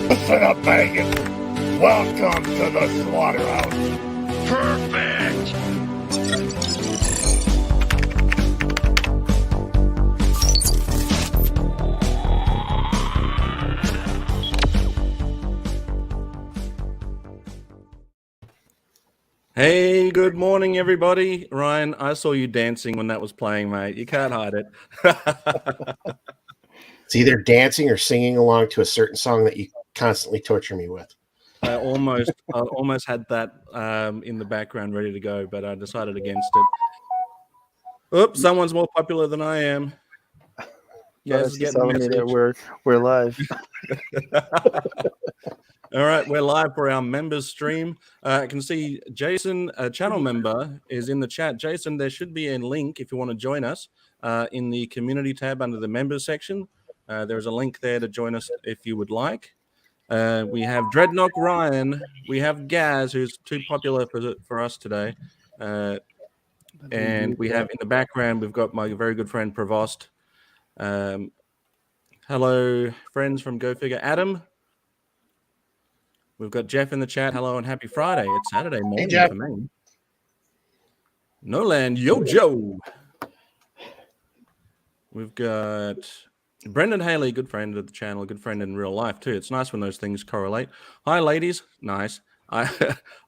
Listen up, Vegas. Welcome to the Slaughterhouse. Perfect! Hey, good morning, everybody. Ryan, I saw you dancing when that was playing, mate. You can't hide it. It's either dancing or singing along to a certain song that you constantly torture me with. I almost had that in the background ready to go, but I decided against it. Oops, someone's more popular than I am. Yes, telling me that we're live. All right, we're live for our members stream. I can see Jason, a channel member, is in the chat. Jason, there should be a link if you want to join us in the community tab under the members section. There's a link there to join us if you would like. We have Dreadnought Ryan. We have Gazz, who's too popular for us today. And we have in the background, we've got my very good friend Provost. Hello, friends from Go Figure. Adam. We've got Jeff in the chat. Hello and happy Friday. It's Saturday morning for me. Nolan, yo, Joe. We've got Brendan Haley, good friend of the channel, good friend in real life too. It's nice when those things correlate. Hi, ladies. Nice. I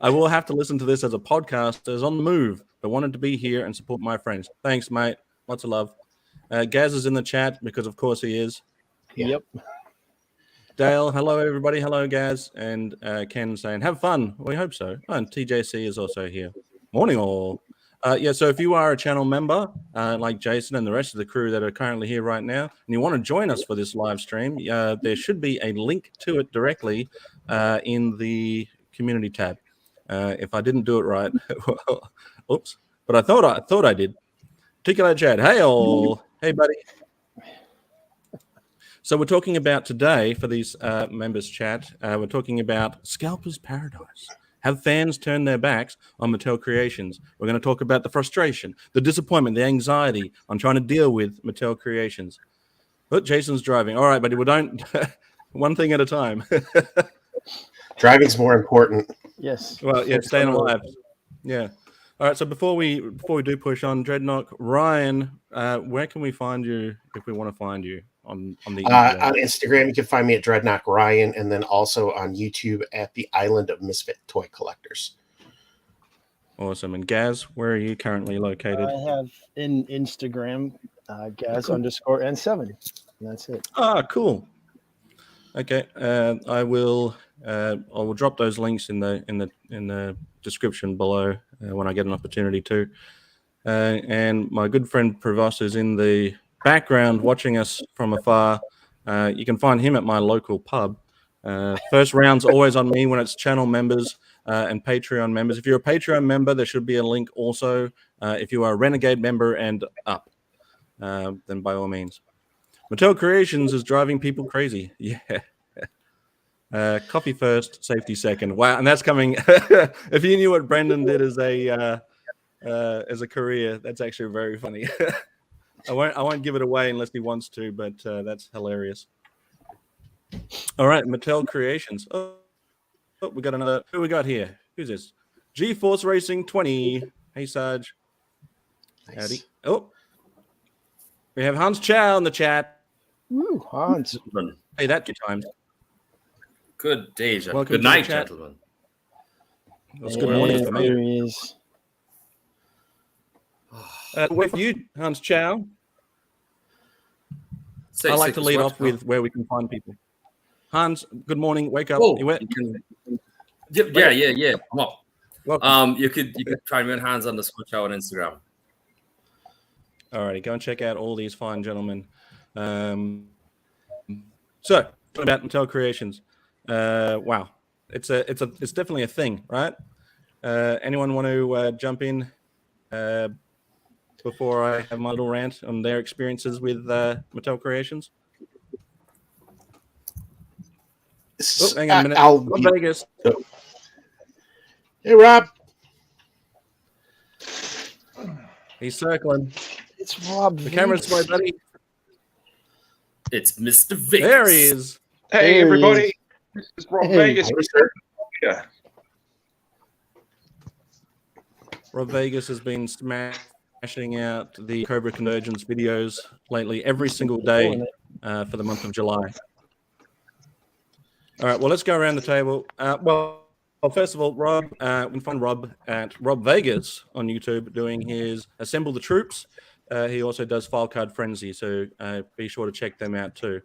will have to listen to this as a podcast. As on the move, but wanted to be here and support my friends. Thanks, mate. Lots of love. Gaz is in the chat because, of course, he is. Yep. Dale, hello everybody. Hello, Gaz. And Ken saying, have fun. We hope so. Oh, and TJC is also here. Morning all. Yeah, so if you are a channel member, like Jason and the rest of the crew that are currently here right now, and you want to join us for this live stream, there should be a link to it directly in the community tab. If I didn't do it right, well, oops. But I thought I did. Particular chat. Hey all. Hey buddy. So we're talking about today for these members chat. We're talking about Scalpers Paradise. Have fans turned their backs on Mattel Creations? We're going to talk about the frustration, the disappointment, the anxiety on trying to deal with Mattel Creations. But Jason's driving. All right, buddy. We don't one thing at a time. Driving's more important. Yes. Well, yeah, staying alive. Yeah. All right. So before we do push on, Dreadnought Ryan, where can we find you if we want to find you? On Instagram, you can find me at Dreadnought Ryan, and then also on YouTube at the Island of Misfit Toy Collectors. Awesome. And Gaz, where are you currently located? I have in Instagram Gaz_N7. And that's it. Ah, cool. Okay. I will drop those links in the description below when I get an opportunity to. And my good friend Provost is in the background watching us from afar. You can find him at my local pub. First round's always on me when it's channel members and Patreon members. If you're a Patreon member, there should be a link also. If you are a Renegade member and up, then by all means. Mattel Creations is driving people crazy. Yeah. Coffee first, safety second. Wow, and that's coming. If you knew what Brendan did as a career, that's actually very funny. I won't give it away unless he wants to, but that's hilarious. All right, Mattel Creations. Oh, we got another. Who we got here? Who's this? G-Force Racing 20. Hey, Sarge. Nice. Howdy. Oh, we have Hans Chow in the chat. Woo, Hans. Hey, that 2 times. Good day, gentlemen. Welcome good night, gentlemen. It's good morning for me. There he is. Wait for you, Hans Chow. I like to lead off with where we can find people. Hans, good morning. Wake up. Oh, you wet? Yeah. Well, you could find me on Hans_Chow on Instagram. All righty, go and check out all these fine gentlemen. So, about Mattel Creations. Wow, it's definitely a thing, right? Anyone want to jump in before I have my little rant on their experiences with Mattel Creations? Oh, hang on a minute. Vegas. Hey, Rob. He's circling. It's Rob. The camera's away, buddy. It's Mr. Vegas. There he is. Hey, everybody. It's Rob Hey, Vegas. Yeah. Rob Vegas has been smashing out the Cobra Convergence videos lately every single day for the month of July. All right, well, let's go around the table. Well, first of all, Rob, we can find Rob at Rob Vegas on YouTube doing his Assemble the Troops. He also does File Card Frenzy, so be sure to check them out too.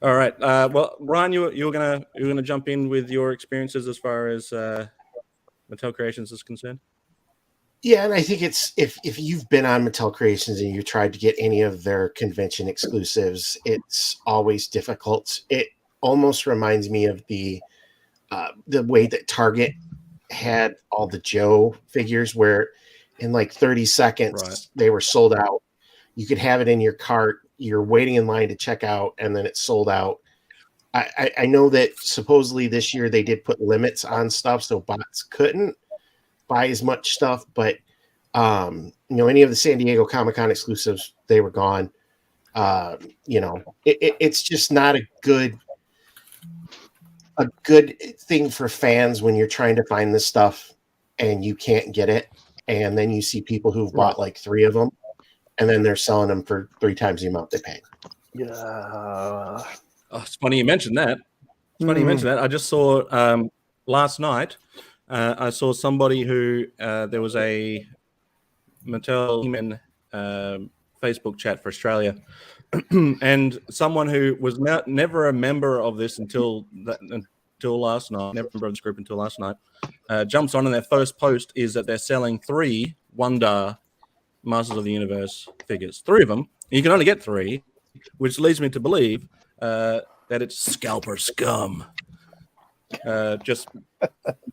All right. Well, Ryan, you're gonna jump in with your experiences as far as Mattel Creations is concerned. Yeah, and I think it's if you've been on Mattel Creations and you tried to get any of their convention exclusives, it's always difficult. It almost reminds me of the way that Target had all the Joe figures, where in like 30 seconds they were sold out. You could have it in your cart. You're waiting in line to check out, and then it's sold out. I know that supposedly this year they did put limits on stuff, so bots couldn't buy as much stuff. But any of the San Diego Comic-Con exclusives, they were gone. It's just not a good thing for fans when you're trying to find this stuff and you can't get it, and then you see people who've bought like 3 of them, and then they're selling them for 3 times the amount they paid. Yeah. Oh, it's funny you mentioned that. I just saw last night. I saw somebody who there was a Mattel Human Facebook chat for Australia, and someone who was never a member of this until last night, never a member of this group until last night, jumps on, and their first post is that they're selling 3 Wonder Masters of the Universe figures, 3 of them. You can only get 3, which leads me to believe that it's scalper scum, just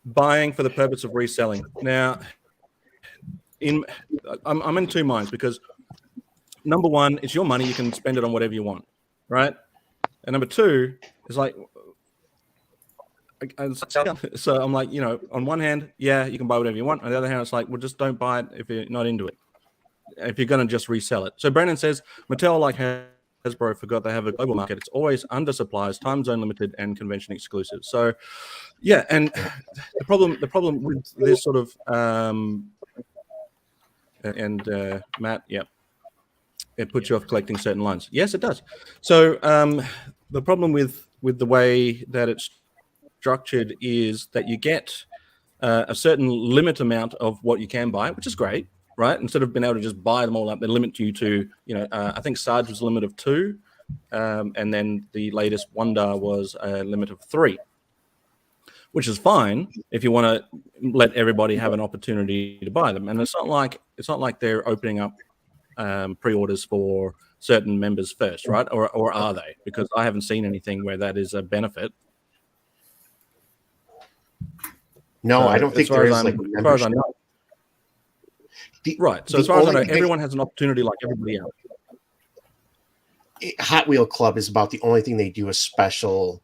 buying for the purpose of reselling. Now, I'm in 2 minds, because number one, it's your money, you can spend it on whatever you want, right? And number 2 is like, so I'm like, on one hand, yeah, you can buy whatever you want. On the other hand, it's like, well, just don't buy it if you're not into it, if you're going to just resell it. So Brandon says, Mattel, like Hasbro, forgot they have a global market. It's always undersupplies, time zone limited, and convention exclusive. So, yeah, and the problem with this sort of Matt, yeah, it puts you off collecting certain lines. Yes, it does. So the problem with the way that it's structured is that you get a certain limit amount of what you can buy, which is great, right? Instead of being able to just buy them all up, they limit you to, I think Sarge was a limit of 2, and then the latest Wonder was a limit of 3, which is fine if you want to let everybody have an opportunity to buy them. And it's not like they're opening up pre-orders for certain members first, right? Or are they? Because I haven't seen anything where that is a benefit. No, I don't think there is like a membership. As far as I know. Right. So as far as I know, everyone has an opportunity like everybody else. Hot Wheel Club is about the only thing they do a special,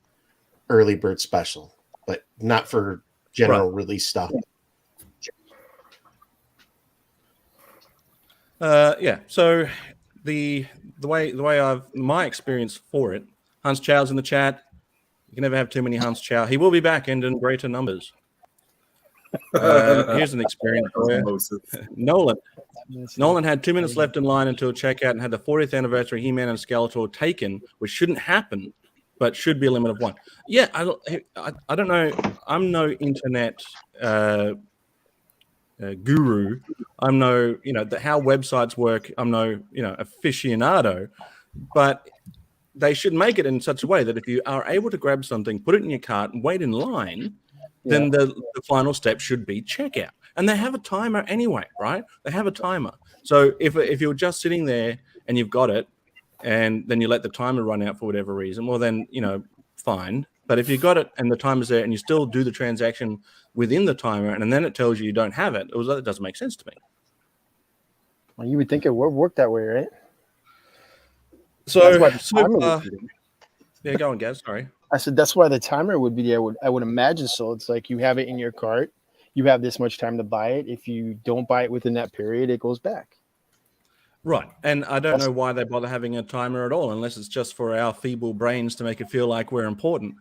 early bird special, but not for general release stuff. Yeah. So the way my experience for it, Hans Chow's in the chat. You can never have too many Hans Chow. He will be back and in greater numbers. Here's an experience for you. Nolan had 2 minutes left in line until checkout and had the 40th anniversary He-Man and Skeletor taken, which shouldn't happen, but should be a limit of 1. Yeah, I don't know. I'm no internet guru. I'm no, how websites work. I'm no, aficionado, but they should make it in such a way that if you are able to grab something, put it in your cart and wait in line, then the final step should be checkout. And they have a timer anyway, right? They have a timer. So if you're just sitting there and you've got it, and then you let the timer run out for whatever reason, well then, fine. But if you got it and the timer's there and you still do the transaction within the timer and then it tells you don't have it, it doesn't make sense to me. Well, you would think it would work that way, right? So that's why the timer would be there. Yeah, go on, Gazz. Sorry. I said that's why the timer would be there. I would imagine so. It's like you have it in your cart. You have this much time to buy it. If you don't buy it within that period, it goes back. Right. And I don't know why they bother having a timer at all, unless it's just for our feeble brains to make it feel like we're important.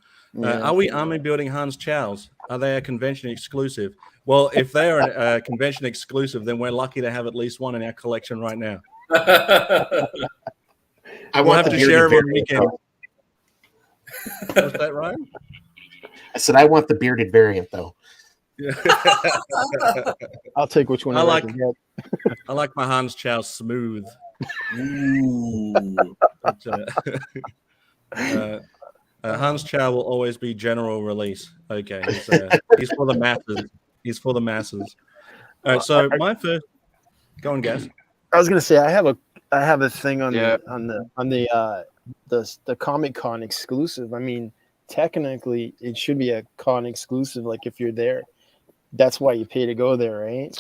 Are we army building Hans Chows? Are they a convention exclusive? Well, if they are a convention exclusive, then we're lucky to have at least one in our collection right now. We'll have to share them on weekend. What's that, Ryan? I said I want the bearded variant, though. Yeah. I'll take which one I I can get. I like my Hans Chow smooth. Ooh. But, Hans Chow will always be general release. Okay, he's for the masses. He's for the masses. All right, so my first. Go on, Gazz. I was gonna say I have a thing on the Comic Con exclusive. I mean, technically, it should be a con exclusive. Like if you're there, that's why you pay to go there, right?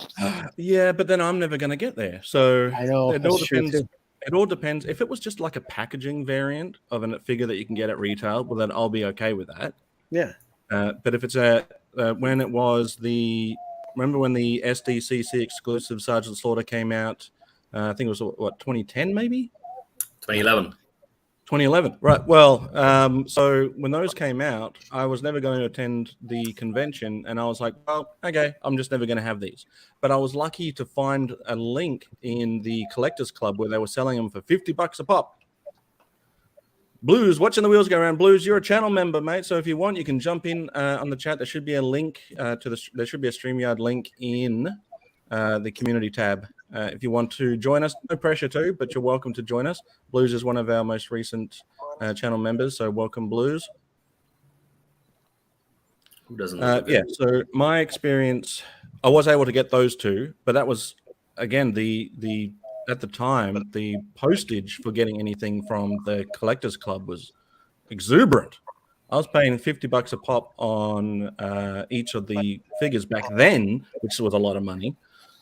Yeah, but then I'm never going to get there. So I know it all depends. It all depends. If it was just like a packaging variant of a figure that you can get at retail, well, then I'll be okay with that. Yeah. But if it's when it was remember when the SDCC exclusive Sergeant Slaughter came out? I think it was 2010 maybe? 2011. 2011, right. Well, so when those came out, I was never going to attend the convention, and I was like, well, okay, I'm just never going to have these. But I was lucky to find a link in the Collectors Club where they were selling them for $50 a pop. Blewz, watching the wheels go around. Blewz, you're a channel member, mate. So if you want, you can jump in on the chat. There should be a link there should be a StreamYard link in the community tab. If you want to join us, no pressure to, but you're welcome to join us. Blewz is one of our most recent channel members, so welcome, Blewz. Who doesn't? Yeah. So my experience, I was able to get those two, but that was again the at the time the postage for getting anything from the Collectors Club was exuberant. I was paying $50 a pop on each of the figures back then, which was a lot of money.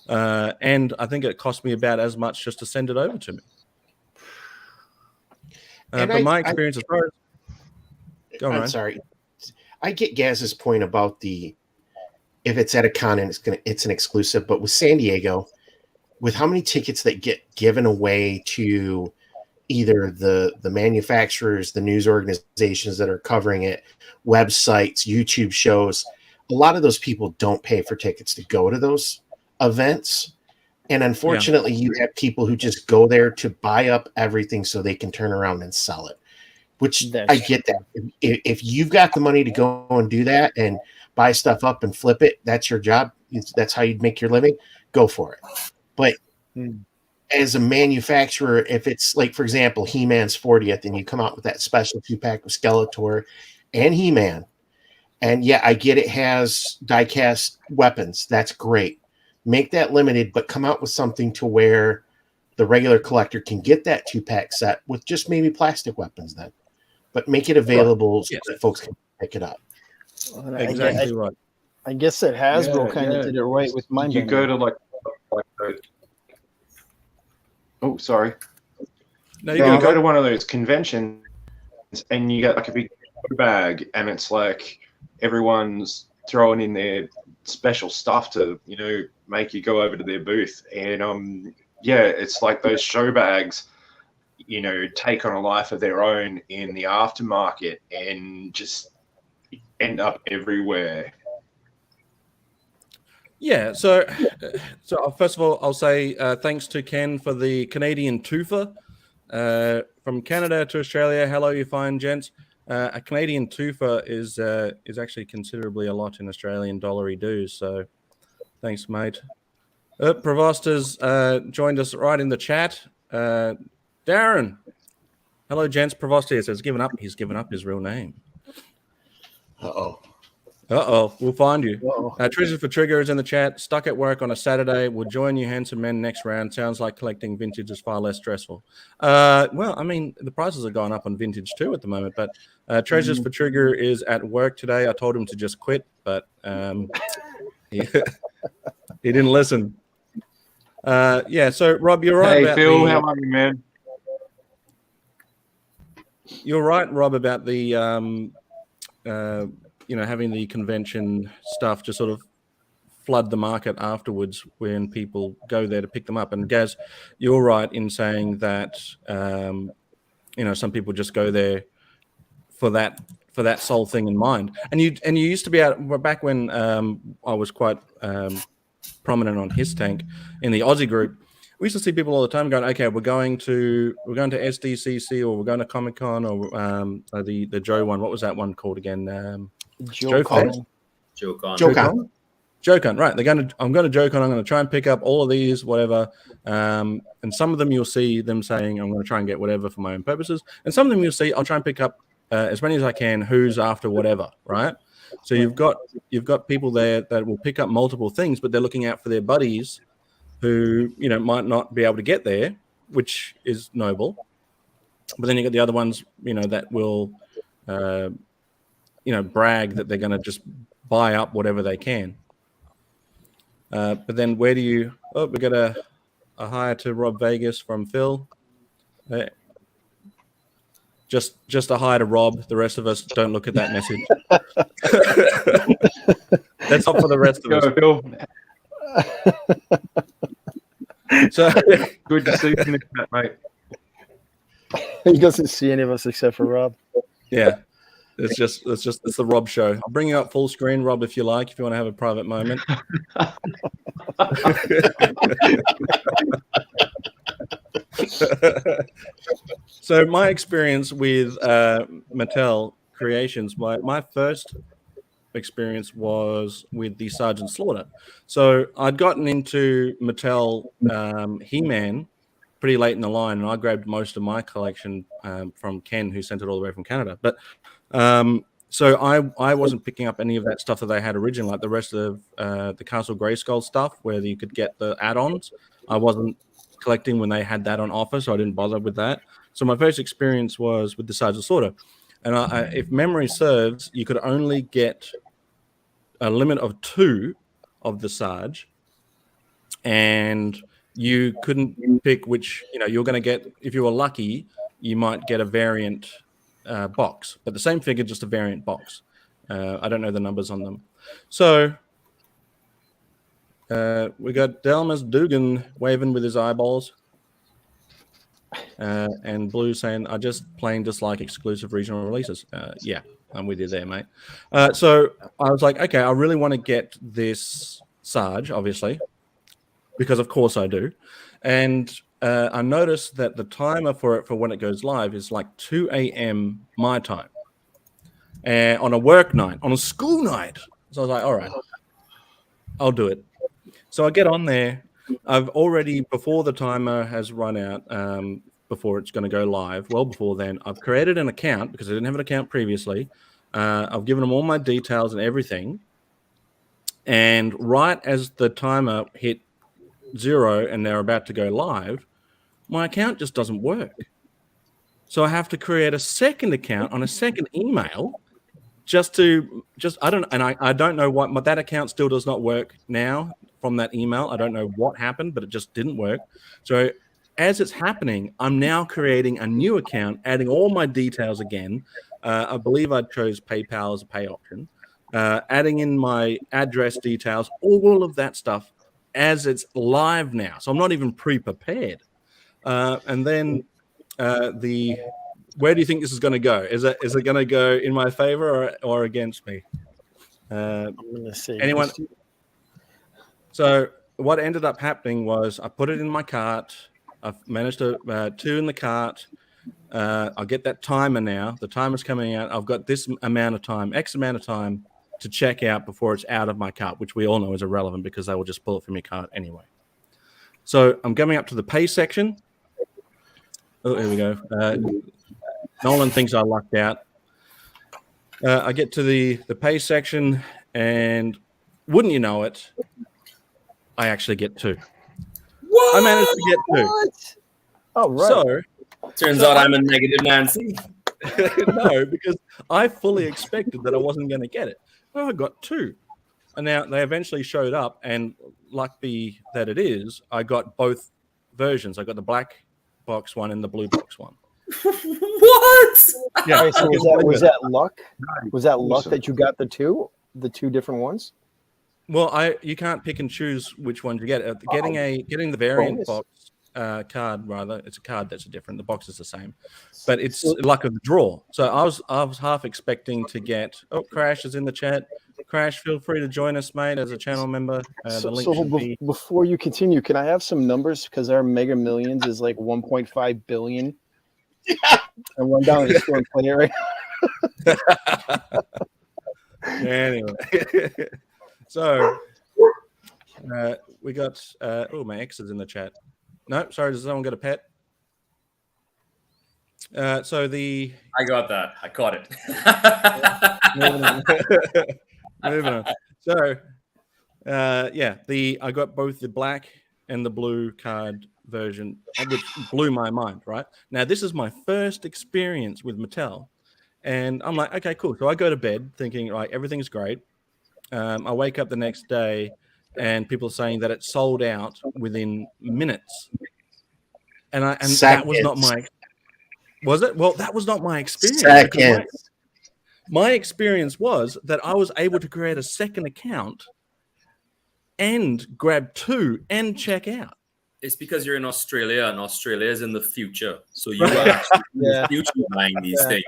And I think it cost me about as much just to send it over to me. But my experience I'm sorry. I get Gazz's point about if it's at a con and it's an exclusive, but with San Diego, with how many tickets that get given away to either the manufacturers, the news organizations that are covering it, websites, YouTube shows, a lot of those people don't pay for tickets to go to those events. And unfortunately, you have people who just go there to buy up everything so they can turn around and sell it, which I get that. If you've got the money to go and do that and buy stuff up and flip it, that's your job. That's how you make your living. Go for it. But as a manufacturer, if it's like, for example, He-Man's 40th and you come out with that special 2-pack with Skeletor and He-Man, and yeah, I get it has die-cast weapons. That's great. Make that limited, but come out with something to where the regular collector can get that 2-pack set with just maybe plastic weapons then. But make it available so that folks can pick it up. Exactly right. I guess that Hasbro kind of did it right with mine. You go to like oh, sorry. No, you go to one of those conventions and you get like a big bag and it's like everyone's throwing in their special stuff to, make you go over to their booth. And it's like those show bags, take on a life of their own in the aftermarket and just end up everywhere. Yeah, so first of all, I'll say thanks to Ken for the Canadian twofer. From Canada to Australia, hello, you fine gents. A Canadian twofer is actually considerably a lot in Australian dollary dues, so thanks, mate. Provosta's joined us right in the chat. Darren, hello, gents. Provosta says he's given up his real name. We'll find you. Treasure for Trigger is in the chat. Stuck at work on a Saturday. We'll join you handsome men next round. Sounds like collecting vintage is far less stressful. Well, I mean, the prices have gone up on vintage too at the moment, but Treasures for Trigger is at work today. I told him to just quit, but he didn't listen. So Rob, you're right. Hey, Phil, how are you, man? You're right, Rob, about the having the convention stuff just sort of flood the market afterwards when people go there to pick them up. And Gaz, you're right in saying that some people just go there for that sole thing in mind. And you used to be out back when I was quite prominent on His Tank in the Aussie group. We used to see people all the time going, okay, we're going to SDCC, or we're going to Comic-Con, or the Joe one. What was that one called again? Joe Con. JoeCon, right? I'm going to JoeCon. I'm going to try and pick up all of these, whatever. And some of them you'll see them saying, I'm going to try and get whatever for my own purposes. And some of them you'll see, I'll try and pick up as many as I can. Who's after whatever, right? So you've got people there that will pick up multiple things, but they're looking out for their buddies who might not be able to get there, which is noble. But then you got the other ones, that will, brag that they're going to just buy up whatever they can. But then where do you? Oh, we got a hire to Rob Vegas from Phil. Just a hi to Rob. The rest of us don't look at that message. That's not for the rest of us. Phil. So Good to see you, mate. He doesn't see any of us except for Rob. Yeah, it's the Rob show. I'll bring you up full screen, Rob, if you like. If you want to have a private moment. So my experience with Mattel Creations, my first experience was with the Sergeant Slaughter. So I'd gotten into Mattel He-Man pretty late in the line, and I grabbed most of my collection from Ken, who sent it all the way from Canada. But so I wasn't picking up any of that stuff that they had originally, like the rest of the Castle Grayskull stuff, where you could get the add-ons. I wasn't collecting when they had that on offer, so I didn't bother with that. So my first experience was with the Sergeant Slaughter. And if memory serves, you could only get a limit of 2 of the Sarge, and you couldn't pick which, you're going to get. If you were lucky, you might get a variant box, but the same figure, just a variant box. I don't know the numbers on them. So we got Delmas Dugan waving with his eyeballs. And Blewz saying, I just plain dislike exclusive regional releases. Yeah, I'm with you there, mate. So I was like, okay, I really want to get this Sarge, obviously, because of course I do. And I noticed that the timer for it, for when it goes live, is like 2 a.m. my time. On a work night, on a school night. So I was like, all right, I'll do it. So I get on there. I've already, before the timer has run out, before it's going to go live, well before then, I've created an account because I didn't have an account previously. I've given them all my details and everything. And right as the timer hit 0 and they're about to go live, my account just doesn't work. So I have to create a second account on a second email I don't know what, but that account still does not work now from that email. I don't know what happened, but it just didn't work. So as it's happening, I'm now creating a new account, adding all my details again. I believe I chose PayPal as a pay option, adding in my address details, all of that stuff as it's live now. So I'm not even pre-prepared. And then where do you think this is going to go? Is it going to go in my favor or against me? I'm going to say anyone? So what ended up happening was I put it in my cart. I've managed to 2 in the cart. I'll get that timer now. The timer's coming out. I've got this amount of time, X amount of time to check out before it's out of my cart, which we all know is irrelevant because they will just pull it from your cart anyway. So I'm coming up to the pay section. Oh, here we go. Nolan thinks I lucked out. I get to the pay section, and wouldn't you know it, I actually get 2. What? I managed to get 2. What? Oh, right. So turns out I'm a negative Nancy. No, because I fully expected that I wasn't going to get it. Well, I got 2. And now they eventually showed up, and lucky that it is, I got both versions. I got the black box one and the blue box one. What? Yeah. Right, so was that luck? Was that luck that you got the two different ones? Well, you can't pick and choose which one to get. Getting the variant Bonus. box card, rather, it's a card that's different. The box is the same, but it's luck of the draw. So I was half expecting to get. Oh, Crash is in the chat. Crash, feel free to join us, mate, as a channel member. The link should be. Before you continue, can I have some numbers? Because our Mega Millions is like 1.5 billion. Yeah. And run down the store and play it right. Anyway, so we got. Oh, my ex is in the chat. No, sorry. Does someone get a pet? I got that. I caught it. Moving on. So, I got both the black and the blue card version, which blew my mind. Right now, this is my first experience with Mattel, and I'm like, okay, cool. So I go to bed thinking, right, everything's great. I wake up the next day, and people are saying that it sold out within minutes, and that was not my. Was it? Well, that was not my experience. My experience was that I was able to create a second account and grab two and check out. It's because you're in Australia, and Australia is in the future. So you are actually in the future buying these things.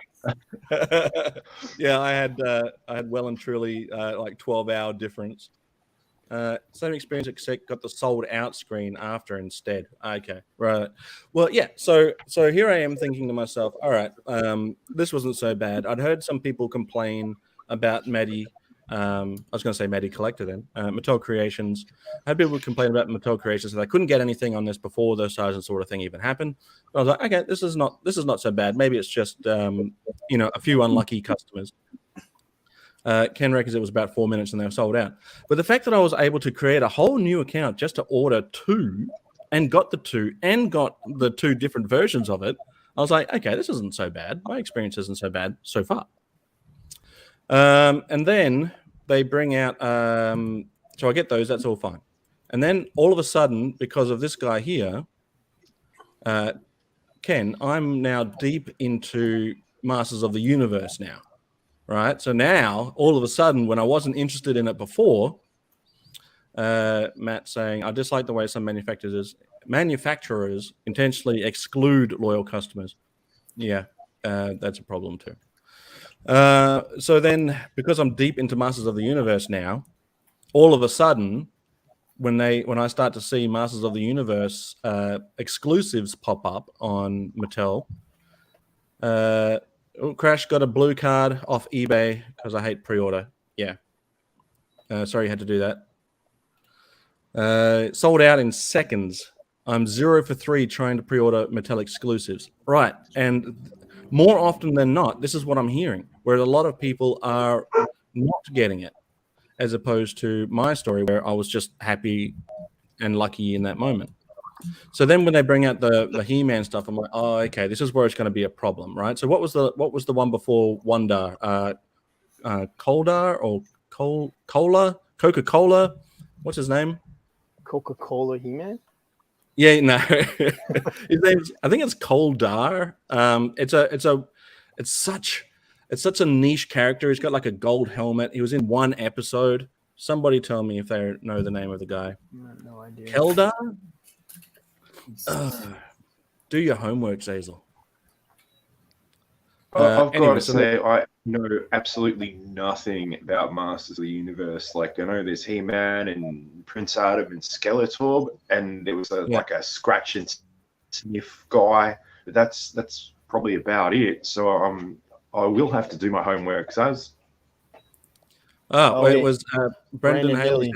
Yeah, I had well and truly like 12-hour difference. Same experience, except got the sold out screen after instead. Okay, right. Well, yeah. So here I am thinking to myself, all right, this wasn't so bad. I'd heard some people complain about Maddie. I was going to say Maddie Collector then. Mattel Creations. I had people complain about Mattel Creations, and they couldn't get anything on this before the size and sort of thing even happened. But I was like, okay, this is not so bad. Maybe it's just a few unlucky customers. Ken reckons it was about 4 minutes and they were sold out. But the fact that I was able to create a whole new account just to order two and got the two and got the two different versions of it, I was like, okay, this isn't so bad. My experience isn't so bad so far. And then they bring out, so I get those, that's all fine. And then all of a sudden, because of this guy here, Ken, I'm now deep into Masters of the Universe now. Right, so now all of a sudden, when I wasn't interested in it before, Matt saying, I dislike the way some manufacturers intentionally exclude loyal customers. Yeah, that's a problem too. So then, because I'm deep into Masters of the Universe now, all of a sudden, when I start to see Masters of the Universe exclusives pop up on Mattel, Crash got a blue card off eBay because I hate pre-order. Yeah. Sorry you had to do that. Sold out in seconds. I'm 0 for 3 trying to pre-order Mattel exclusives. Right. And more often than not, this is what I'm hearing, where a lot of people are not getting it, as opposed to my story where I was just happy and lucky in that moment. So then when they bring out the He-Man stuff, I'm like, oh, okay, this is where it's going to be a problem, right? So what was the one before Wonder? Coldar or Coca-Cola? What's his name? Coca-Cola He-Man? Yeah, no. His name's, I think it's Coldar. It's such a niche character. He's got like a gold helmet. He was in one episode. Somebody tell me if they know the name of the guy. No idea. Keldar? Do your homework, Zazel. I've got to say, I know absolutely nothing about Masters of the Universe. Like, I know there's He-Man and Prince Adam and Skeletor, and there was like a scratch and sniff guy. But that's probably about it. So I will have to do my homework. So it was Brendan Haley.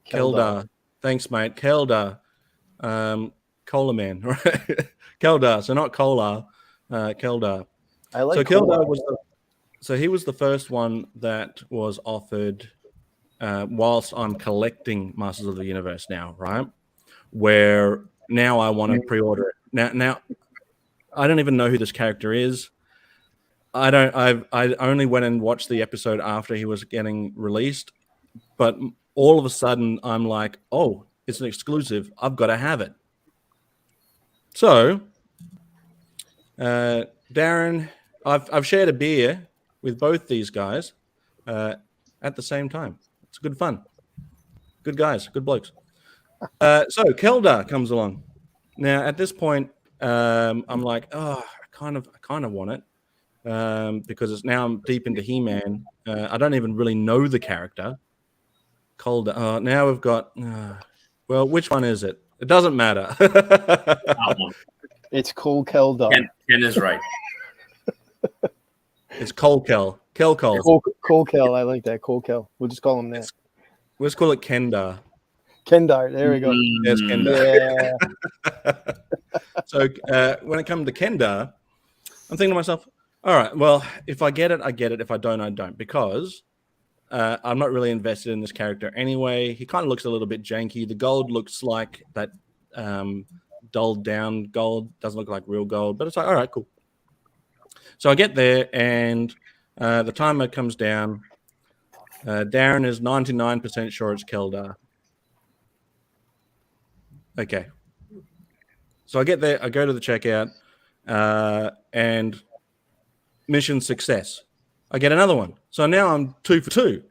Keldar. Thanks, mate. Keldar. Cola Man, right? Keldar, so not Cola, Keldar. I like so Keldar he was the first one that was offered whilst I'm collecting Masters of the Universe now, right? Where now I want to pre-order it. Now I don't even know who this character is. I only went and watched the episode after he was getting released, but all of a sudden I'm like, oh, it's an exclusive. I've got to have it. So, Darren, I've shared a beer with both these guys at the same time. It's good fun. Good guys, good blokes. So Keldar comes along. Now at this point, I'm like, oh, I kind of want it because it's now I'm deep into He-Man. I don't even really know the character. Keldar. Now we've got. Well, which one is it? It doesn't matter. It's Cole Keldar. Ken is right. It's Cole. Cole Kel. I like that. Cole Kel. We'll just call him that. Let's call it Kendar. Kendar. There we go. There's Kendar. Yeah. So when it comes to Kendar, I'm thinking to myself, all right, well, if I get it, I get it. If I don't, I don't. Because I'm not really invested in this character anyway. He kind of looks a little bit janky. The gold looks like that dulled down gold. Doesn't look like real gold. But it's like, all right, cool. So I get there, and the timer comes down. Darren is 99% sure it's Keldar. Okay. So I get there, I go to the checkout, and mission success. I get another one. So now I'm 2 for 2.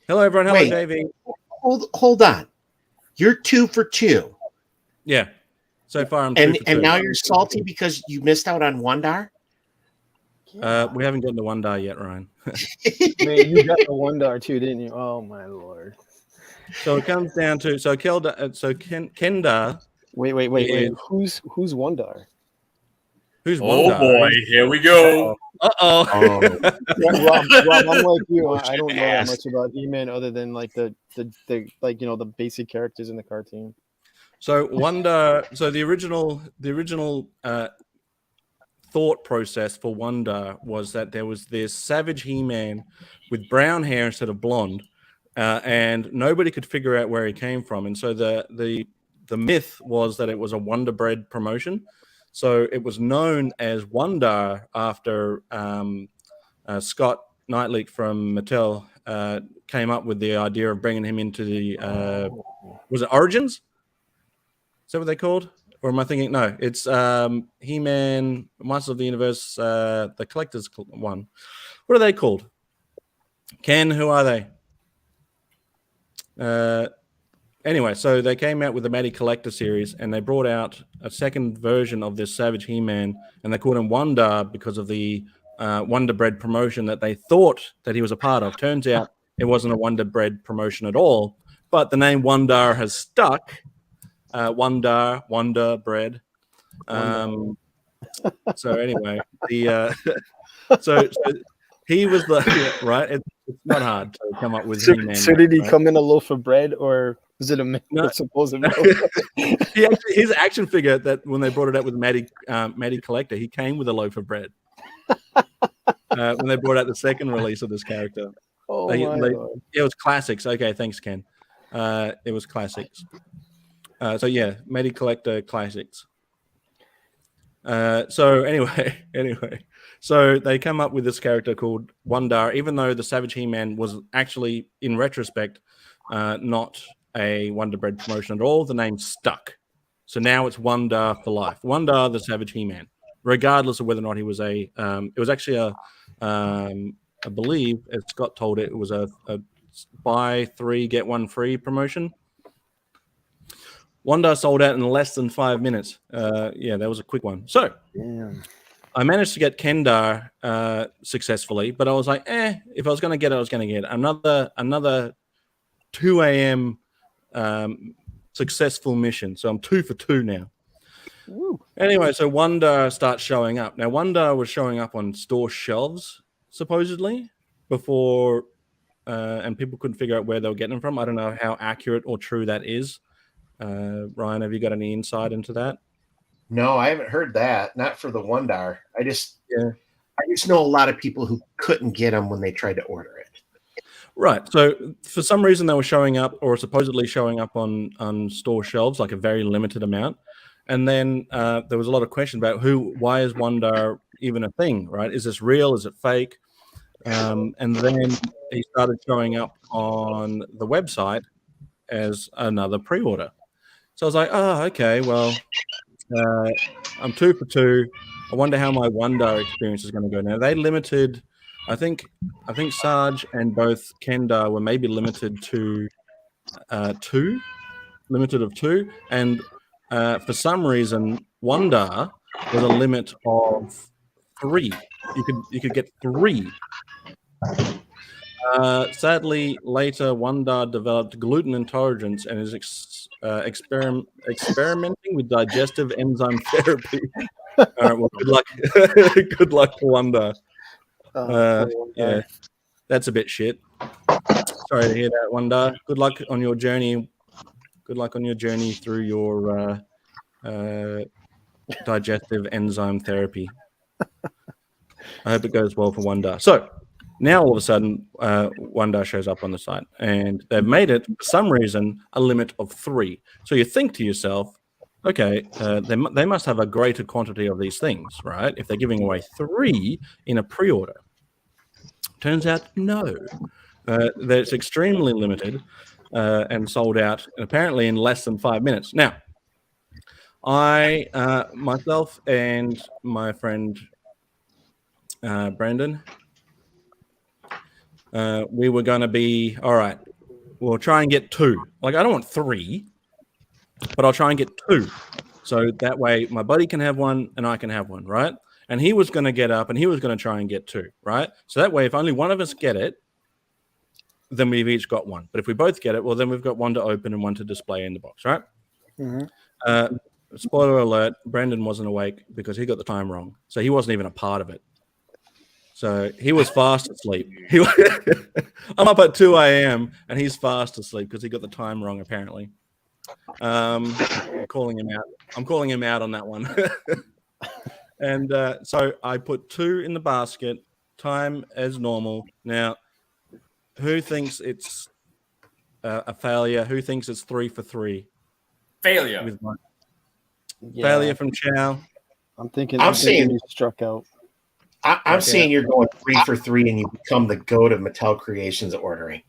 Hello, everyone. Hello, Wait. Davey. Hold on. You're 2 for 2. Yeah. So far, I'm 2 for 2. And now you're salty because you missed out on Wondar? We haven't gotten to Wondar yet, Ryan. Man, you got the Wondar too, didn't you? Oh my lord. So it comes down to Kendar. Wait. Who's Wondar? Who's Oh Wondar? boy, here we go. Uh-oh. Rob, I'm like you. I don't know that much about He-Man other than like the like the basic characters in the cartoon. So Wondar. So the original thought process for Wondar was that there was this savage He-Man with brown hair instead of blonde, and nobody could figure out where he came from. And so the myth was that it was a Wonder Bread promotion. So it was known as Wondar after Scott Knightley from Mattel came up with the idea of bringing him into the was it Origins? Is that what they called? Or am I thinking? No, it's He-Man, Masters of the Universe, the Collector's one. What are they called? Ken, who are they? Anyway, so they came out with the Matty Collector series, and they brought out a second version of this Savage He-Man, and they called him Wondar because of the Wonder Bread promotion that they thought that he was a part of. Turns out it wasn't a Wonder Bread promotion at all, but the name Wondar has stuck. Wonder Bread. So anyway, so he was the right. It's not hard to come up with. So did he come in a loaf of bread, or was it a supposed milk? His action figure that when they brought it out with Matty Collector, he came with a loaf of bread. When they brought out the second release of this character, it was classics. Okay, thanks, Ken. It was classics. So yeah, Matty Collector classics. So anyway, so they come up with this character called Wondar, even though the Savage He-Man was actually, in retrospect, not a Wonder Bread promotion at all. The name stuck, so now it's Wondar for life. Wondar, the Savage He-Man, regardless of whether or not he was a. It was actually I believe, as Scott told it was a buy 3 get 1 free promotion. Wondar sold out in less than 5 minutes. Yeah, that was a quick one. So I managed to get Kendar successfully, but I was like, if I was going to get it, I was going to get it. Another 2 a.m. Successful mission. So I'm 2 for 2 now. Woo. Anyway, so Wondar starts showing up. Now, Wondar was showing up on store shelves, supposedly, before, and people couldn't figure out where they were getting them from. I don't know how accurate or true that is. Ryan, have you got any insight into that? No, I haven't heard that. Not for the Wondar. I just know a lot of people who couldn't get them when they tried to order it. Right. So for some reason they were showing up, or supposedly showing up on store shelves, like a very limited amount. And then there was a lot of question about why is Wondar even a thing, right? Is this real? Is it fake? And then he started showing up on the website as another pre-order. So I was like, oh, okay, well, I'm 2 for 2. I wonder how my Wondar experience is going to go. Now, they limited I think Sarge and both Kendar were maybe limited to two, and for some reason, Wanda was a limit of 3. You could get 3. Sadly, later Wanda developed gluten intolerance and is experimenting with digestive enzyme therapy. All right, well, good luck. Good luck to Wanda. Yeah, that's a bit shit. Sorry to hear that, Wanda. Good luck on your journey. Good luck on your journey through your digestive enzyme therapy. I hope it goes well for Wanda. So now all of a sudden, Wanda shows up on the site, and they've made it for some reason a limit of 3. So you think to yourself, okay, they must have a greater quantity of these things, right? If they're giving away 3 in a pre-order. Turns out, no. That's extremely limited and sold out, apparently in less than 5 minutes. Now, I, myself and my friend Brandon, we were going to be, all right, we'll try and get 2. Like, I don't want 3, but I'll try and get 2. So that way my buddy can have one and I can have one, right? And he was going to get up and he was going to try and get 2, right? So that way, if only one of us get it, then we've each got 1. But if we both get it, well, then we've got 1 to open and 1 to display in the box, right? Mm-hmm. Spoiler alert, Brandon wasn't awake because he got the time wrong. So he wasn't even a part of it. So he was fast asleep. I'm up at 2 a.m. and he's fast asleep because he got the time wrong, apparently. I'm calling him out. I'm calling him out on that one. And so I put 2 in the basket, time as normal. Now, who thinks it's a failure? Who thinks it's 3 for 3? Failure. Failure from Chow. I'm thinking you struck out. I'm seeing you're going 3 for 3 and you become the goat of Mattel Creations ordering.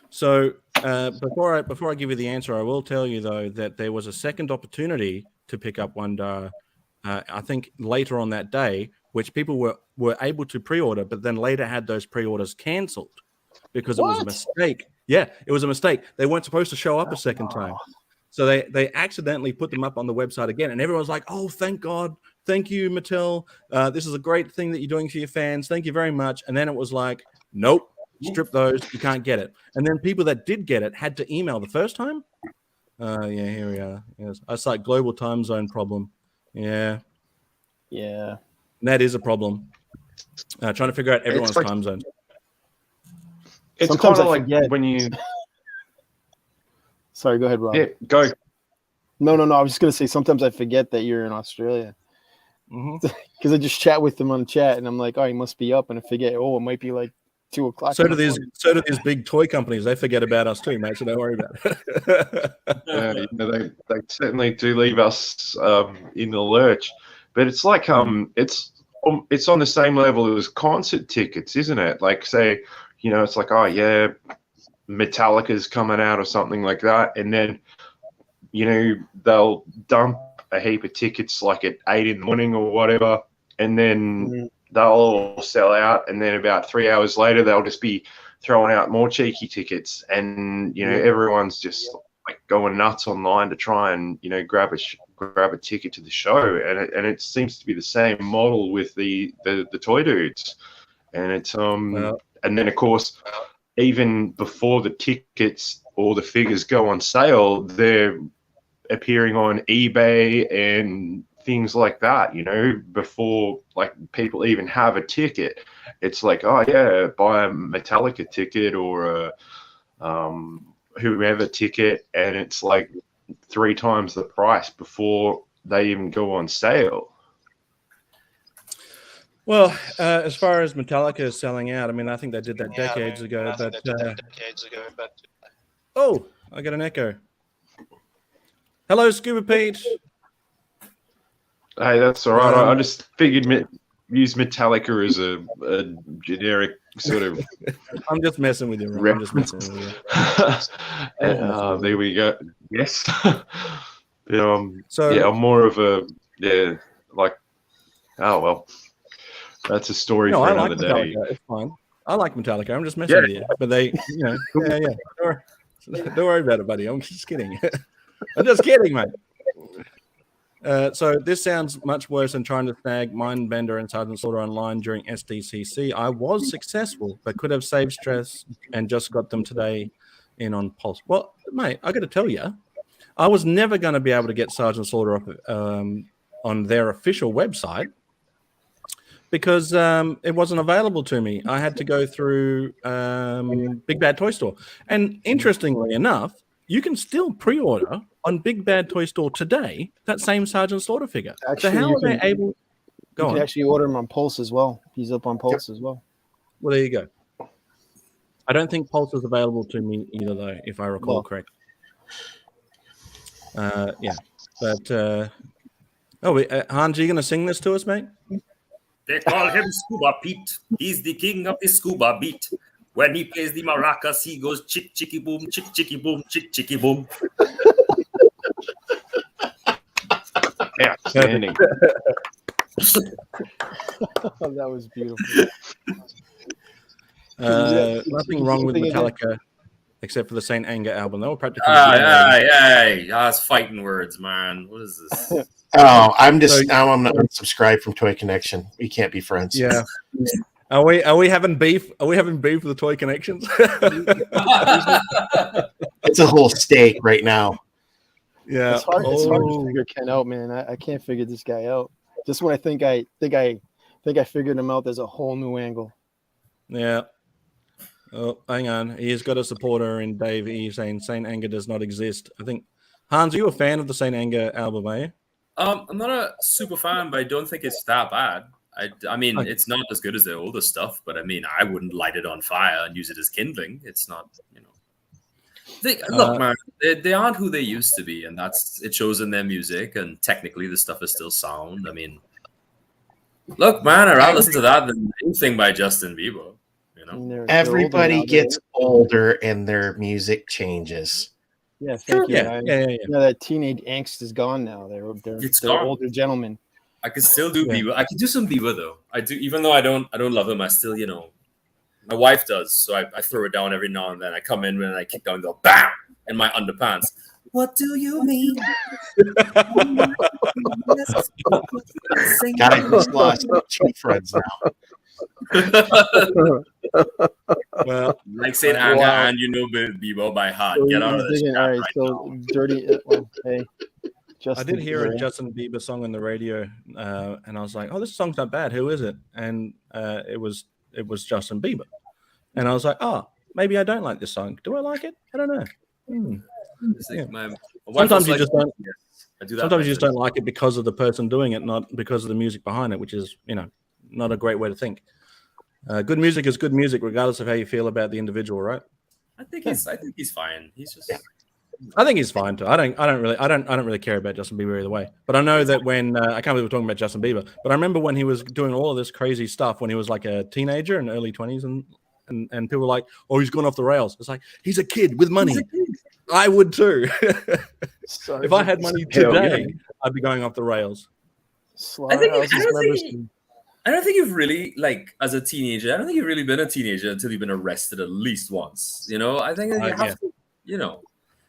So before I give you the answer, I will tell you, though, that there was a second opportunity to pick up Wanda, I think later on that day, which people were able to pre-order, but then later had those pre-orders cancelled because it was a mistake. Yeah, it was a mistake. They weren't supposed to show up a second time. So they accidentally put them up on the website again. And everyone's like, oh, thank God. Thank you, Mattel. This is a great thing that you're doing for your fans. Thank you very much. And then it was like, nope, strip those. You can't get it. And then people that did get it had to email the first time. Yeah, here we are. Yes. It's like global time zone problem. Yeah. Yeah. And that is a problem. Trying to figure out everyone's time zones. It's kind of like when you... Sorry, go ahead, Rob. Yeah, go. No. I was just going to say, sometimes I forget that you're in Australia. Because I just chat with them on chat, and I'm like, oh, he must be up, and I forget, it might be like 2 o'clock. So do these big toy companies. They forget about us too, mate, so don't worry about it. They certainly do leave us in the lurch. But it's like it's on the same level as concert tickets, isn't it? Like, say, it's like, oh yeah, Metallica's coming out or something like that, and then they'll dump a heap of tickets like at 8 in the morning or whatever, and then they'll all sell out, and then about 3 hours later they'll just be throwing out more cheeky tickets, and everyone's just like going nuts online to try and grab a ticket to the show, and it seems to be the same model with the toy dudes, and it's and then of course even before the tickets or the figures go on sale, they're appearing on eBay and things like that, before like people even have a ticket. It's like, oh yeah, buy a Metallica ticket or a whoever ticket, and it's like 3 times the price before they even go on sale. Well, as far as Metallica is selling out, I mean, I think they did that decades ago. But oh, I got an echo. Hello, Scuba Pete. Hey, that's all right. I just figured use Metallica as a generic sort of. I'm just messing with you, Rob. I'm just messing with you. There we go. Yes. So yeah, I'm more of a like. Oh well. That's a story No, for I another like day. Metallica. It's fine. I like Metallica. I'm just messing with you. But they, yeah. Don't worry about it, buddy. I'm just kidding. I'm just kidding, mate. So this sounds much worse than trying to snag Mindbender and Sergeant Slaughter online during SDCC. I was successful, but could have saved stress and just got them today in on Pulse. Well, mate, I got to tell you, I was never going to be able to get Sergeant Slaughter up on their official website because it wasn't available to me. I had to go through Big Bad Toy Store. And interestingly enough, you can still pre-order on Big Bad Toy Store today that same Sergeant Slaughter figure. Actually, so how are they able? You can actually order him on Pulse as well. He's up on Pulse as well. Well, there you go. I don't think Pulse is available to me either, though, if I recall correct. Yeah, but Hans, are you going to sing this to us, mate? They call him Scuba Pete. He's the king of the scuba beat. When he plays the maracas, he goes chick, chicky, boom, chick, chicky, boom, chick, chicky, boom. Outstanding. That was beautiful. Nothing wrong with Metallica except for the Saint Anger album. They were practically. That's fighting words, man. What is this? Oh, I'm not unsubscribed from Toy Connection. We can't be friends. Yeah. Are we having beef? Are we having beef with the Toy Connections? It's a whole steak right now. Yeah, it's hard to figure Ken out, man. I can't figure this guy out. Just when I think I figured him out, there's a whole new angle. Yeah. Oh, hang on. He's got a supporter in Dave E saying Saint Anger does not exist. I think Hans, are you a fan of the Saint Anger album, are you? I'm not a super fan, but I don't think it's that bad. I mean, it's not as good as the older stuff, but I mean, I wouldn't light it on fire and use it as kindling. It's not, look, man, they aren't who they used to be, and it shows in their music. And technically, the stuff is still sound. I mean, look, man, I'd rather listen to that than anything by Justin Bieber. Everybody gets older, and their music changes. Yeah, sure. Yeah. That teenage angst is gone now. They're older gentlemen. I can still do Bieber. I can do some Bieber though. I do, even though I don't love him. I still, my wife does. So I throw it down every now and then. I come in and I kick down and go bam in my underpants. What do you mean? Guy who's lost 2 friends now. Well, like Saint Anger and Bieber by heart. So get out of this. All right, so dirty. Hey. I did hear a Justin Bieber song on the radio, and I was like, "Oh, this song's not bad. Who is it?" And it was Justin Bieber, and I was like, "Oh, maybe I don't like this song. Do I like it? I don't know." Yeah. Sometimes you just don't. Sometimes you just don't like it because of the person doing it, not because of the music behind it, which is not a great way to think. Good music is good music, regardless of how you feel about the individual, right? I think he's fine. He's just. Yeah. I think he's fine too. I don't really care about Justin Bieber either way. But I know that when I can't believe we're talking about Justin Bieber, but I remember when he was doing all of this crazy stuff when he was like a teenager in early 20s, and people were like, "Oh, he's gone off the rails." It's like he's a kid with money. I would too. If I had money today, I'd be going off the rails. I don't think you've really, as a teenager, I don't think you've really been a teenager until you've been arrested at least once. I think that you have to,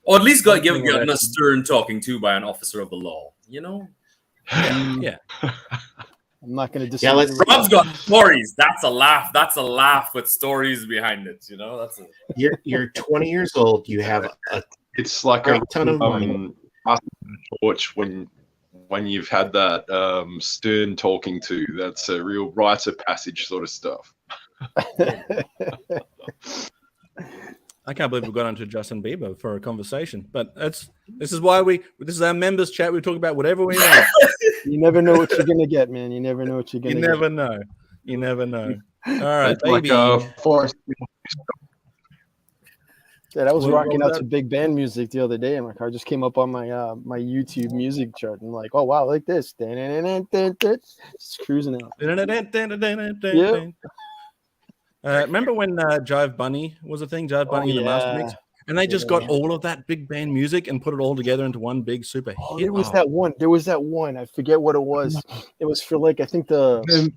or at least gotten a stern talking to by an officer of the law, Yeah. I'm not going to disagree. Rob's got stories. That's a laugh. That's a laugh with stories behind it. That's You're 20 years old. You have it's like a ton of money. Torch when you've had that stern talking to. That's a real rites of passage sort of stuff. I can't believe we got onto Justin Bieber for a conversation, but this is our members chat. We talk about whatever we want. You never know what you're gonna get, man. You never know what you're gonna get. You never know. All right, baby. Yeah, I was rocking out to big band music the other day, and my car just came up on my my YouTube music chart. And I'm like, oh wow, like this. Just cruising out. Yeah. Remember when Jive Bunny was a thing? Jive Bunny and the Master Mix? And they just got all of that big band music and put it all together into one big super hit. There was that one. I forget what it was. It was for I think the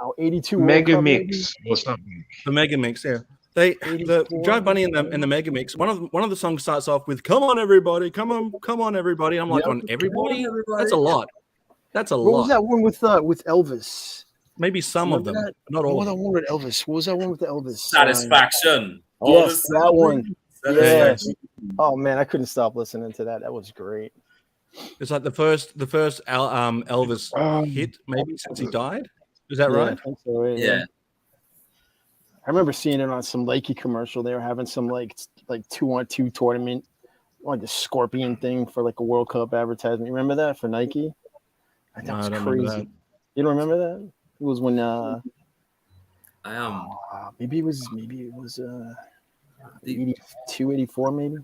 Wow, 82 Mega World Cup, Mix or something. The Mega Mix, yeah. The Joe Bunny and the Mega Mix. One of the songs starts off with "Come on, everybody, come on, everybody." I'm like, Yep. on everybody? Come on, everybody. That's a lot. That's a What lot. was that one with Elvis? Maybe some of them, Remember that? not all. What was Of that them. one with Elvis? What was that one with Elvis? Satisfaction. Yes, that one. Satisfaction. Yes. Oh man, I couldn't stop listening to that. That was great. It's like the first Elvis hit, maybe since he died. Is that right? I think so, Yeah. I remember seeing it on some Nike commercial. They were having some like 2-on-2 tournament, like a scorpion thing for like a World Cup advertisement. You remember that for Nike? That No, was I don't crazy. remember that. You don't remember that? It was when I am. maybe it was 82, 84 maybe.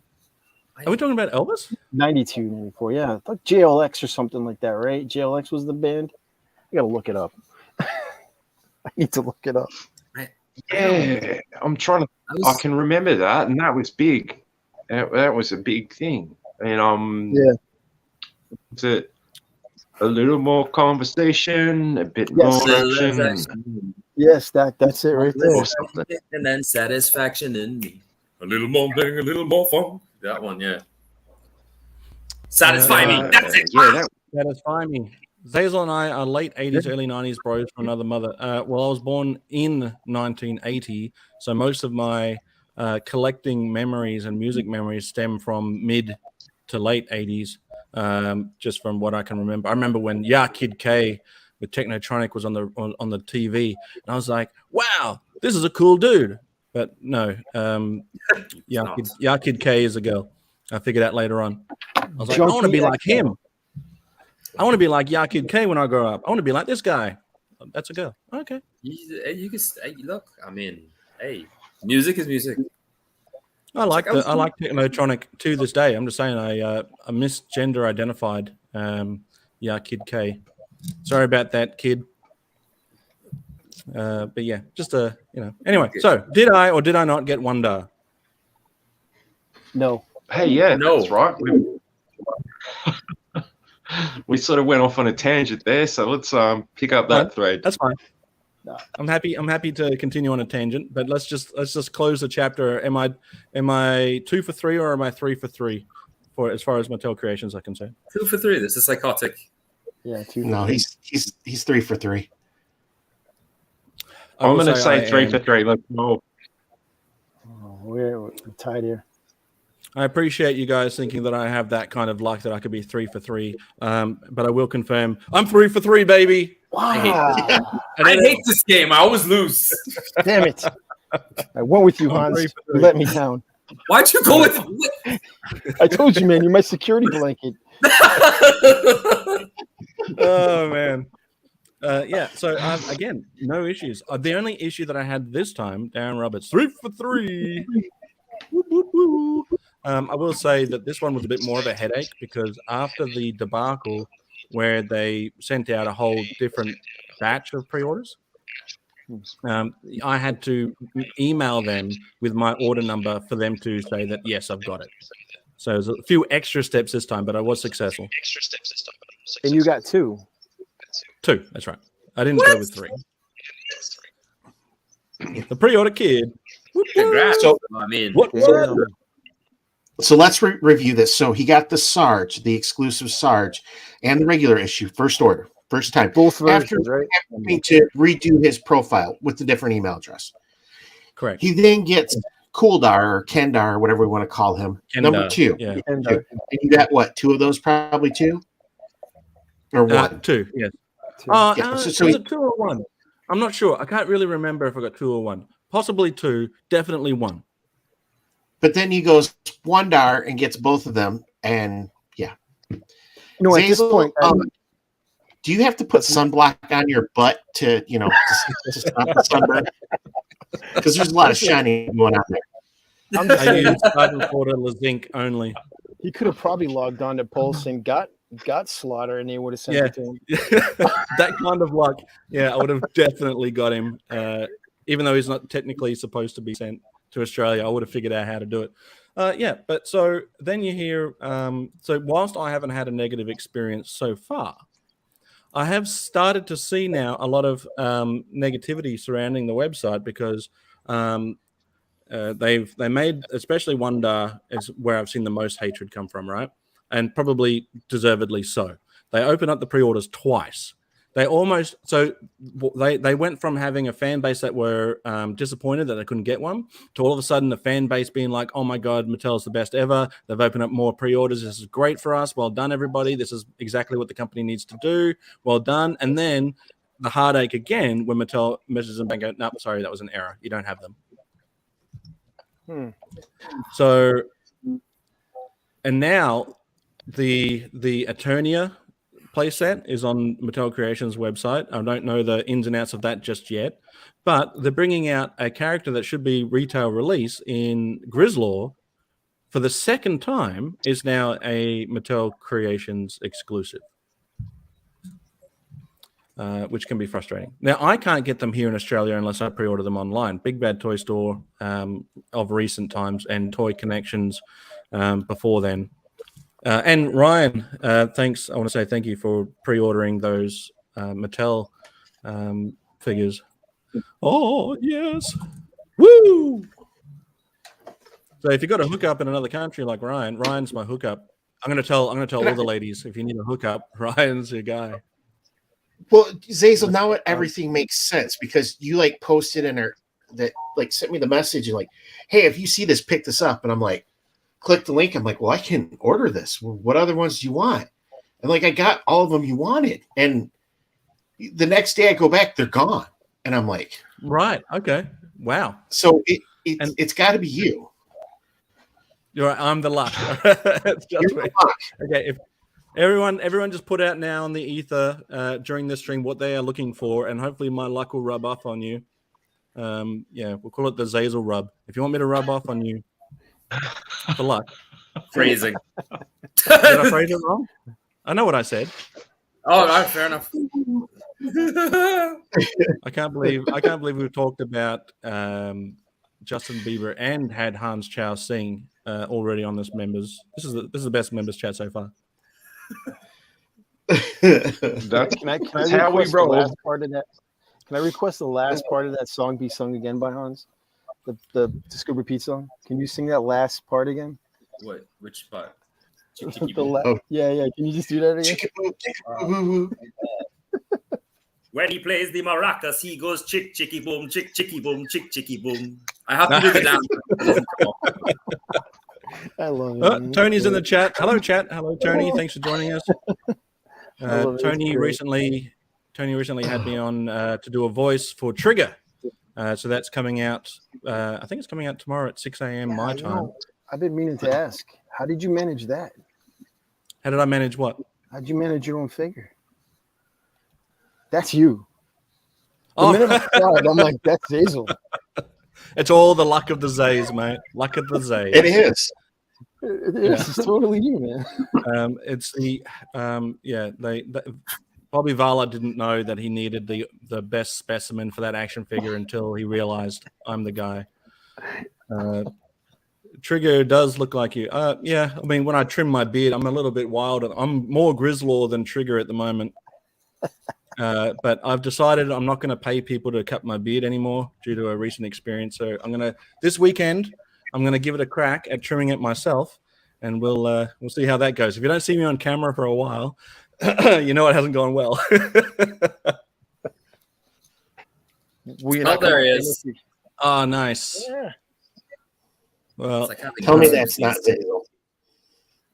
Are we talking about Elvis? 92, 94. Yeah, I thought JLX or something like that, right? JLX was the band. I gotta look it up. I need to look it up. Yeah, I'm trying to. I can remember that, and that was big. That was a big thing. And is it a little more conversation, a bit more action? Yes, that's it right there. Or something. And then satisfaction in me. A little more bang, a little more fun. That one, yeah. Satisfy me. That's it. Yeah, Satisfy me. Zazel and I are late 80s, early 90s bros from another mother. Well, I was born in 1980, so most of my collecting memories and music memories stem from mid to late 80s, just from what I can remember. I remember when Ya Kid K with Technotronic was on the TV, and I was like, wow, this is a cool dude. But no, Ya Kid K is a girl. I figured out later on. I was like, I want to be like him. I want to be like Ya Kid K when I grow up. I want to be like this guy. That's a girl. Okay. You can look. I mean, hey, music is music. I like Technotronic to this day. I'm just saying I misgender identified Ya Kid K. Sorry about that, kid. But yeah, just Anyway, so did I or did I not get Wonder? No. Hey, yeah, no. That's right. We sort of went off on a tangent there, so let's pick up that thread. That's fine. I'm happy to continue on a tangent, but let's just close the chapter. Am I 2 for 3 or am I 3 for 3 for as far as Mattel Creations are concerned? 2 for 3. This is psychotic. Yeah, 2. No, he's 3 for 3. I'm going to say 3 for 3. Let's go. We're tied here. I appreciate you guys thinking that I have that kind of luck that I could be 3 for 3. But I will confirm I'm 3 for 3, baby. Wow. I hate this game. I always lose. Damn it. I went with you, Hans. You let me down. Why'd you go with I told you, man, you're my security blanket. Oh, man. Yeah, so again, no issues. The only issue that I had this time, Darren Roberts, 3 for 3. Woo, woo, woo. I will say that this one was a bit more of a headache because after the debacle where they sent out a whole different batch of pre-orders, I had to email them with my order number for them to say that, yes, I've got it. So there's a few extra steps this time, but I was successful. And you got 2. 2, that's right. I didn't go with 3. The pre-order kid. Congrats. So, I mean, So let's review this. So he got the Sarge, the exclusive Sarge, and the regular issue, first order, first time. Both versions, right? Having to redo his profile with the different email address. Correct. He then gets Kuldar or Kendar, or whatever we want to call him. Kendar, Number 2. Yeah. And you got what? 2 of those, probably 2? Or 1? 2, yes. Yeah, was it 2 or 1? I'm not sure. I can't really remember if I got 2 or 1. Possibly 2, definitely 1. But then he goes Wandar and gets both of them, and yeah. At this point, do you have to put sunblock on your butt to stop the sunburn? Because there's a lot of shining going on there. I use Garden Quarter Zinc only. He could have probably logged on to Pulse and got Slaughter, and they would have sent it to him. That kind of luck. Yeah, I would have definitely got him. Even though he's not technically supposed to be sent to Australia, I would have figured out how to do it. But so then you hear, so whilst I haven't had a negative experience so far, I have started to see now a lot of negativity surrounding the website because they made, especially Wonder is where I've seen the most hatred come from, right? And probably deservedly so. They opened up the pre-orders twice. They went from having a fan base that were disappointed that they couldn't get one to all of a sudden the fan base being like, oh my God, Mattel's the best ever. They've opened up more pre-orders. This is great for us. Well done, everybody. This is exactly what the company needs to do. Well done. And then the heartache again when Mattel messages them and go, no, sorry, that was an error. You don't have them. So, and now the Eternia playset is on Mattel Creations website. I don't know the ins and outs of that just yet, but they're bringing out a character that should be retail release in Grizzlaw for the second time is now a Mattel Creations exclusive, which can be frustrating. Now, I can't get them here in Australia unless I pre-order them online. Big Bad Toy Store of recent times and Toykennections before then. And Ryan, thanks. I want to say thank you for pre-ordering those Mattel figures. Oh, yes. Woo! So if you've got a hookup in another country like Ryan's my hookup. I'm going to tell all the ladies, if you need a hookup, Ryan's your guy. Well, Zazel, now everything makes sense because you like posted in her that like sent me the message and like, hey, if you see this, pick this up. And I'm like, click the link. I'm like, well, I can order this. What other ones do you want? And like, I got all of them you wanted. And the next day I go back, they're gone. And I'm like, right. Okay. Wow. So it's got to be you. You're right. I'm the luck. It's just You're the luck. Okay. If everyone just put out now on the ether during this stream what they are looking for, and hopefully my luck will rub off on you. Yeah, we'll call it the Zazel rub. If you want me to rub off on you, for luck. Phrasing. Did I phrase it wrong? I know what I said. Oh, no, fair enough. I can't believe we've talked about Justin Bieber and had Hans Chow sing already on this members. This is the best members chat so far. Can I how we request the roll. last part of that? Can I request the last part of that song be sung again by Hans? The Scoop Repeat song. Can you sing that last part again? What? Which part? Yeah. Can you just do that again? When he plays the maracas, he goes chick chicky boom, chick chicky boom, chick chicky boom. I have to do the dance. I love it. Tony's in the chat. Hello, chat. Hello, Tony. Thanks for joining us. Tony recently had me on to do a voice for Trigger. So that's coming out. I think it's coming out tomorrow at 6 a.m. my time. I've been meaning to ask. How did you manage that? How did I manage what? How'd you manage your own figure? That's you. The minute I saw it, I'm like, that's Zazel. It's all the luck of the Zays, mate. Luck of the Zays. It is. It is. It's totally you, man. It's the Bobby Vala didn't know that he needed the best specimen for that action figure until he realized I'm the guy. Trigger does look like you. Yeah, I mean, when I trim my beard, I'm a little bit wild. I'm more Grizzlaw than Trigger at the moment. But I've decided I'm not going to pay people to cut my beard anymore due to a recent experience. So this weekend, I'm going to give it a crack at trimming it myself, and we'll see how that goes. If you don't see me on camera for a while, you know it hasn't gone well. There he is. Oh, nice. Yeah. Well, Tell me that's not Zazel.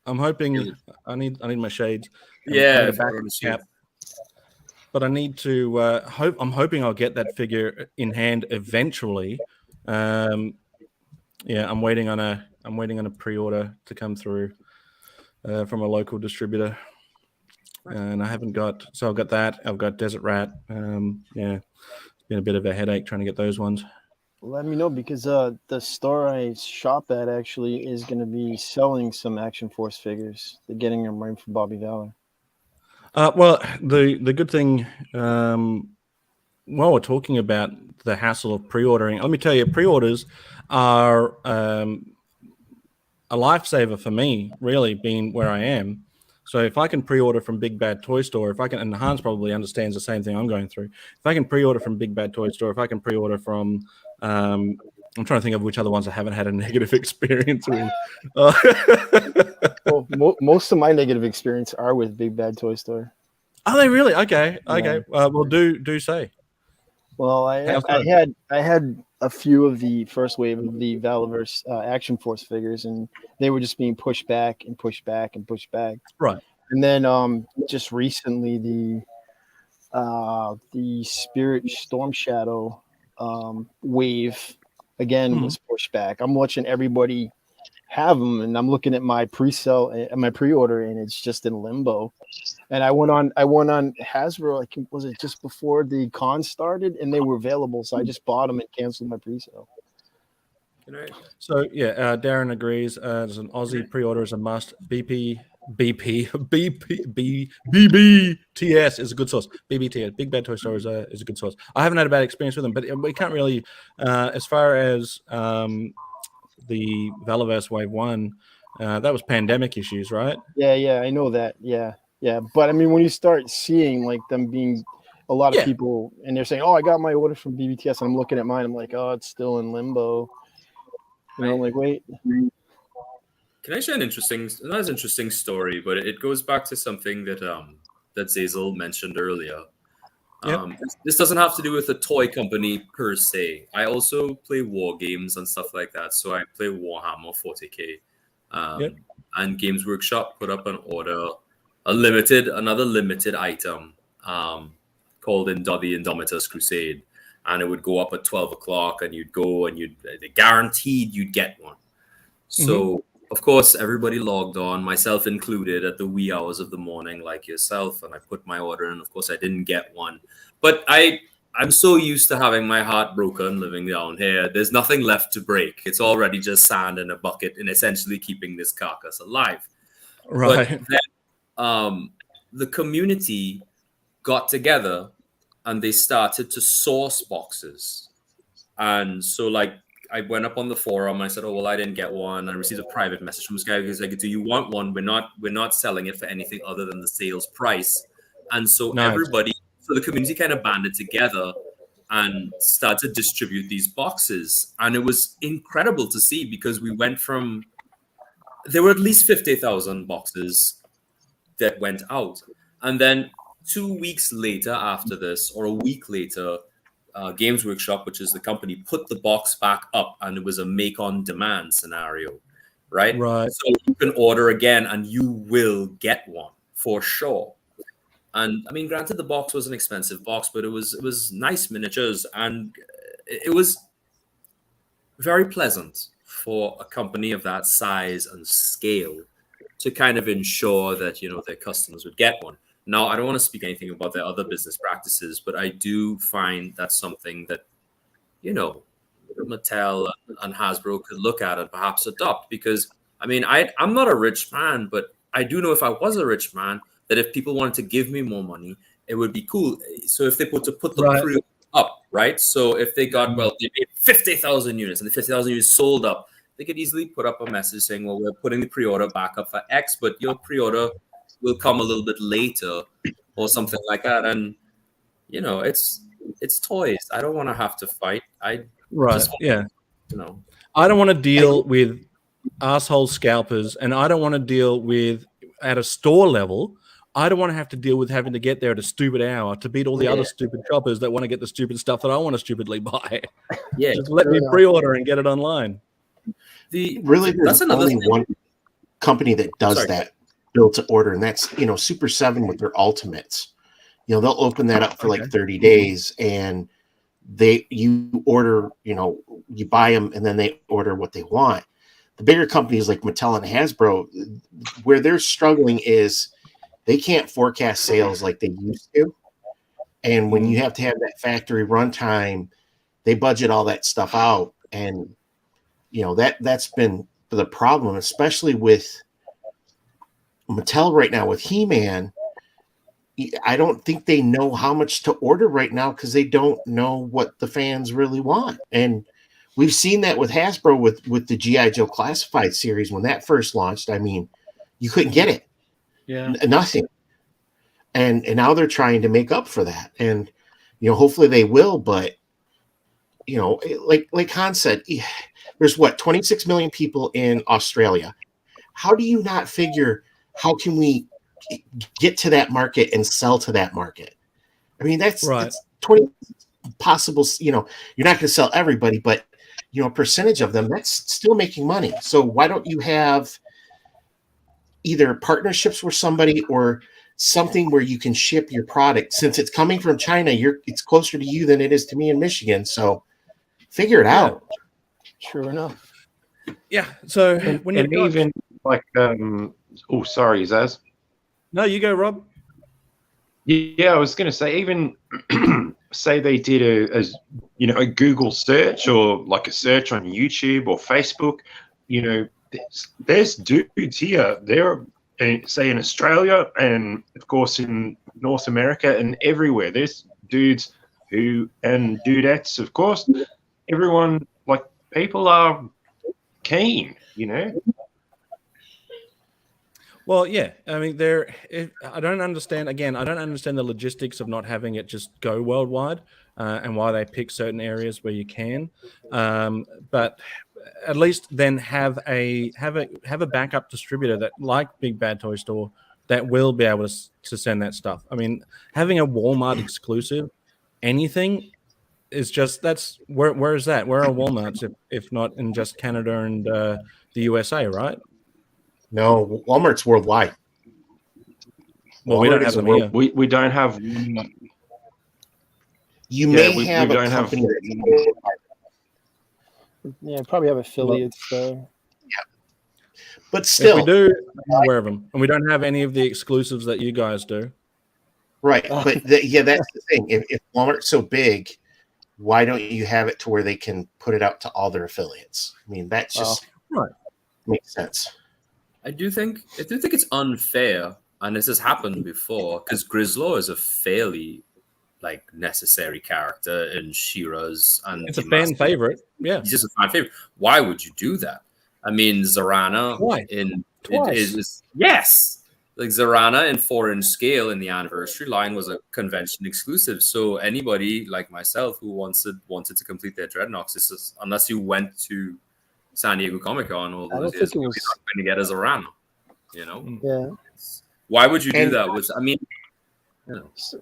I'm hoping I need my shades. Yeah, back of the cap. But I need to I'm hoping I'll get that figure in hand eventually. Yeah, I'm waiting on a pre-order to come through from a local distributor. And I haven't got, so I've got that. I've got Desert Rat. Yeah, it's been a bit of a headache trying to get those ones. Let me know because the store I shop at actually is going to be selling some Action Force figures. They're getting them right from Bobby Valor. Well, the good thing, while we're talking about the hassle of pre-ordering, let me tell you, pre-orders are a lifesaver for me, really, being where I am. So if I can pre-order from Big Bad Toy Store, if I can, and Hans probably understands the same thing I'm going through. If I can pre-order from Big Bad Toy Store, if I can pre-order from, I'm trying to think of which other ones I haven't had a negative experience with. Well, most of my negative experience are with Big Bad Toy Store. Are they really? Okay. Yeah. Well, do say. Well, I had a few of the first wave of the Valaverse Action Force figures, and they were just being pushed back and pushed back and pushed back. Right. And then just recently the Spirit Storm Shadow wave again was pushed back. I'm watching everybody have them, and I'm looking at my pre-sale and my pre-order, and it's just in limbo. And I went on Hasbro, like, was it just before the con started, and they were available, so I just bought them and canceled my pre-sale. So yeah, Darren agrees. As an Aussie pre-order is a must. BBTS is a good source. BBTS, Big Bad Toy Store is a good source. I haven't had a bad experience with them, but we can't really, as far as the Valaverse Wave 1, that was pandemic issues, right? Yeah, I know that. Yeah. But I mean, when you start seeing like them being a lot of people, and they're saying, "Oh, I got my order from BBTS," and I'm looking at mine, I'm like, "Oh, it's still in limbo." You know, I'm like, wait. Can I share an interesting story? But it goes back to something that that Zazel mentioned earlier. This doesn't have to do with a toy company per se. I also play war games and stuff like that. So I play Warhammer 40K. And Games Workshop put up an order, another limited item called the Indomitus Crusade. And it would go up at 12 o'clock, and you'd go and they guaranteed you'd get one. So, of course, everybody logged on, myself included, at the wee hours of the morning, like yourself. And I put my order in. Of course, I didn't get one. But I'm so used to having my heart broken living down here. There's nothing left to break. It's already just sand in a bucket and essentially keeping this carcass alive. Right. But then the community got together and they started to source boxes. And so, like, I went up on the forum and I said, "Oh, well, I didn't get one." I received a private message from this guy who's like, "Do you want one? We're not selling it for anything other than the sales price." And so the community kind of banded together and started to distribute these boxes. And it was incredible to see, because we went from, there were at least 50,000 boxes that went out. And then 2 weeks later after this, or a week later, Games Workshop, which is the company, put the box back up, and it was a make-on-demand scenario, right? Right. So you can order again, and you will get one for sure. And I mean, granted, the box was an expensive box, but it was nice miniatures, and it was very pleasant for a company of that size and scale to kind of ensure that, you know, their customers would get one. Now, I don't want to speak anything about their other business practices, but I do find that's something that, you know, Mattel and Hasbro could look at and perhaps adopt. Because, I mean, I'm not a rich man, but I do know if I was a rich man, that if people wanted to give me more money, it would be cool. So if they put the pre up, right? So if they got, well, they made 50,000 units and the 50,000 units sold up, they could easily put up a message saying, "Well, we're putting the pre-order back up for X, but your pre-order will come a little bit later," or something like that. And, you know, it's toys. I don't want to have to fight. You know, I don't want to deal with asshole scalpers, and I don't want to deal with, at a store level, I don't want to have to deal with having to get there at a stupid hour to beat all the other stupid shoppers that want to get the stupid stuff that I want to stupidly buy. Yeah, just let me pre-order and get it online. There's only one company that does that, build to order, and that's, you know, Super 7 with their Ultimates. You know, they'll open that up for like 30 days, and you order, you know, you buy them, and then they order what they want. The bigger companies like Mattel and Hasbro, where they're struggling is they can't forecast sales like they used to. And when you have to have that factory runtime, they budget all that stuff out. And, you know, that's been the problem, especially with Mattel right now with He-Man. I don't think they know how much to order right now because they don't know what the fans really want. And we've seen that with Hasbro with the G.I. Joe Classified series when that first launched. I mean, you couldn't get it. Nothing. And now they're trying to make up for that. And, hopefully they will. But, like Han said, there's 26 million people in Australia. How do you not figure, how can we get to that market and sell to that market? I mean, that's 20 possible, you're not going to sell everybody, but, a percentage of them, that's still making money. So why don't you have either partnerships with somebody or something where you can ship your product? Since it's coming from China, it's closer to you than it is to me in Michigan. So figure it out. Sure enough. Yeah. So when you even like, sorry, Zaz. No, you go, Rob. Yeah, I was going to say, even say they did a Google search or like a search on YouTube or Facebook, there's dudes here. They're say in Australia and of course in North America and everywhere. There's dudes and dudettes, of course. Everyone, like, people are keen, Well, yeah. I mean, I don't understand. Again, I don't understand the logistics of not having it just go worldwide, and why they pick certain areas where you can. But at least then have a backup distributor that, like Big Bad Toy Store, that will be able to send that stuff. I mean, having a Walmart exclusive, anything is just where is that? Where are Walmarts if not in just Canada and the USA, right? No, Walmart's worldwide. Well, we don't have them here. We don't have. You may have a company. Yeah, probably have affiliates there. Yeah, but still, if we do, I'm aware of them, and we don't have any of the exclusives that you guys do. Right, but that's the thing. If Walmart's so big, why don't you have it to where they can put it out to all their affiliates? I mean, that's just makes sense. I do think it's unfair, and this has happened before, because Grizzlaw is a fairly necessary character in She-Ra's, and it's a fan favorite. Yeah, he's just a fan favorite. Why would you do that? I mean, Zarana is yes, like Zarana in 4-inch scale in the anniversary line was a convention exclusive. So anybody like myself who wanted to complete their Dreadnoks, unless you went to San Diego Comic Con all those years, you're not going to get a Zarana. Yeah. Why would you do that?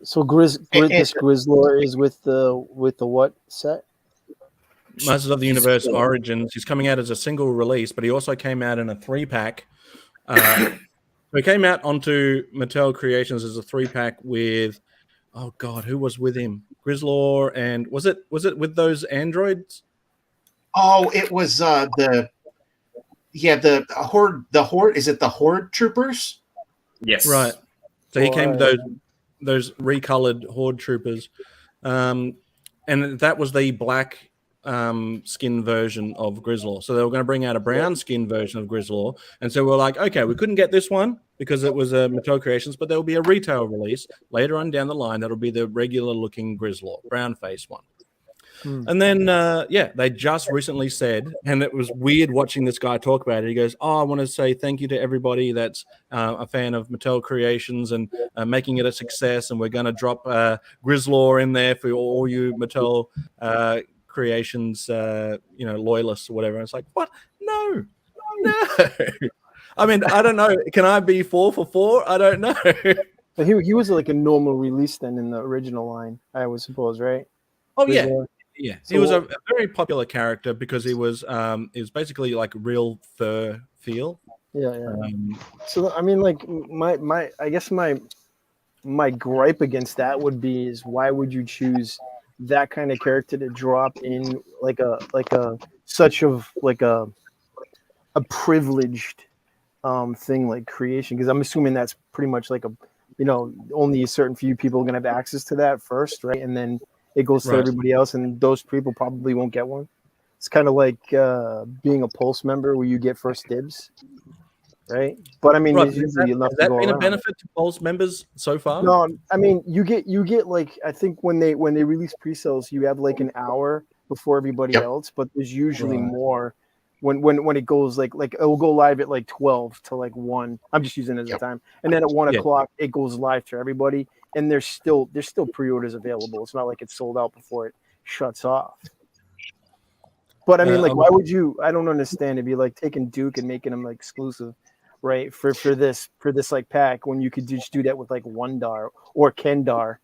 So this Grizzlor is with the what set? Masters of the Universe Origins. He's coming out as a single release, but he also came out in a 3-pack. He came out onto Mattel Creations as a 3-pack with, oh God, who was with him? Grizzlor, and was it with those androids? Oh, it was the Horde. The Horde, is it the Horde Troopers? Yes, right. So he came with those recolored Horde Troopers, and that was the black skin version of Grizzlor. So they were going to bring out a brown skin version of Grizzlor, and so we're like, okay, we couldn't get this one because it was a Mattel Creations, but there will be a retail release later on down the line that'll be the regular looking Grizzlor, brown face one. And then, they just recently said, and it was weird watching this guy talk about it. He goes, I want to say thank you to everybody that's a fan of Mattel Creations and making it a success. And we're going to drop Grizzlor in there for all you Mattel Creations, loyalists or whatever. And it's like, what? No. I mean, I don't know. Can I be 4 for 4? I don't know. But he was like a normal release then in the original line, I would suppose, right? Oh, yeah. Yeah, he was a very popular character because he was basically like real fur feel. Yeah. So I mean, like my I guess my gripe against that would be is why would you choose that kind of character to drop in like a privileged thing like creation? Because I'm assuming that's pretty much like only a certain few people are gonna have access to that first, right? And then it goes to everybody else, and those people probably won't get one. It's kind of like being a Pulse member where you get first dibs, right? But I mean, there's usually enough to go around. Has that been a benefit to Pulse members so far? No, I mean, you get like, I think when they release pre-sales, you have like an hour before everybody else, but there's usually more when it goes like it will go live at like 12 to like 1. I'm just using it as a time, and then at 1 o'clock it goes live to everybody, and there's still pre-orders available. It's not like it's sold out before it shuts off. But I mean, like, why would you? I don't understand. It'd be like taking Duke and making him like exclusive, right? For this like pack, when you could just do that with like Wondar or Kendar,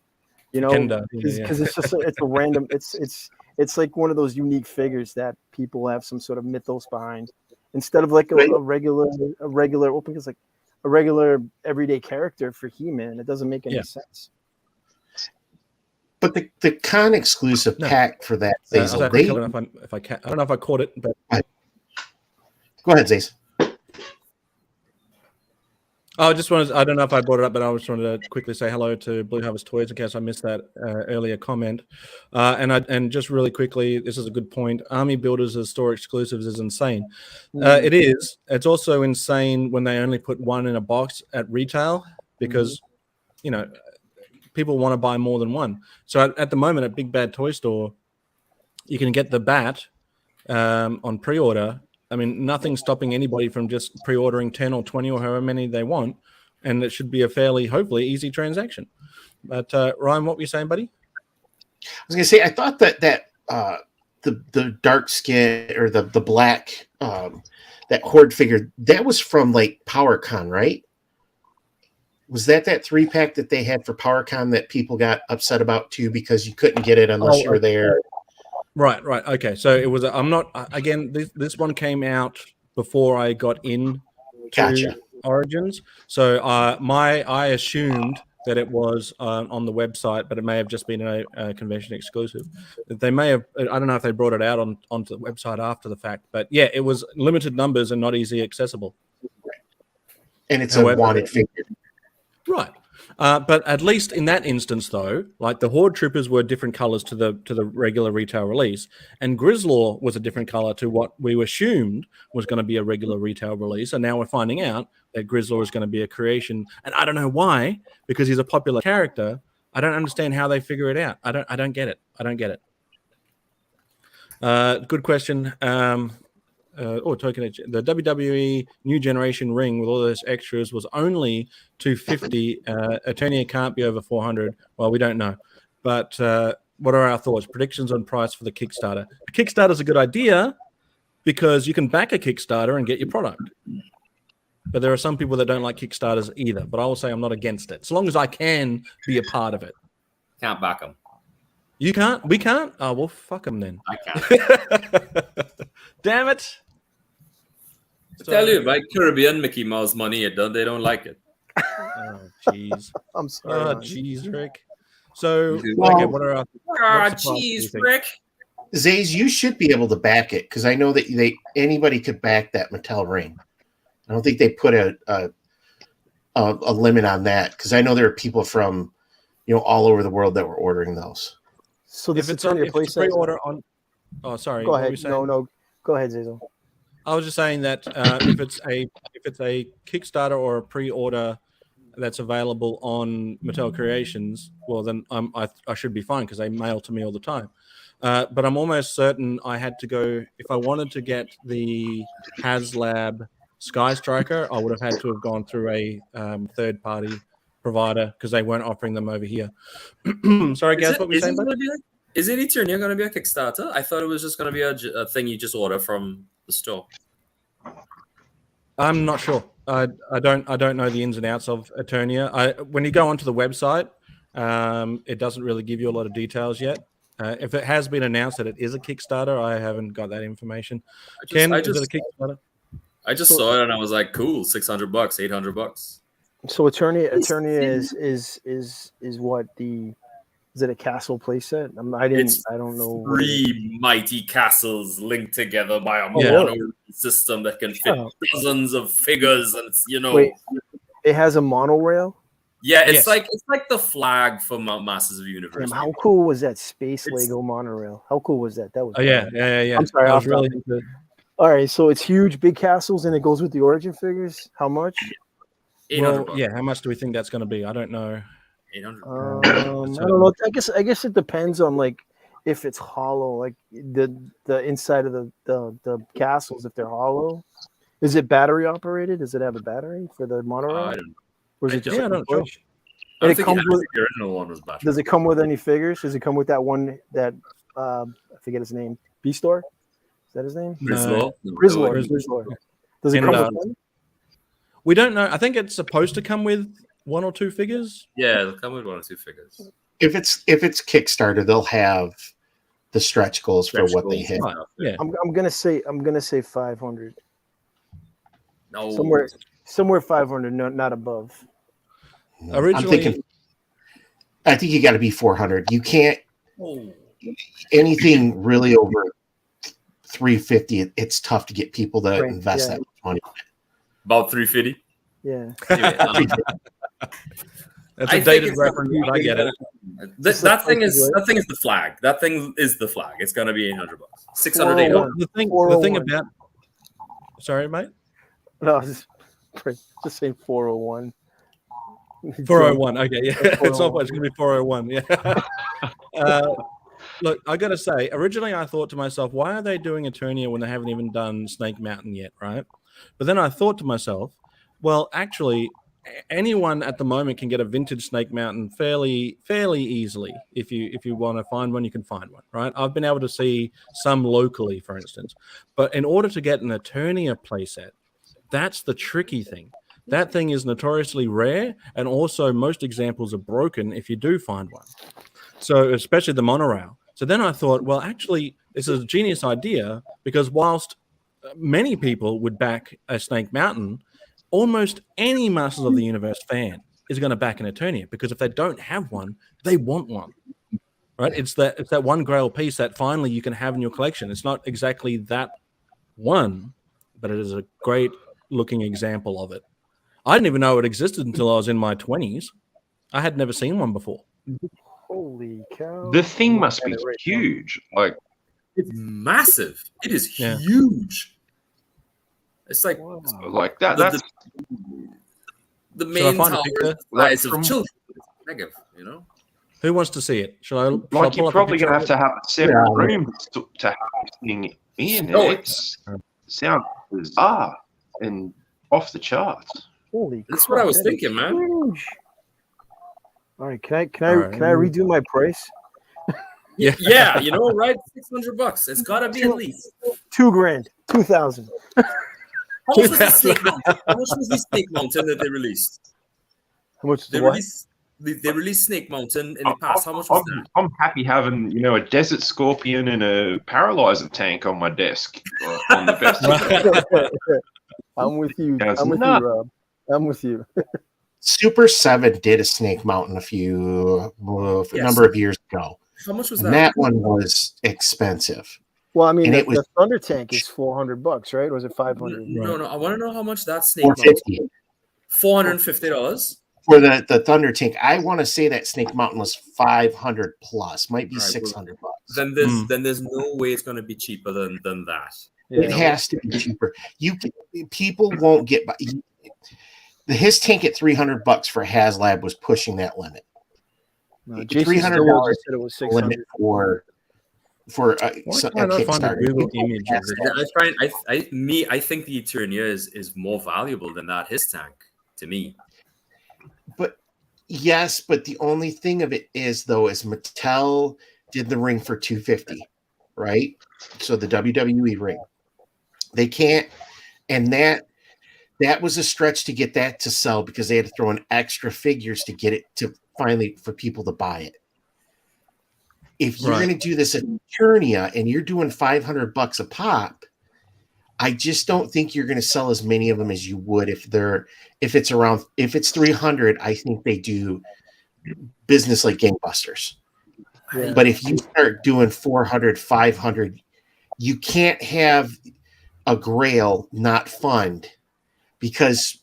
you know, because it's just it's a random. It's like one of those unique figures that people have some sort of mythos behind, instead of like a regular open. It's like a regular everyday character for He-Man. It doesn't make any sense. But the con exclusive pack for that, Zazel, I don't know if I caught it, but go ahead, Zazel. I don't know if I brought it up, but I just wanted to quickly say hello to Blue Harvest Toys in case I missed that earlier comment. And just really quickly, this is a good point. Army Builders as store exclusives is insane. It is. It's also insane when they only put one in a box at retail because, you know, people want to buy more than one. So at the moment at Big Bad Toy Store, you can get the Bat on pre-order. I mean, nothing's stopping anybody from just pre-ordering 10 or 20 or however many they want, and it should be a fairly, hopefully, easy transaction. But Ryan, what were you saying, buddy? I was going to say, I thought that the dark skin or the black that Horde figure, that was from like PowerCon, right? Was that 3-pack that they had for PowerCon that people got upset about too because you couldn't get it unless you were there? Right. Okay. So it was. I'm not. Again, this one came out before I got in to Origins. So I assumed that it was on the website, but it may have just been a convention exclusive. They may have. I don't know if they brought it out onto the website after the fact, but yeah, it was limited numbers and not easily accessible. And it's a wanted figure. Right. But at least in that instance, though, like the Horde Troopers were different colors to the regular retail release, and Grizzlaw was a different color to what we assumed was going to be a regular retail release, and now we're finding out that Grizzlaw is going to be a creation, and I don't know why, because he's a popular character. I don't understand how they figure it out. I don't get it. Good question. Toykennections. The WWE New Generation ring with all those extras was only $250. Eternia can't be over $400. Well, we don't know. But what are our thoughts? Predictions on price for the Kickstarter. A Kickstarter is a good idea because you can back a Kickstarter and get your product. But there are some people that don't like Kickstarters either. But I will say I'm not against it, as long as I can be a part of it. Can't back them. You can't? We can't? Oh, well, fuck them then. I can't. Damn it. I tell you, by Caribbean Mickey Mouse money, they don't like it. Oh, jeez. I'm sorry. Oh, jeez, Rick. So, what are our... jeez, Rick. Zays, you should be able to back it, because I know that anybody could back that Mattel ring. I don't think they put a limit on that, because I know there are people from all over the world that were ordering those. So if it's on your place, pre-order on. Oh, sorry. Go ahead. No. Go ahead, Zazel. I was just saying that if it's a Kickstarter or a pre-order that's available on Mattel Creations, well then I should be fine because they mail to me all the time. But I'm almost certain I had to go if I wanted to get the HasLab Sky Striker. I would have had to have gone through a third-party provider because they weren't offering them over here. Sorry, Gazz, what were you saying? Is it Eternia going to be a Kickstarter? I thought it was just going to be a thing you just order from the store. I'm not sure. I don't know the ins and outs of Eternia. When you go onto the website, it doesn't really give you a lot of details yet. If it has been announced that it is a Kickstarter, I haven't got that information. Is it a Kickstarter? I just saw it and I was like, cool, $600, $800. So Eternia is what the. Is it a castle playset? I don't know. 3 mighty castles linked together by a mono system that can fit dozens of figures, and it's Wait, it has a monorail. Yeah, it's like the flag for Masters of the Universe. Damn, how cool was that space Lego monorail? How cool was that? That was. Yeah. I'm sorry, I was really. All right, so it's huge, big castles, and it goes with the origin figures. How much? $800. How much do we think that's going to be? I don't know. 800. I don't know. I guess it depends on if it's hollow, like the inside of the castles, if they're hollow. Is it battery operated? Does it have a battery for the monorail? I don't know. Or is it just I don't know. push? I And think the original one was battery. Does it come with any figures? Does it come with that one that I forget his name? B-Store? Is that his name? Grizzlor? Grizzlor. Does it come with one? We don't know. I think it's supposed to come with 1 or 2 figures. Yeah, it'll come with 1 or 2 figures. If it's Kickstarter, they'll have the stretch goals for what they hit. Yeah, I'm gonna say 500. No, somewhere 500, no, not above. Originally, I think you got to be 400. You can't anything really over 350. It's tough to get people to invest that much money. About 350. Yeah. Anyway, that's a dated reference, but I get it. That thing is the flag. That thing is the flag. It's gonna be $800. 600, 800. The thing about. Sorry, mate. No, just saying 401. 401. Okay, yeah. It's not much. It's going to be 401. Yeah. Look, I got to say, originally I thought to myself, why are they doing Eternia when they haven't even done Snake Mountain yet, right? But then I thought to myself, well, actually, anyone at the moment can get a vintage Snake Mountain fairly easily. If you want to find one, you can find one, right? I've been able to see some locally, for instance. But in order to get an Eternia playset, that's the tricky thing. That thing is notoriously rare, and also most examples are broken if you do find one. So especially the monorail. So then I thought, well, actually, this is a genius idea, because whilst many people would back a Snake Mountain, almost any Masters of the Universe fan is going to back an Eternia, because if they don't have one, they want one. Right? It's that one Grail piece that finally you can have in your collection. It's not exactly that one, but it is a great looking example of it. I didn't even know it existed until I was in my 20s. I had never seen one before. Holy cow. The thing must be huge. Like, it's massive. It is huge. It's like that. That's the main tower is the size of children. It's negative, you know. Who wants to see it? You're probably going to have a separate room to have this thing in. It sounds bizarre and off the charts. Holy That's crap, what I was thinking, man. Huge. All right, can I redo my price? Yeah, you know, right? $600. It's gotta be at least $2,000, $2,000. How much was the Snake Mountain? How much was the Snake Mountain that they released? How much? They released Snake Mountain in the past. How much was that? I'm happy having a Desert Scorpion and a Paralyzer tank on my desk on the best. I'm with you. I'm with you, Rob. I'm with you. Super 7 did a Snake Mountain a number of years ago. How much was that? And that one was expensive. Well, I mean, the Thunder Tank is $400, right? Or was it $500? No. I want to know how much that Snake Mountain. $450 for the Thunder Tank. I want to say that Snake Mountain was $500 plus, might be $600. Then there's no way it's going to be cheaper than that. It has to be cheaper. People won't get by. His tank at $300 for HasLab was pushing that limit. No, $300 said it was $600 limit for a Kickstarter. I think the Eternia is more valuable than that his tank to me. But the only thing of it is Mattel did the ring for $250, right? So the WWE ring. They can't, and that was a stretch to get that to sell, because they had to throw in extra figures to get it to finally for people to buy it. If you're going to do this at Eternia and you're doing $500 a pop, I just don't think you're going to sell as many of them as you would if it's 300. I think they do business like gangbusters. Yeah. But if you start doing 400, 500, you can't have a Grail not fund, because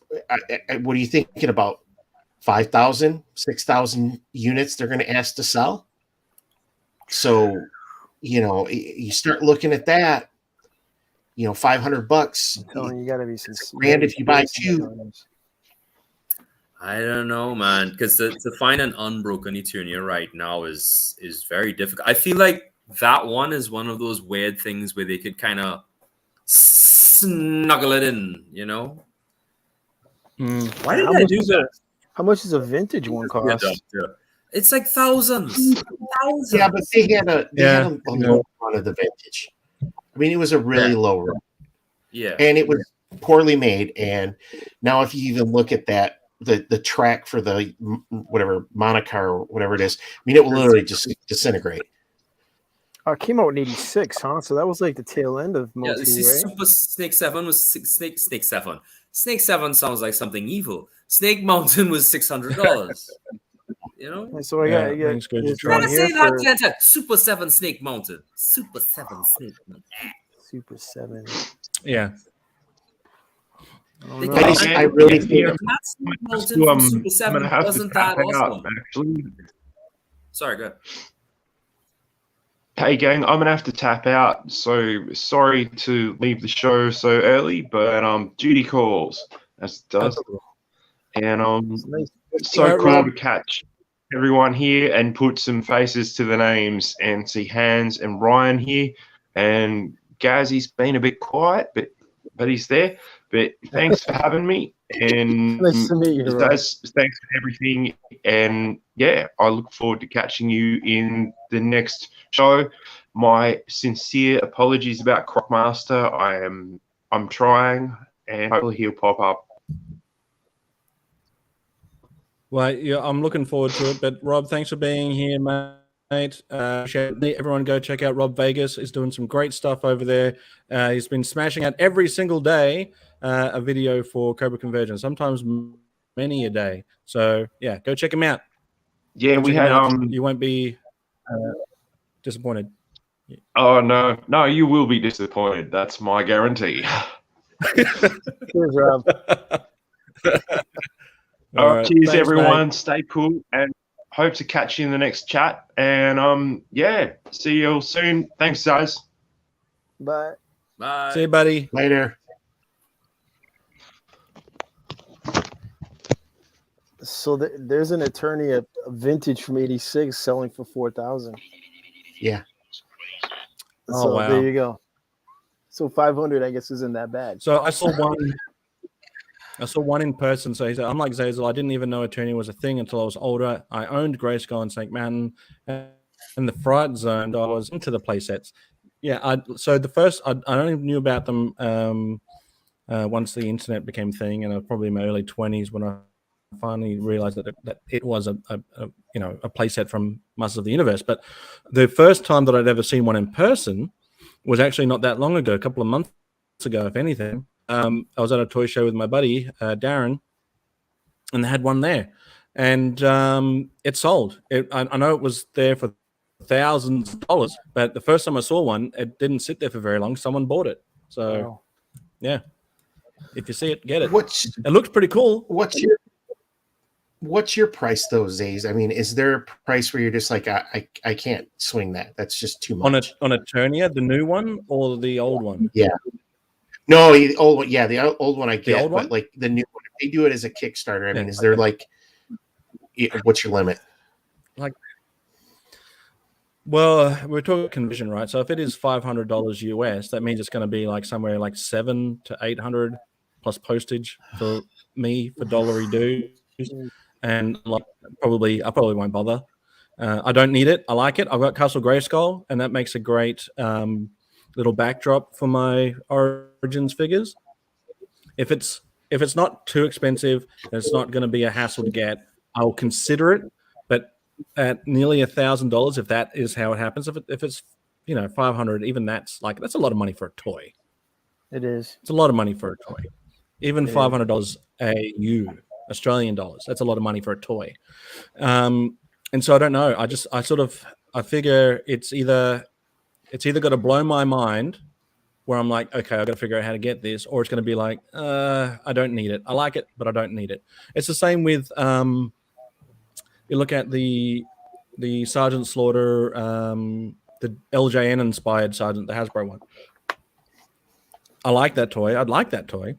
what are you thinking about? 5,000, 6,000 units they're going to ask to sell. So, you start looking at that, $500. You got to be some grand if you buy two. I don't know, man, because to find an unbroken Eternia right now is very difficult. I feel like that one is one of those weird things where they could kind of snuggle it in, you know. Why did I do that? How much does a vintage one cost? It's like thousands. Yeah, but they had a low run of the vintage. I mean, it was a really low run. Yeah, and it was poorly made. And now, if you even look at that, the track for the whatever monocar or whatever it is, I mean, it will literally just disintegrate. It came out in '86, huh? So that was like the tail end of Multi, yeah. See, right? Super Snake 7 was Snake 7. Snake 7 sounds like something evil. Snake Mountain was $600. You know. And so I got Gotta say that, Super 7 Snake Mountain. Super 7 Snake Mountain. Super 7. Yeah. I really think Super 7 wasn't that awesome. Actually, sorry, go ahead. Hey gang, I'm gonna have to tap out. So sorry to leave the show so early, but duty calls as it does, and it's so cool to catch everyone here and put some faces to the names and see Hans and Ryan here, and Gazzy's been a bit quiet, but he's there. But thanks for having me, and nice to meet you, thanks for everything, and yeah, I look forward to catching you in the next show. My sincere apologies about Crockmaster. I'm trying, and hopefully he'll pop up. Well, yeah, I'm looking forward to it. But Rob, thanks for being here, mate. Everyone go check out Rob Vegas. He's doing some great stuff over there. He's been smashing out every single day a video for Cobra Conversion, sometimes many a day. So yeah, go check him out. Yeah, we had you won't be disappointed. Oh no, you will be disappointed. That's my guarantee. Cheers, Rob. All right, cheers, thanks, everyone. Mate. Stay cool, and hope to catch you in the next chat. And yeah, see you all soon. Thanks, guys. Bye. Bye. See you, buddy. Later. So there's an attorney at vintage from '86 selling for $4,000. Yeah. So wow. There you go. So 500, I guess, isn't that bad. So I saw one in person. So he said, I'm like Zazel. I didn't even know attorney was a thing until I was older. I owned Grayskull and St. Mountain in the Fright Zone. I was into the play sets. Yeah. So the first, I only knew about them once the internet became a thing, and I was probably in my early 20s when I finally realized that it was a play set from Masters of the Universe. But the first time that I'd ever seen one in person was actually not that long ago, a couple of months ago, if anything. I was at a toy show with my buddy Darren, and they had one there, and it sold. I know it was there for thousands of dollars, but the first time I saw one, it didn't sit there for very long. Someone bought it. So wow. Yeah, if you see it, get it. It looks pretty cool. What's your price those days? I mean, is there a price where you're just like, I can't swing that? That's just too much. On a Eternia, the new one or the old one? Yeah. No, the old one. Yeah, the old one I get, but like the new one, if they do it as a Kickstarter, I mean, is there like, what's your limit? Like, well, we're talking conversion, right? So if it is $500 US, that means it's going to be like somewhere like $700 to $800 plus postage for me for dollary dues. And like I probably won't bother. I don't need it. I like it. I've got Castle Grayskull, and that makes a great little backdrop for my Origins figures. If it's not too expensive, it's not going to be a hassle to get. I'll consider it, but at nearly $1,000, if that is how it happens, if it's $500, even that's a lot of money for a toy. It is. It's a lot of money for a toy. Even $500 AU. Australian dollars. That's a lot of money for a toy. And so I don't know. I figure it's either got to blow my mind where I'm like, okay, I got to figure out how to get this, or it's going to be like, I don't need it. I like it, but I don't need it. It's the same with you look at the Sergeant Slaughter, the LJN inspired Sergeant, the Hasbro one. I like that toy. I'd like that toy.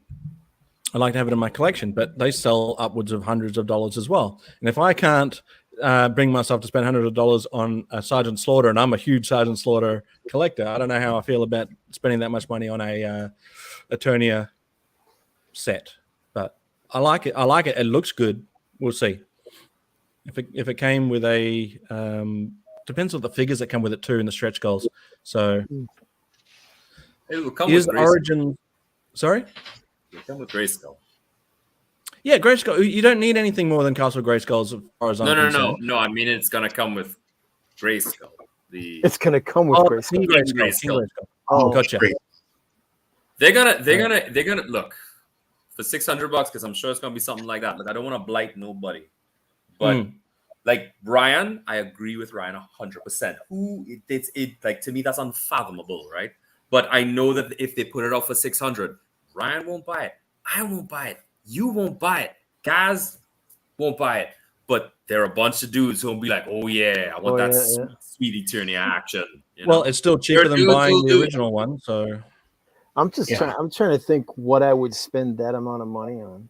I like to have it in my collection, but they sell upwards of hundreds of dollars as well. And if I can't bring myself to spend $100 on a Sergeant Slaughter, and I'm a huge Sergeant Slaughter collector. I don't know how I feel about spending that much money on a Eternia set, but I like it. It looks good. We'll see. If it came with a depends on the figures that come with it too, and the stretch goals. So it will come is with Origin. Sorry, it'll come with Grayskull. Yeah, Grayskull. You don't need anything more than Castle Grayskulls as far as I'm concerned. No. I mean, it's gonna come with Grayskull. It's gonna come with Grayskull. Grayskull. Oh, gotcha. They're gonna look for $600 because I'm sure it's gonna be something like that. Like I don't want to blight nobody, but like Ryan, I agree with Ryan 100%. It like to me that's unfathomable, right? But I know that if they put it out for 600, Ryan won't buy it. I won't buy it. You won't buy it. Gazz won't buy it. But there are a bunch of dudes who will be like, "Oh yeah, I want that sweet Eternia action." You know? Well, it's still cheaper than buying the original one, so. I'm trying to think what I would spend that amount of money on.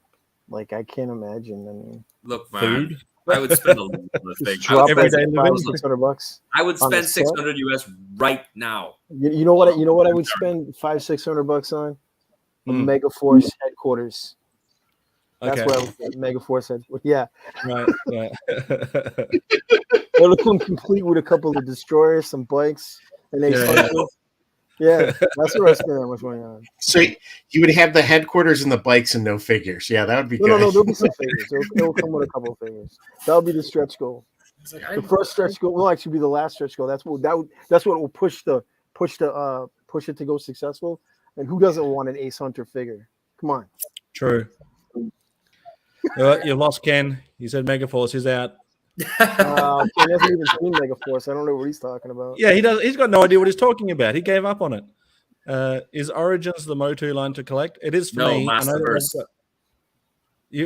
Like I can't imagine. I mean, look, man, food? I would spend a lot of things. $600. I would spend $600 US right now. You know what? I would spend $500-600 on the Megaforce headquarters. That's what I would spend. Megaforce headquarters. Yeah. Right. It'll come complete with a couple of destroyers, some bikes, and yeah, that's what I spend that much money on. So you would have the headquarters and the bikes and no figures. Yeah, that would be good. No, there'll be some figures. It'll come with a couple of figures. That'll be the stretch goal. The first stretch goal will actually be the last stretch goal. That's what will push it to go successful. And who doesn't want an Ace Hunter figure? Come on. True. You lost Ken. He said Megaforce is out. Ken hasn't even seen Megaforce. I don't know what he's talking about. Yeah, he does. He's got no idea what he's talking about. He gave up on it. Is Origins the Motu line to collect? It is for me. Masterverse.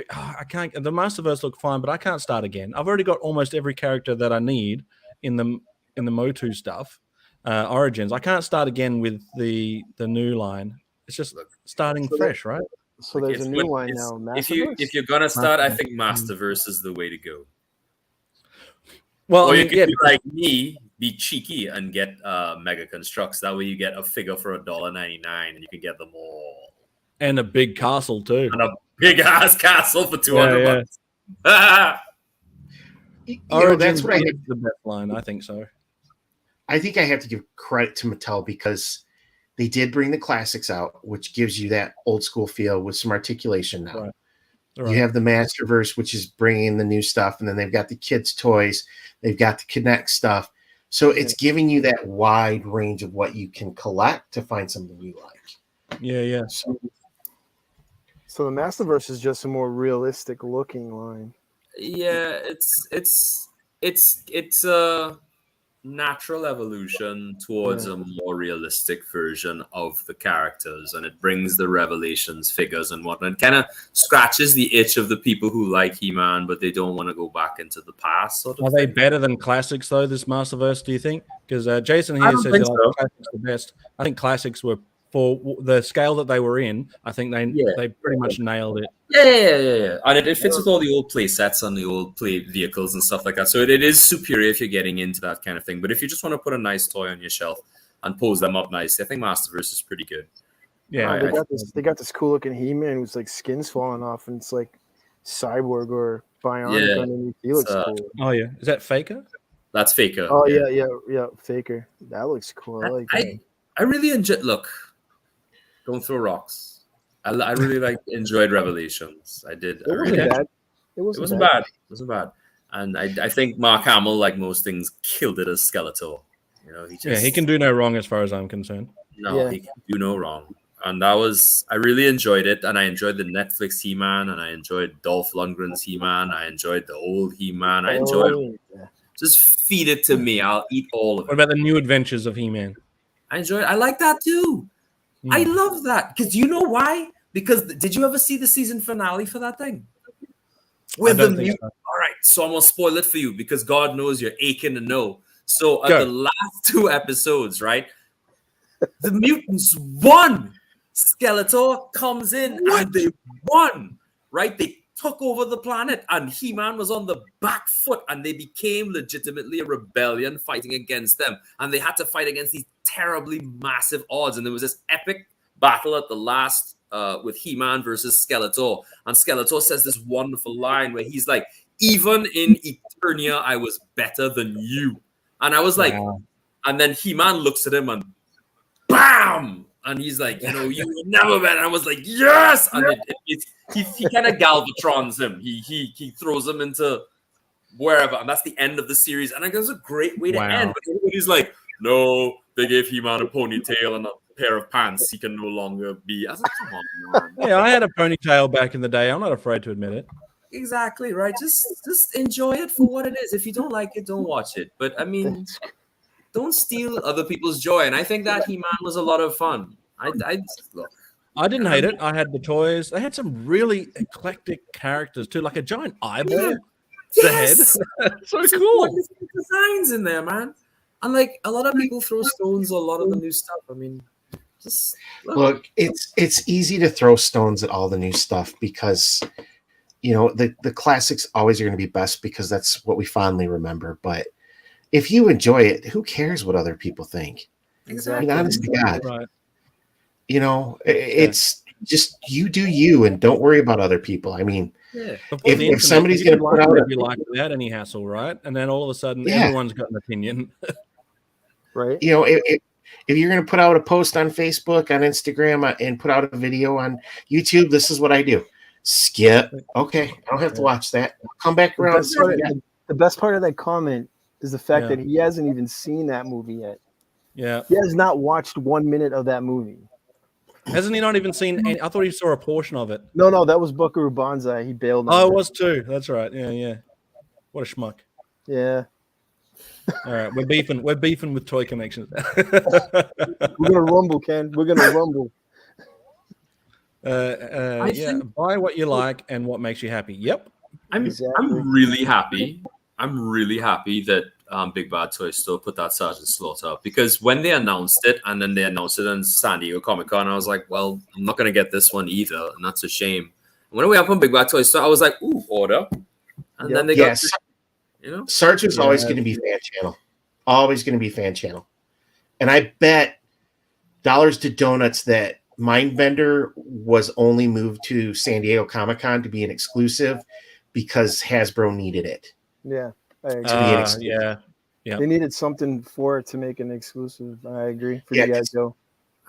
I can't. The Masterverse look fine, but I can't start again. I've already got almost every character that I need in the Motu stuff. Origins. I can't start again with the new line. It's just starting fresh, right? So there's a new line now. If you're gonna start, I think Masterverse is the way to go. Well, or you could be like me, be cheeky and get Mega Constructs. That way you get a figure for $1.99 and you can get them all. And a big castle too. And a big ass castle for $200. That's what I think the best line. I think so. I think I have to give credit to Mattel because they did bring the classics out, which gives you that old school feel with some articulation now. Right. You have the Masterverse, which is bringing the new stuff, and then they've got the kids' toys. They've got the Connect stuff. So it's giving you that wide range of what you can collect to find something you like. Yeah. So the Masterverse is just a more realistic looking line. Yeah, it's a natural evolution towards a more realistic version of the characters, and it brings the Revelations figures and whatnot. It kind of scratches the itch of the people who like He-Man, but they don't want to go back into the past. Are they better than classics though? This Masterverse, do you think? Because Jason here says classics the best. I think classics were for the scale that they were in. I think they pretty much nailed it. Yeah. And it fits with all the old play sets and the old play vehicles and stuff like that. So it is superior if you're getting into that kind of thing. But if you just want to put a nice toy on your shelf and pose them up nice, I think Masterverse is pretty good. Yeah, they got this cool looking He-Man who's like skin's falling off, and it's like Cyborg or Bionic underneath. He looks cool. Oh yeah, is that Faker? That's Faker. Oh yeah, Faker. That looks cool. I like that. I really enjoy. Look, don't throw rocks. I really enjoyed Revelations. I did. It wasn't bad. It wasn't bad. And I think Mark Hamill, like most things, killed it as Skeletor. You know, he can do no wrong as far as I'm concerned. No, he can do no wrong. And I really enjoyed it. And I enjoyed the Netflix He-Man, and I enjoyed Dolph Lundgren's He-Man. I enjoyed the old He-Man. I enjoyed just feed it to me. I'll eat all of it. What about the new adventures of He-Man? I like that too. I love that. Because you know why? Because did you ever see the season finale for that thing? With the mutant. So. All right, so I'm gonna spoil it for you because God knows you're aching to know. So at the last 2 episodes, right? The mutants won. Skeletor comes in and they won. Right? They took over the planet, and He-Man was on the back foot, and they became legitimately a rebellion fighting against them, and they had to fight against these terribly massive odds, and there was this epic battle at the last with He-Man versus Skeletor, and Skeletor says this wonderful line where he's like, even in Eternia, I was better than you. And I was like, and then He-Man looks at him and BAM! And he's like, you were never better. And I was like, yes! And he kind of Galvatrons him. He throws him into wherever. And that's the end of the series. And I guess it's a great way to end. But everybody's like, no, they gave He-Man a ponytail and a pair of pants. He can no longer be. I was like, come on, man. Yeah, I had a ponytail back in the day. I'm not afraid to admit it. Exactly, right? Just enjoy it for what it is. If you don't like it, don't watch it. But I mean, don't steal other people's joy. And I think that He-Man was a lot of fun. I didn't hate it. I had the toys. They had some really eclectic characters too, like a giant eyeball. The head. So cool. Designs in there, man. And like a lot of people throw stones at a lot of the new stuff. I mean, just look, it's easy to throw stones at all the new stuff because the classics always are going to be best because that's what we fondly remember. But if you enjoy it, who cares what other people think? Exactly. I mean, honest to God, right. It's just you do you and don't worry about other people. I mean, if somebody's going to put out you like without any hassle, right? And then all of a sudden, everyone's got an opinion, right? If you're going to put out a post on Facebook, on Instagram, and put out a video on YouTube, this is what I do. Skip. Okay, I don't have to watch that. Come back around. The best part of that comment is the fact that he hasn't even seen that movie yet. Yeah, he has not watched 1 minute of that movie. Hasn't he not even seen any? I thought he saw a portion of it. No, that was Buckaroo Banzai. He bailed on it was too. That's right. Yeah. What a schmuck. Yeah. All right, we're beefing with Toykennections. We're gonna rumble, Ken. We're gonna rumble. Buy what you like and what makes you happy. Yep. I'm really happy. I'm really happy that Big Bad Toy Store put that Sergeant Slaughter up, because when they announced it and then they announced it in San Diego Comic-Con, I was like, well, I'm not going to get this one either, and that's a shame. And when we went up on Big Bad Toy Store, I was like, ooh, order. And then they got Sergeant's always going to be fan channel. Always going to be fan channel. And I bet dollars to donuts that Mindbender was only moved to San Diego Comic-Con to be an exclusive because Hasbro needed it. Yeah. Yeah. They needed something for it to make an exclusive. I agree. For you guys, Joe.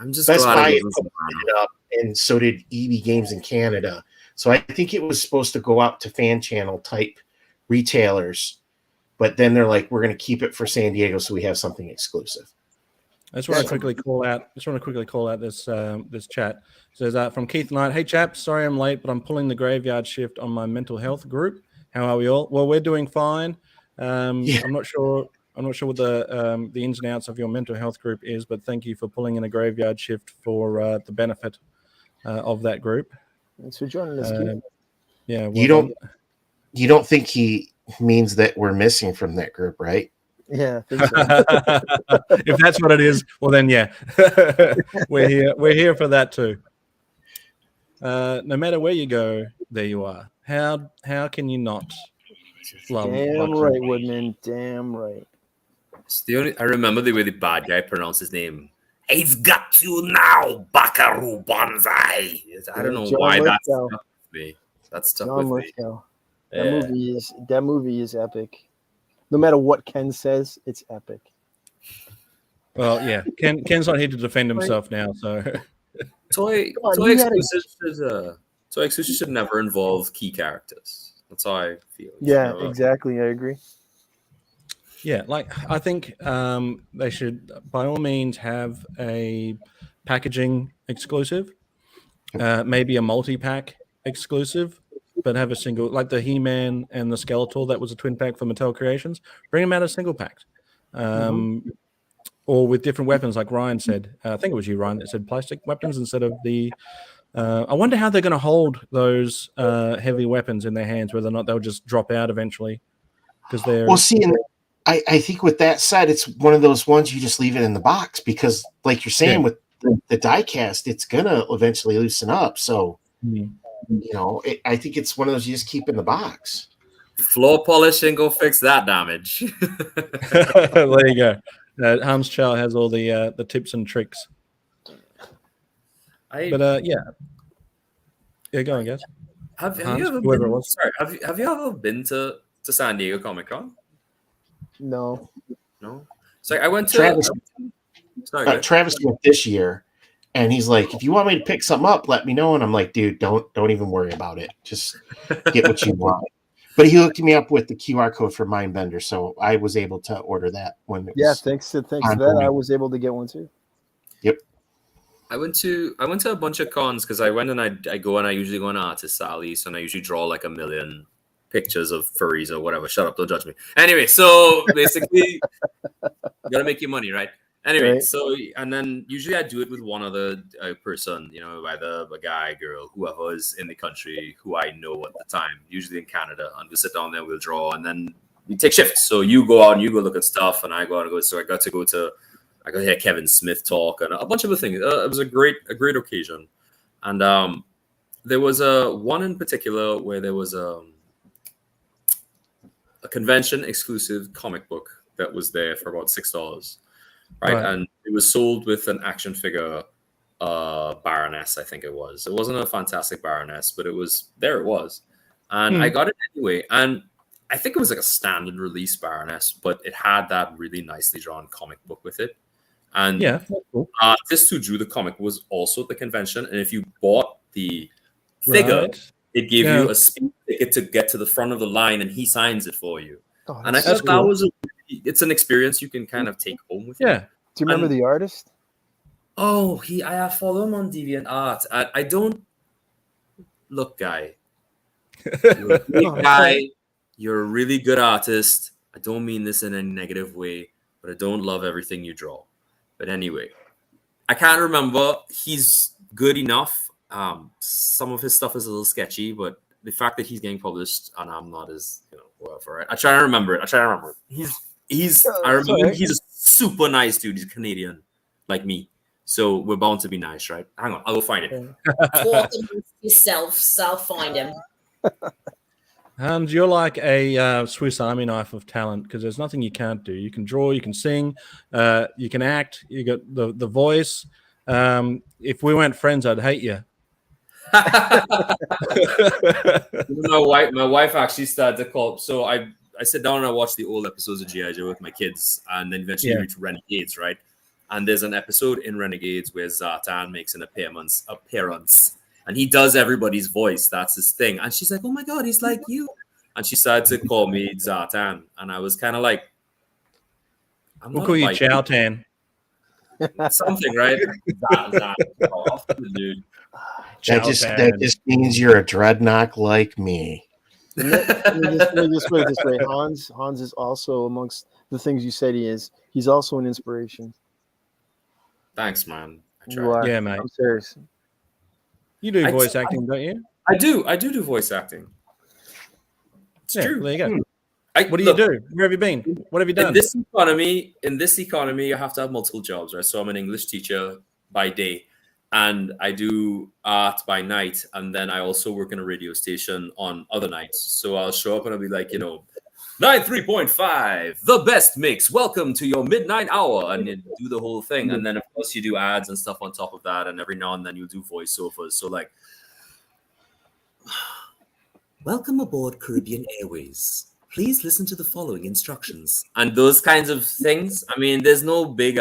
I'm just Best glad Buy it up, and so did EB Games in Canada. So I think it was supposed to go out to fan channel type retailers, but then they're like, we're going to keep it for San Diego, so we have something exclusive. I just want to quickly call out this this chat. It says from Keith Knight. Hey chaps, sorry I'm late, but I'm pulling the graveyard shift on my mental health group. How are we all? Well, we're doing fine. I'm not sure what the ins and outs of your mental health group is, but thank you for pulling in a graveyard shift for the benefit of that group. Thanks for joining us, Keith. Yeah, you don't think he means that we're missing from that group, right? Yeah, I think so. If that's what it is, well then, yeah, we're here for that too. No matter where you go, there you are. How can you not love? Damn right, Woodman. Damn right. I remember the way the bad guy pronounced his name. I've got you now, Buckaroo Banzai. I don't know why that's stuck with me. That's stuck with me. That movie is epic. No matter what Ken says, it's epic. Well, yeah, Ken's not here to defend himself now, so Toy exclusives should never involve key characters. That's how I feel. Yeah, exactly. I agree. Yeah, like I think they should, by all means, have a packaging exclusive, maybe a multi-pack exclusive, but have a single, like the He-Man and the Skeletor, that was a twin pack for Mattel Creations. Bring them out as single packs, or with different weapons, like Ryan said. I think it was you, Ryan, that said plastic weapons instead of the. I wonder how they're going to hold those heavy weapons in their hands, whether or not they'll just drop out eventually, because they're. Well, see, I think with that said, it's one of those ones you just leave it in the box because, like you're saying, with the die cast, it's gonna eventually loosen up. So I think it's one of those you just keep in the box. Floor polish ain't gonna fix that damage. There you go. Hans Chow has all the tips and tricks. Yeah, go on, guys. Have Hans, you ever whoever been? it was. Sorry, have you ever been to San Diego Comic Con? No. So I went to. Travis, sorry, Travis went this year, and he's like, "If you want me to pick something up, let me know." And I'm like, "Dude, don't even worry about it. Just get what you want." But he hooked me up with the QR code for Mindbender, so I was able to order that when it was. Thanks to that, I was able to get one too. Yep. I went to a bunch of cons because I went and I usually go on artist alleys and I usually draw like 1 million pictures of furries or whatever. Shut up, don't judge me. Anyway, so basically, you gotta make your money, right? Anyway, Right. So and then usually I do it with one other person, either a guy, girl, whoever is in the country who I know at the time, usually in Canada, and we'll sit down there, we'll draw, and then we take shifts. So you go out and you go look at stuff, and I go out and go. So I got to hear Kevin Smith talk and a bunch of other things. It was a great occasion, and there was one in particular where there was a convention exclusive comic book that was there for about $6. Right, and it was sold with an action figure Baroness, I think it was. It wasn't a fantastic Baroness, but it was and I got it anyway. And I think it was like a standard release Baroness, but it had that really nicely drawn comic book with it. And cool. Artist who drew the comic was also at the convention, and if you bought the figure, it gave you a speed ticket to get to the front of the line, and he signs it for you. Oh, and I thought that was it's an experience you can kind of take home with you. Do you remember the artist? Oh, I follow him on DeviantArt. I don't look, guy. You're a great guy. You're a really good artist. I don't mean this in a negative way, but I don't love everything you draw. But anyway, I can't remember. He's good enough. Some of his stuff is a little sketchy, but the fact that he's getting published and I'm not is, whatever. Right? I try to remember it. I remember he's a super nice dude. He's Canadian, like me. So we're bound to be nice, right? Hang on, I'll go find it. Talk amongst yourselves. I'll find him. Hans, you're like a Swiss Army knife of talent because there's nothing you can't do. You can draw, you can sing, you can act, you got the voice. If we weren't friends, I'd hate you. My wife actually started to call. So I sit down and I watch the old episodes of G.I.Joe with my kids, and then eventually reach Renegades, right? And there's an episode in Renegades where Zartan makes an appearance, and he does everybody's voice. That's his thing. And she's like, "Oh my God, he's like you." And she started to call me Zartan, and I was kind of like, "We'll call you Chow Tan." Something, right? Dude. That just means you're a dreadnought like me. Let me just put it this way. Hans is also amongst the things you said he is. He's also an inspiration. Thanks, man. You are. Yeah, mate. I'm serious. You do voice acting, don't you? I do voice acting. It's true. There you go. What do you do? Where have you been? What have you done? In this economy, you have to have multiple jobs, right? So I'm an English teacher by day, and I do art by night, and then I also work in a radio station on other nights. So I'll show up and I'll be like, 93.5, the best mix. Welcome to your midnight hour, and you do the whole thing. And then of course you do ads and stuff on top of that, and every now and then you'll do voiceovers. So like, welcome aboard Caribbean Airways. Please listen to the following instructions. And those kinds of things. I mean, there's no big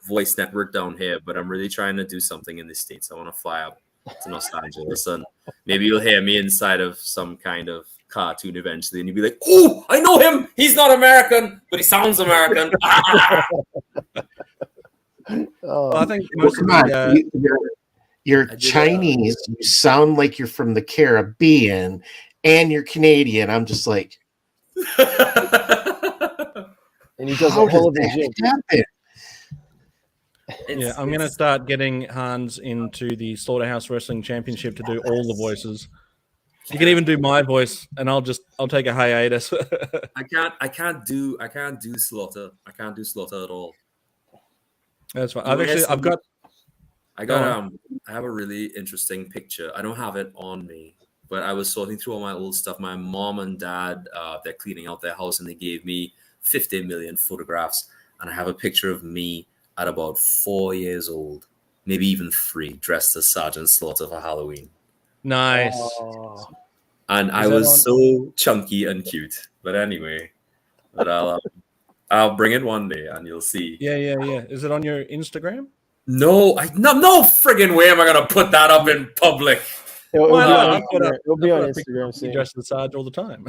voice network down here, but I'm really trying to do something in the States. I want to fly up to Los Angeles, and maybe you'll hear me inside of some kind of cartoon eventually, and you'll be like, "Oh, I know him. He's not American, but he sounds American." Well, I think most of you're Chinese. You sound like you're from the Caribbean, and you're Canadian. I'm just like, and he does a hell of a job. Yeah, I'm going to start getting Hans into the Slaughterhouse Wrestling Championship to do all the voices. You can even do my voice, and I'll take a hiatus. I can't do Slaughter. I can't do Slaughter at all. That's fine. I've got I got I have a really interesting picture. I don't have it on me, but I was sorting through all my old stuff. My mom and dad, they're cleaning out their house, and they gave me 50 million photographs. And I have a picture of me at about 4 years old, maybe even 3, dressed as Sergeant Slaughter for Halloween. Nice. Oh. And I was so chunky and cute. But anyway, but I'll bring it one day, and you'll see. Yeah. Is it on your Instagram? No friggin' way am I gonna put that up in public. It'll be on Instagram soon. You dress the Sarge all the time.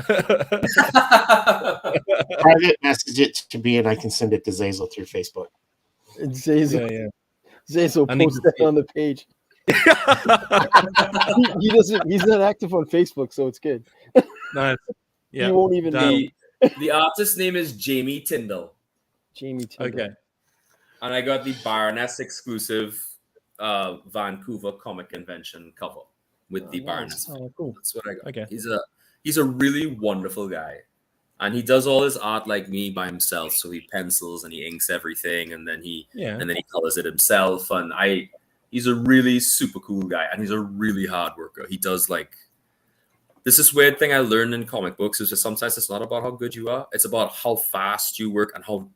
Private message it to me, and I can send it to Zazel through Facebook. Zazel, Yeah. Zazel post that on the page. he doesn't. He's not active on Facebook, so it's good. Nice. Yeah. He won't even know. The artist's name is Jamie Tyndall. Jamie Tyndall. Okay. And I got the Baroness exclusive Vancouver Comic Convention cover with the Baroness. Oh, cool. That's what I got. Okay. He's a really wonderful guy. And he does all his art like me by himself. So he pencils and he inks everything, and then he colors it himself. And he's a really super cool guy, and he's a really hard worker. He does this weird thing I learned in comic books is that sometimes it's not about how good you are, it's about how fast you work and how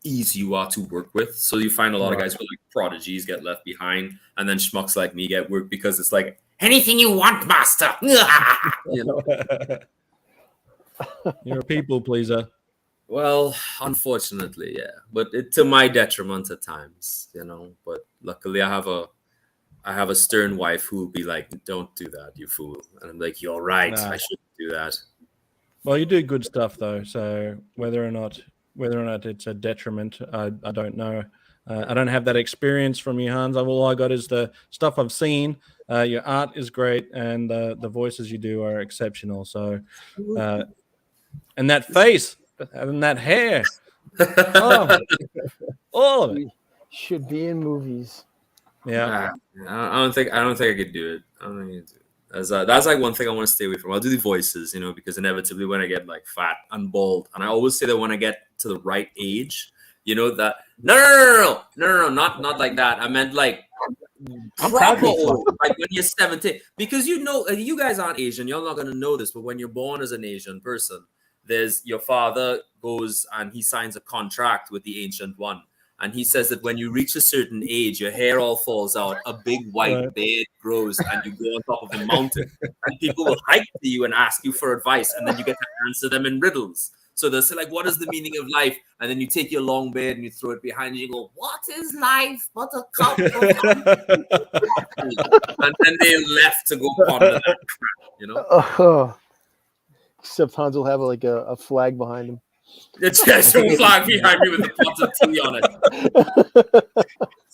easy you are to work with. So you find a lot of guys who are like prodigies get left behind, and then schmucks like me get work because it's like anything you want, master. You know? You're a people pleaser. Well, unfortunately, yeah, but to my detriment at times, you know. But luckily, I have a stern wife who will be like, "Don't do that, you fool," and I'm like, "You're right. I shouldn't do that." Well, you do good stuff though. So whether or not it's a detriment, I don't know. I don't have that experience from you, Hans. All I got is the stuff I've seen. Your art is great, and the voices you do are exceptional. So, and that face and that hair, all of it should be in movies. Yeah, I don't think I could do it. I don't think I could do it. That's like one thing I want to stay away from. I'll do the voices, you know, because inevitably when I get like fat and bald, and I always say that when I get to the right age, you know, that no, not like that. I meant like proper old, like when you're 17. Because you know, you guys aren't Asian, you're not gonna know this, but when you're born as an Asian person, there's your father goes and he signs a contract with the Ancient One. And he says that when you reach a certain age, your hair all falls out, a big white beard grows, and you go on top of a mountain. And people will hike to you and ask you for advice, and then you get to answer them in riddles. So they'll say, like, what is the meaning of life? And then you take your long beard and you throw it behind you and you go, what is life but a cup of And then they're left to go ponder that crap, you know? Except Hans will have like a flag behind him. It's just a flag behind me with a pot of tea on it.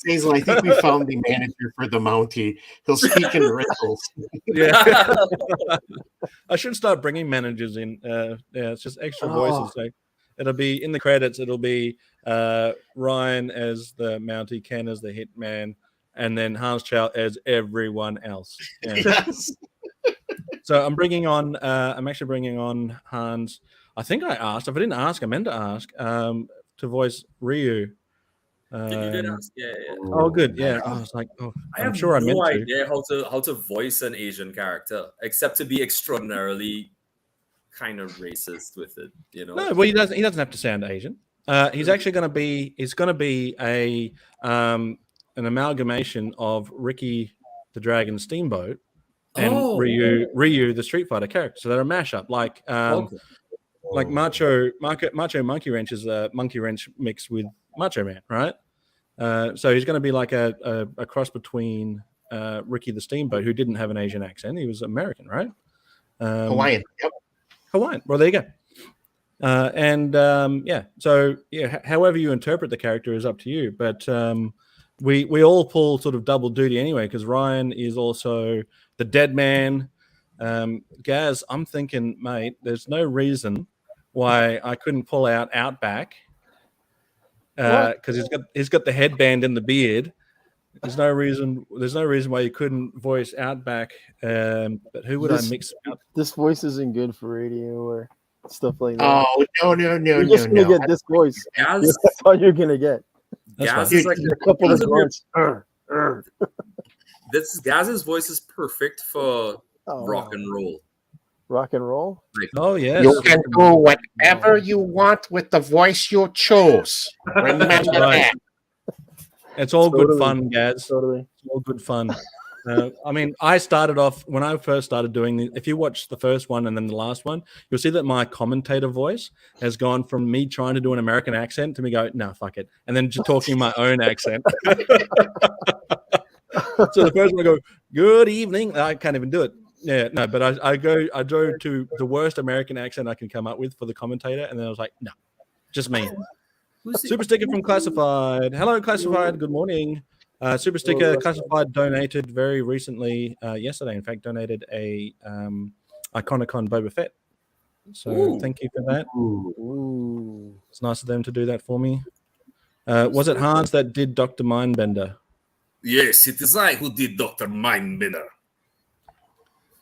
Hazel, I think we found the manager for the Mountie. He'll speak in riddles. Yeah, I should start bringing managers in. Yeah, it's just extra voices. So it'll be in the credits. It'll be Ryan as the Mountie, Ken as the Hitman, and then Hans Chow as everyone else. Yeah. Yes. So I'm bringing on. I'm actually bringing on Hans. I think I asked. If I didn't ask, I meant to ask to voice Ryu. You did ask, yeah. Oh, good, yeah. I was like, I'm sure I meant to. I have no idea how to voice an Asian character, except to be extraordinarily kind of racist with it. You know? No, well, he doesn't have to sound Asian. He's actually going to be. It's going to be an amalgamation of Ricky the Dragon Steamboat and Ryu the Street Fighter character. So they're a mashup, like Macho Monkey Wrench is a Monkey Wrench mixed with Macho Man, right? So he's going to be like a cross between Ricky the Steamboat, who didn't have an Asian accent. He was American, right? Hawaiian. Yep. Hawaiian. Well, there you go. So however you interpret the character is up to you. But we all pull sort of double duty anyway, because Ryan is also the dead man. Gazz, I'm thinking, mate, there's no reason why I couldn't pull out Outback, because he's got the headband and the beard. There's no reason why you couldn't voice Outback. But who would I mix out? This voice isn't good for radio or stuff like that. Oh no! You're just gonna get this voice. That's all you're gonna get. Gazz is like a couple of grunts. Gazz's voice is perfect for rock and roll. Rock and roll? Like, Oh, yes. You can do whatever you want with the voice you chose. Remember right. that. It's all Totally. good fun, Gaz. Totally. It's all good fun. I mean, I started off when I first started doing this. If you watch the first one and then the last one, you'll see that my commentator voice has gone from me trying to do an American accent to me go, no, fuck it. And then just talking my own accent. So the first one I go, good evening. I can't even do it. Yeah, no, but I go to the worst American accent I can come up with for the commentator. And then I was like, no, just me. Super sticker from Classified. Hello, Classified. Good morning. Super sticker Classified donated very recently, yesterday, in fact, donated a Iconicon Boba Fett. So thank you for that. Ooh. It's nice of them to do that for me. Was it Hans that did Dr. Mindbender? Yes, it is I who did Dr. Mindbender.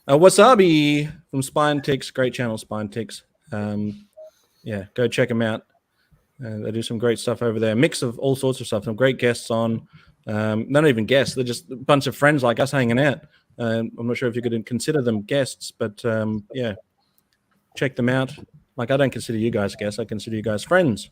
Wasabi from Spine Ticks. Great channel, Spine Ticks. Yeah, go check them out. They do some great stuff over there. Mix of all sorts of stuff. Some great guests on. Not even guests. They're just a bunch of friends like us hanging out. I'm not sure if you could consider them guests, but yeah, check them out. Like, I don't consider you guys guests. I consider you guys friends.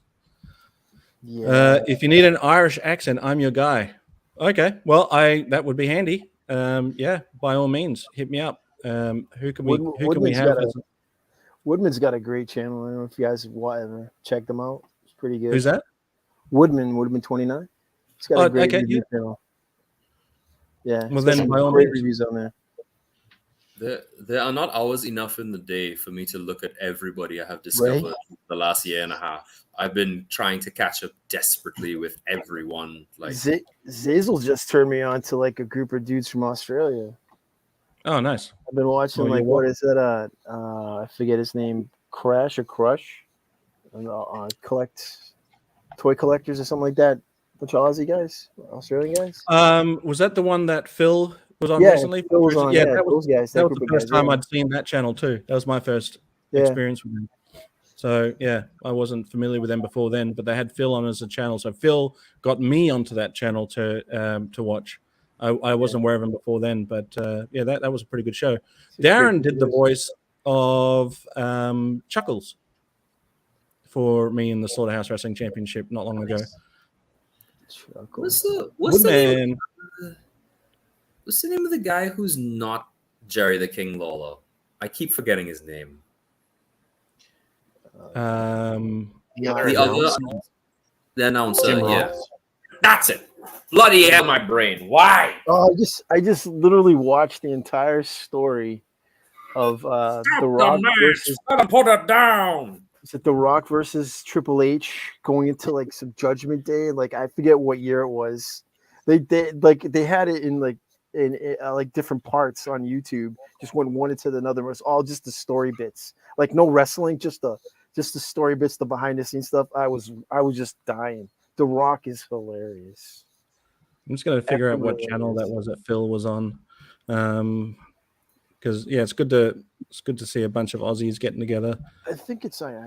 Yeah. If you need an Irish accent, I'm your guy. Okay, well, that would be handy. Yeah, by all means, hit me up. Who can we have? Woodman's got a great channel. I don't know if you guys ever check them out. It's pretty good. Who's that? Woodman 29. He's got a great review channel. Yeah. Well, then by all great means, reviews on there. There are not hours enough in the day for me to look at everybody I have discovered the last year and a half. I've been trying to catch up desperately with everyone. Like Zazel just turned me on to like a group of dudes from Australia. Oh, nice. I've been watching what is that? I forget his name. Crash or Crush? Toy collectors or something like that. Bunch of Aussie guys, Australian guys. Was that the one that Phil was on recently? Phil was on, that was the first time I'd seen that channel too. That was my first experience with them. So yeah, I wasn't familiar with them before then, but they had Phil on as a channel. So Phil got me onto that channel to watch. I wasn't aware of him before then, but yeah, that was a pretty good show. Darren did the voice of Chuckles for me in the Slaughterhouse Wrestling Championship not long ago. What's the name of the guy who's not Jerry the King Lawler? I keep forgetting his name. The announcer, yeah. That's it. Bloody hell, my brain. Why? Oh, I just literally watched the entire story of The Rock versus. Put it down. Is it The Rock versus Triple H going into like some Judgment Day? Like, I forget what year it was. They had it in like different parts on YouTube. Just went one into another. It was all just the story bits. Like no wrestling, just the story bits, the behind the scenes stuff. I was just dying. The Rock is hilarious. I'm just gonna figure out what channel that was that Phil was on. Because yeah, it's good to see a bunch of Aussies getting together. I think it's I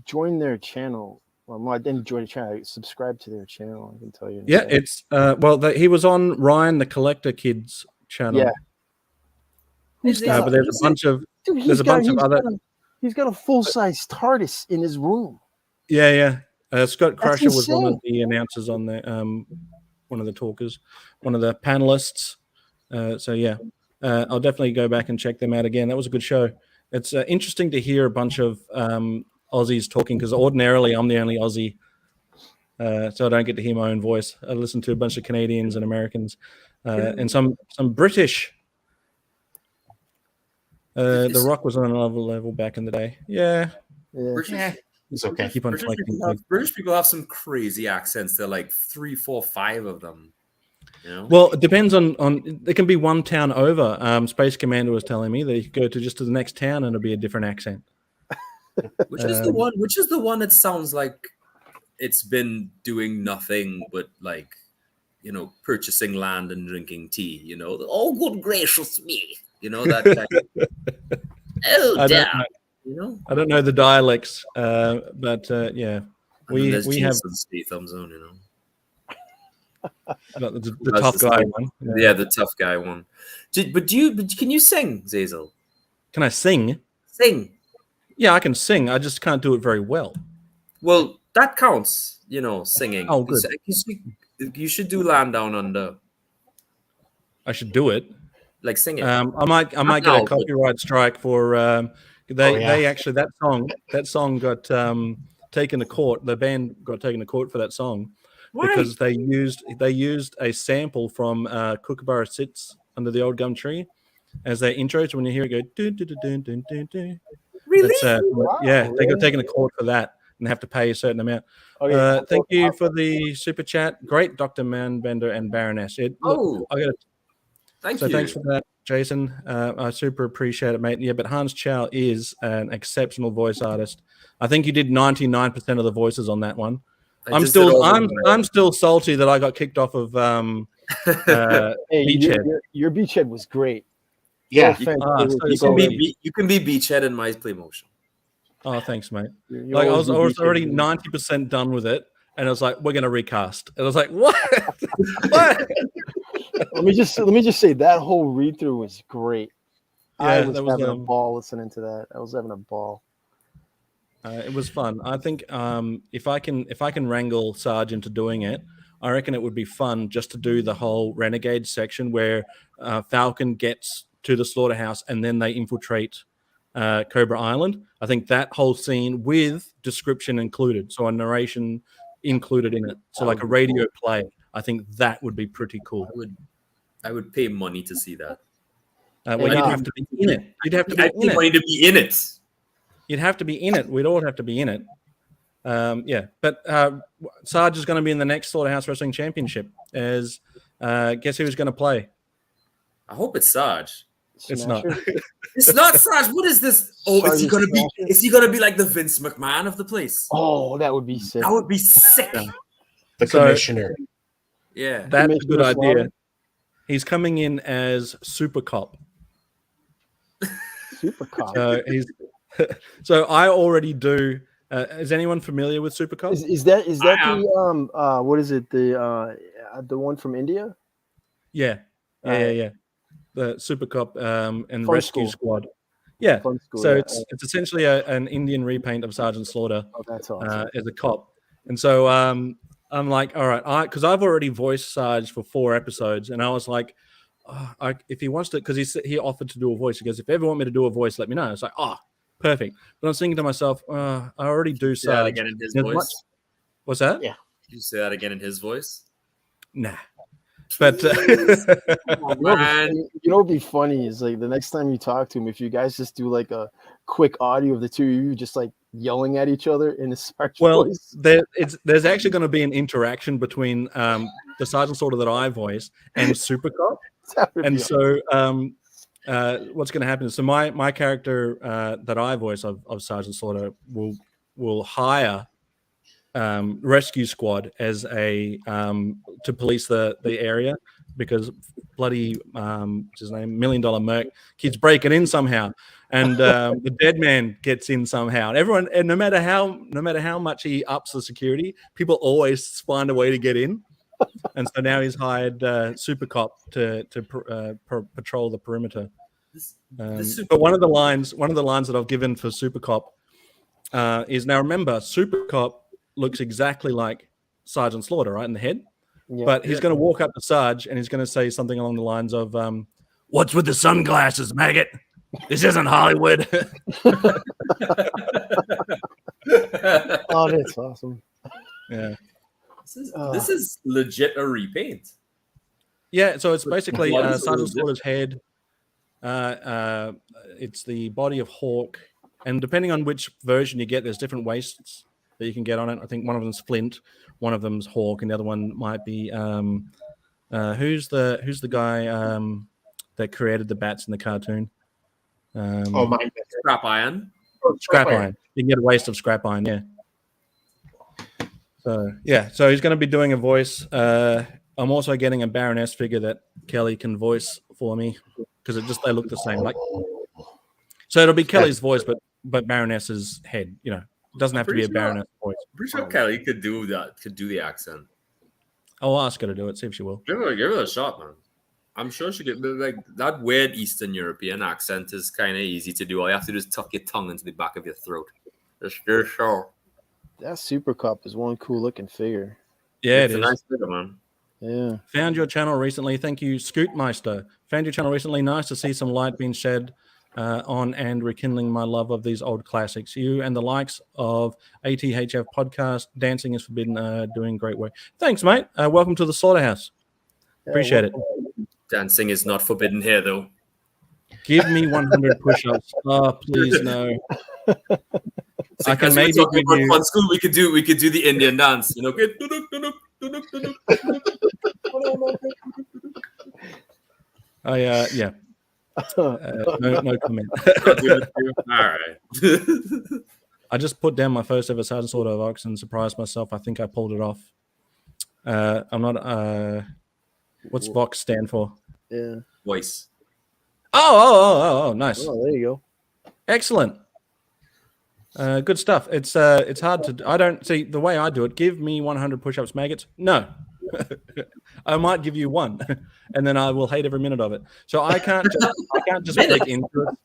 joined their channel. Well, I didn't join the channel. I subscribed to their channel. I can tell you. Yeah, it's he was on Ryan the Collector Kids channel. Yeah. But there's a bunch of other. He's got a full size TARDIS in his room. Yeah. Scott Crusher was one of the announcers on there. One of the talkers, one of the panelists. So yeah. I'll definitely go back and check them out again. That was a good show. It's interesting to hear a bunch of Aussies talking because ordinarily I'm the only Aussie, so I don't get to hear my own voice. I listen to a bunch of Canadians and Americans and some British. The Rock was on another level back in the day. Yeah. It's okay. Keep on British people have some crazy accents. They're like 3, 4, 5 of them. You know? Well, it depends on. It can be one town over. Space Commander was telling me that you could go to the next town and it'll be a different accent. Which is the one? Which is the one that sounds like it's been doing nothing but like, purchasing land and drinking tea. Oh, good gracious me! That. Oh, damn! I don't know the dialects, but yeah, we have thumbs on. The tough guy one. Yeah, the tough guy one. But can you sing, Zazel? Can I sing? Sing. Yeah, I can sing. I just can't do it very well. Well, that counts, singing. Oh, good. You should do Land Down Under. I should do it. Like sing it. I might get a copyright strike for they actually that song got taken to court. The band got taken to court for that song. Why? Because they used a sample from Kookaburra Sits Under the Old Gum Tree as their intro. So when you hear it go do do do do do do do. Really? Wow, yeah, they got taken to court for that and have to pay a certain amount. Thank you for the super chat. Great, Dr. Manbender and Baroness. Thanks for that, Jason. I super appreciate it, mate. Yeah, but Hans Chow is an exceptional voice artist. I think you did 99% of the voices on that one. I'm still salty that I got kicked off of Beachhead. Your Beachhead was great. Yeah, you can be Beachhead in my play motion. Oh, thanks, mate. Like I was already 90% done with it, and I was like, "We're gonna recast," and I was like, "What? What?" Let me just say that whole read through was great. Yeah, I was having a ball listening to that. I was having a ball. It was fun. I think if I can wrangle Sarge into doing it, I reckon it would be fun just to do the whole Renegade section where Falcon gets to the slaughterhouse and then they infiltrate Cobra Island. I think that whole scene with description included, so a narration included in it, so like a radio play. I think that would be pretty cool. I would pay money to see that. Well, you'd have to be in it. You'd have to be in it. Money to be in it. You'd have to be in it. We'd all have to be in it. Yeah, but Sarge is going to be in the next Slaughterhouse Wrestling Championship. As guess who's going to play? I hope it's Sarge. It's not. It's not Sarge. What is this? Oh, is he going to be? Is he going to be like the Vince McMahon of the place? Oh, that would be sick. That would be sick. The commissioner. Yeah, that's a good idea. He's coming in as Super Cop. Super Cop. So I already do. Is anyone familiar with Super Cop? Is that the what is it, the one from India? Yeah. The Super Cop and Fun Rescue School. Squad. Yeah. Fun School, So yeah. it's essentially an Indian repaint of Sergeant Slaughter. Oh, that's awesome. As a cop. And so I'm like, all right, because I've already voiced Sarge for 4 episodes, and I was like, if he wants to, because he offered to do a voice. He goes, if you ever want me to do a voice, let me know. It's like, perfect. But I was thinking to myself, I already do Sarge. Say that again in his voice. What's that? Yeah. Did you say that again in his voice? Nah. But what'd be funny is like the next time you talk to him, if you guys just do like a quick audio of the two of you just like yelling at each other in a Sarge voice. There's actually going to be an interaction between the Sergeant Slaughter that I voice and Super Cop. And so what's going to happen is, so my character that I voice of Sergeant Slaughter will hire Rescue Squad as a to police the area, because bloody what's his name, $1 Million Merc keeps breaking in somehow, and the dead man gets in somehow. And no matter how much he ups the security, people always find a way to get in. And so now he's hired Super Cop to patrol the perimeter. But one of the lines that I've given for Super Cop is, now remember, Super Cop looks exactly like Sergeant Slaughter, right, in the head. Yeah, but he's going to walk up to Sarge and he's going to say something along the lines of, "What's with the sunglasses, maggot? This isn't Hollywood." Oh, that's awesome. Yeah. This is legit a repaint. Yeah, so it's basically Sergeant Slaughter's head. It's the body of Hawk, and depending on which version you get, there's different waists that you can get on it. I think one of them's Flint, one of them's Hawk, and the other one might be who's the guy that created the bats in the cartoon? Scrap Iron. Scrap Iron. You can get a waist of Scrap Iron, yeah. So he's going to be doing a voice. I'm also getting a Baroness figure that Kelly can voice for me, because they look the same. Like, so it'll be Kelly's voice, but Baroness's head. You know, it doesn't have to be a Baroness voice. I'm pretty sure Kelly could do that. Could do the accent. I'll ask her to do it. See if she will. Give her a shot, man. I'm sure she could. Like that weird Eastern European accent is kind of easy to do. All you have to do is tuck your tongue into the back of your throat. Just sure. That Super Cup is one cool looking figure. Yeah, it's a nice figure, man. Yeah. Found your channel recently. Thank you, Scootmeister. Found your channel recently. Nice to see some light being shed on and rekindling my love of these old classics. You and the likes of ATHF podcast, Dancing is Forbidden, doing great work. Thanks, mate. Welcome to the Slaughterhouse. Appreciate it. Dancing is not forbidden here, though. Give me 100 push-ups. Oh, please no. I can maybe give you... fun school. We could do the Indian dance. You know. Yeah. No comment. All right. I just put down my first ever Sergeant Slaughter Vox and surprised myself. I think I pulled it off. I'm not. What's Vox stand for? Yeah. Voice. Oh, nice. Oh, there you go. Excellent. Good stuff. It's hard to. I don't see the way I do it. Give me 100 push-ups, maggots. No. I might give you one, and then I will hate every minute of it. So I can't just break into it.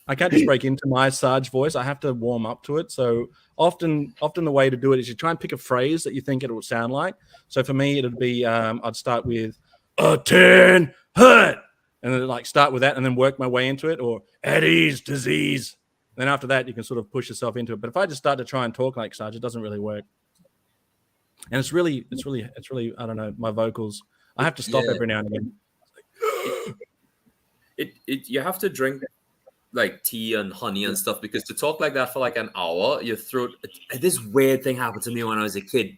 I can't just break into my Sarge voice. I have to warm up to it. So often the way to do it is you try and pick a phrase that you think it will sound like. So for me, it'd be I'd start with a 10 hurt, and then like start with that, and then work my way into it, or at ease disease. Then after that, you can sort of push yourself into it. But if I just start to try and talk like Sarge, it doesn't really work. And it's really, I don't know, my vocals. I have to stop every now and again. You have to drink like tea and honey and stuff, because to talk like that for like an hour, your throat. This weird thing happened to me when I was a kid.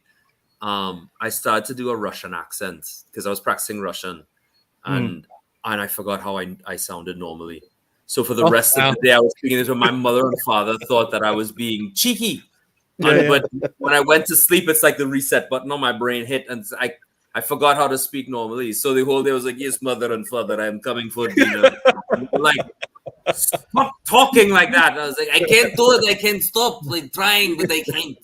I started to do a Russian accent because I was practicing Russian, and I forgot how I sounded normally. So for the rest of the day, I was speaking this, my mother and father thought that I was being cheeky. But when I went to sleep, it's like the reset button on my brain hit, and I forgot how to speak normally. So the whole day I was like, "Yes, mother and father, I'm coming for dinner." Like, stop talking like that. And I was like, "I can't do it. I can't stop like trying, but I can't."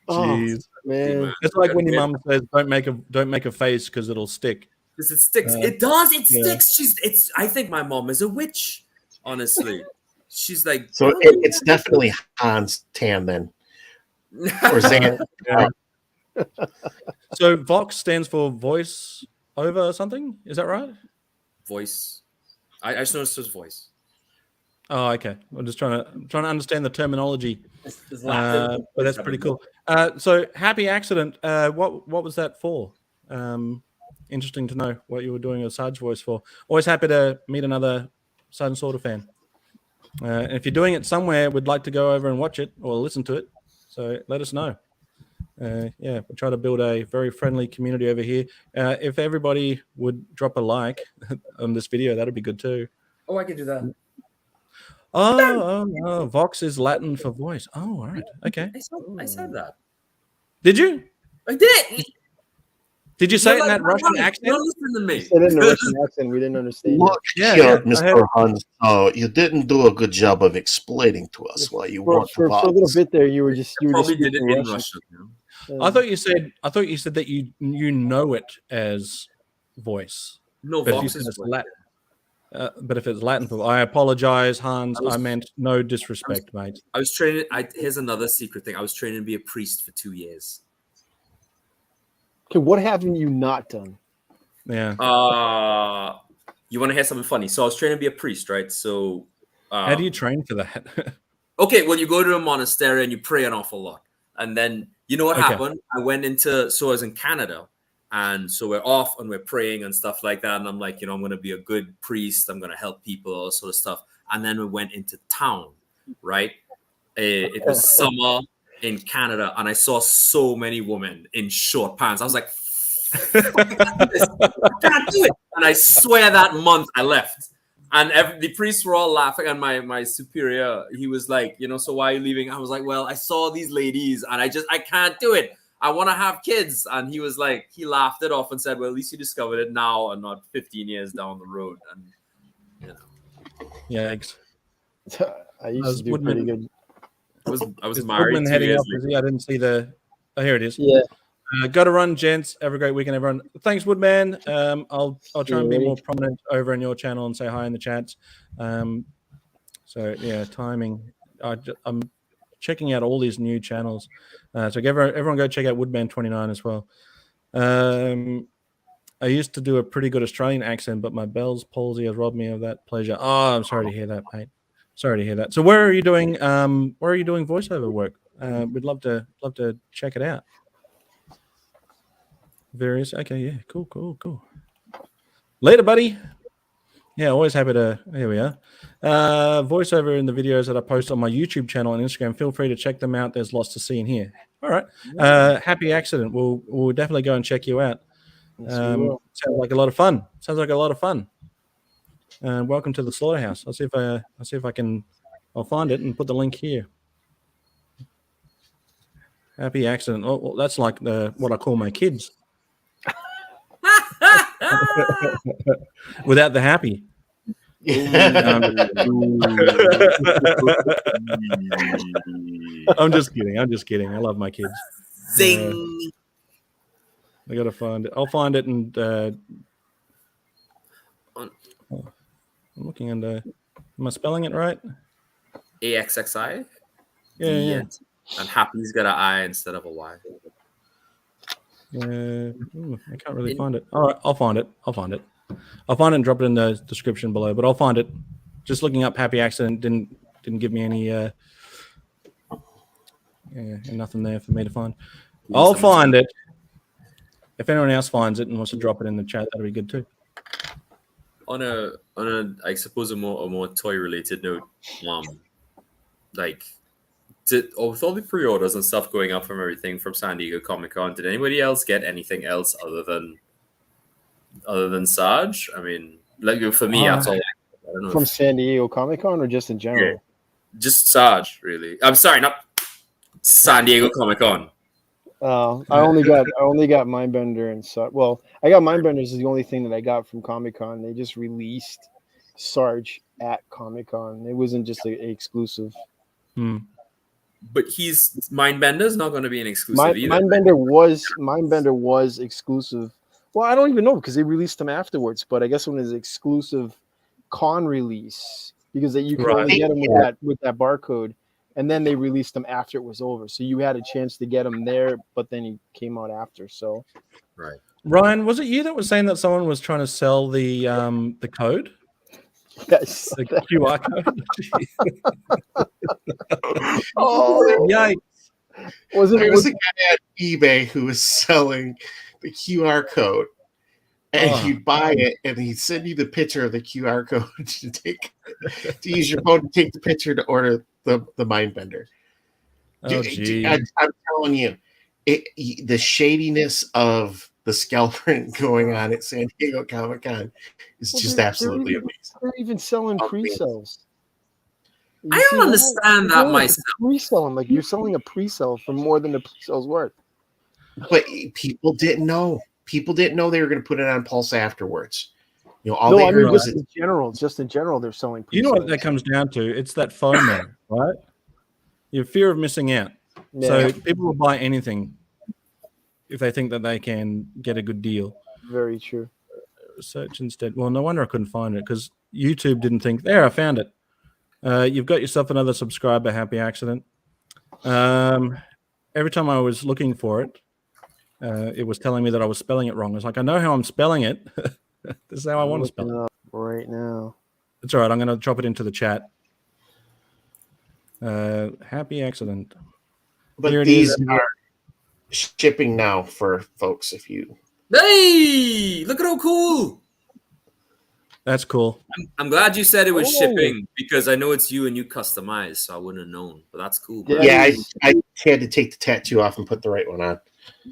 Jeez, man, it's like when your mum says, "Don't make a face because it'll stick." Because it sticks. It does. It sticks. I think my mom is a witch. Honestly. She's like, so it's definitely Hans Tam then, or Zan. So Vox stands for voice over or something. Is that right? Voice. I just noticed his voice. Oh, okay. I'm just trying to understand the terminology. But that's pretty cool. So happy accident. What was that for? Interesting to know what you were doing a Sarge voice for. Always happy to meet another Sergeant Slaughter fan. And if you're doing it somewhere, we'd like to go over and watch it or listen to it. So let us know. We'll try to build a very friendly community over here. If everybody would drop a like on this video, that'd be good too. Oh, I can do that. Oh, Vox is Latin for voice. Oh, all right. Okay. I said that. Did you? I did. Did you say it in that Russian accent? Don't listen to me. You said it in a Russian accent. We didn't understand. Look here, Mr. Hans. You didn't do a good job of explaining to us why you want for a little bit there. You probably did it in Russian. I thought you said that you know it as voice. No, but Vox is Latin. But if it's Latin, I apologize, Hans. I meant no disrespect, mate. I was training. Here's another secret thing. I was training to be a priest for 2 years. Okay, what haven't you not done? Yeah. You want to hear something funny? So I was training to be a priest, right? So how do you train for that? Okay, well, you go to a monastery and you pray an awful lot. And then you know what happened? I was in Canada, and so we're off and we're praying and stuff like that. And I'm like, I'm going to be a good priest. I'm going to help people, all sort of stuff. And then we went into town, right? It was summer in Canada, and I saw so many women in short pants. I was like, I can't do it. And I swear that month I left. And the priests were all laughing, and my superior, he was like, so why are you leaving? I was like, well, I saw these ladies, and I can't do it. I want to have kids. And he was like, he laughed it off and said, well, at least you discovered it now and not 15 years down the road. And, Yeah, I used to do pretty good. I was Is married Woodman 2 heading years off? later. Is he? I didn't see the. Oh, here it is. Yeah. Got to run, gents. Have a great weekend, everyone. Thanks, Woodman. I'll try and be more prominent over in your channel and say hi in the chats. So yeah, timing. I'm checking out all these new channels. So everyone go check out Woodman29 as well. I used to do a pretty good Australian accent, but my Bell's palsy has robbed me of that pleasure. Oh, I'm sorry to hear that, mate. Sorry to hear that. So where are you doing voiceover work? We'd love to check it out. Various. Okay, yeah, cool. Later, buddy. Yeah, always happy to. Here we are. Voiceover in the videos that I post on my YouTube channel and Instagram. Feel free to check them out. There's lots to see in here. All right. Happy accident. We'll definitely go and check you out. Sounds like a lot of fun. Welcome to the Slaughterhouse. I'll see if I can. I'll find it and put the link here. Happy accident. Oh, well, that's like what I call my kids. Without the happy. I'm just kidding. I love my kids. Zing. I gotta find it. I'll find it and I'm looking under. Am I spelling it right? AXXI. Yeah. And happy's got an I instead of a Y. I can't really find it. All right, I'll find it. I'll find it and drop it in the description below. But I'll find it. Just looking up happy accident didn't give me any. Nothing there for me to find. I'll find it. If anyone else finds it and wants to drop it in the chat, that'll be good too. On a I suppose a more toy related note, with all the pre-orders and stuff going up from everything from San Diego Comic-Con, did anybody else get anything else other than Sarge? I mean, like for me, that's all. I don't know from San Diego Comic-Con or just in general? Yeah, just Sarge, really. I'm sorry, not San Diego Comic-Con. I only got Mindbender and Sarge. Well, I got Mindbenders is the only thing that I got from Comic-Con. They just released Sarge at Comic-Con. It wasn't just an exclusive. But Mindbender is not going to be an exclusive either. Mindbender was exclusive. Well, I don't even know because they released them afterwards. But I guess when it's exclusive con release, because you could only get them with that barcode, and then they released them after it was over. So you had a chance to get them there, but then he came out after. So, right. Ryan, was it you that was saying that someone was trying to sell the code? Yes. The QR code. Yikes. There was a guy at eBay who was selling the QR code, and you'd buy it, and he'd send you the picture of the QR code to use your phone to take the picture to order the Mindbender. I'm telling you, the shadiness of the scalper going on at San Diego Comic-Con is just absolutely amazing. They're even selling pre-sales. I don't understand that myself. Pre-selling, like you're selling a pre-sale for more than the pre-sale's worth. But people didn't know. People didn't know they were going to put it on Pulse afterwards. You know, all they heard was in general. Just in general, they're selling pre-sales. You know what that comes down to? It's that FOMO, right? Your fear of missing out. Yeah. So people will buy anything if they think that they can get a good deal. Very true. Search instead. Well, no wonder I couldn't find it because YouTube didn't think, there, I found it. You've got yourself another subscriber, happy accident. Every time I was looking for it, it was telling me that I was spelling it wrong. It's like, I know how I'm spelling it. This is how I want to spell it. Right now. It's all right. I'm going to drop it into the chat. Happy accident. But these are shipping now for folks if you... Hey! Look at how cool! That's cool. I'm glad you said it was shipping because I know it's you and you customize, so I wouldn't have known. But that's cool. Bro. Yeah, I had to take the tattoo off and put the right one on.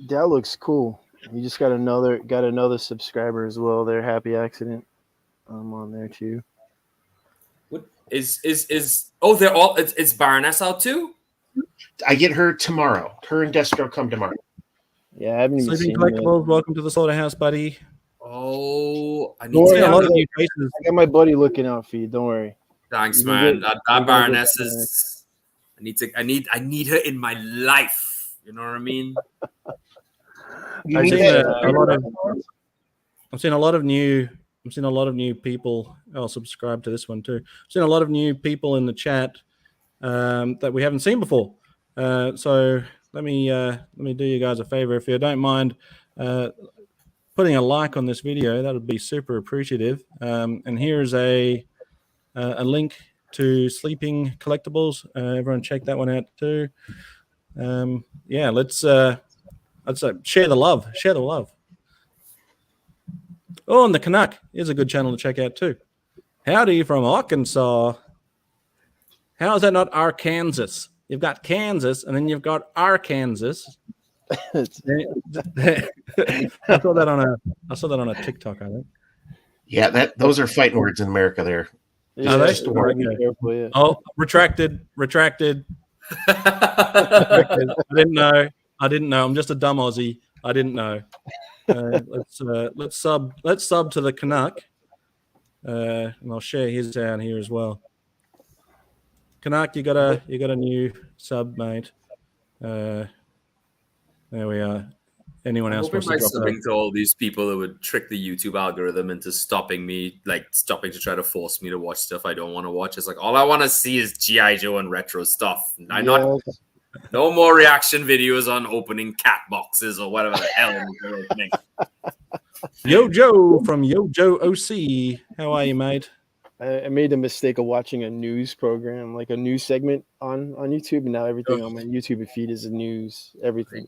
That looks cool. You just got another subscriber as well. They're happy accident. I'm on there too. What is they're all it's Baroness out too? I get her tomorrow. Her and Destro come tomorrow. Yeah, I haven't even seen Collectibles, welcome to the Slaughterhouse, buddy. Oh, I need to see a lot of new faces. I got my buddy looking out for you. Don't worry. Thanks, man. That Baroness is I need her in my life. You know what I mean? I've seen a lot of new people. I'll subscribe to this one too. I've seen a lot of new people in the chat that we haven't seen before. So let me do you guys a favor, if you don't mind putting a like on this video. That would be super appreciative. And here is a link to Sleeping Collectibles. Everyone check that one out too. Yeah, let's share the love. Share the love. Oh, and the Canuck is a good channel to check out too. Howdy from Arkansas. How is that not Arkansas? You've got Kansas, and then you've got Arkansas. I saw that on a TikTok, I think. Yeah, those are fighting words in America. There. Yeah, Are they? Just a word. Yeah. Oh, retracted. I didn't know. I'm just a dumb Aussie. I didn't know. Let's sub to the Canuck, and I'll share his down here as well. Canuck, you got a new sub, mate. There we are. Anyone else wants to drop subbing to all these people that would trick the YouTube algorithm into stopping to try to force me to watch stuff I don't want to watch. It's like all I want to see is G.I. Joe and retro stuff. No more reaction videos on opening cat boxes or whatever the hell they're opening. Yo Joe from Yo Joe OC. How are you, mate? I made the mistake of watching a news program, like a news segment on YouTube, and now everything on my YouTube feed is news. Everything.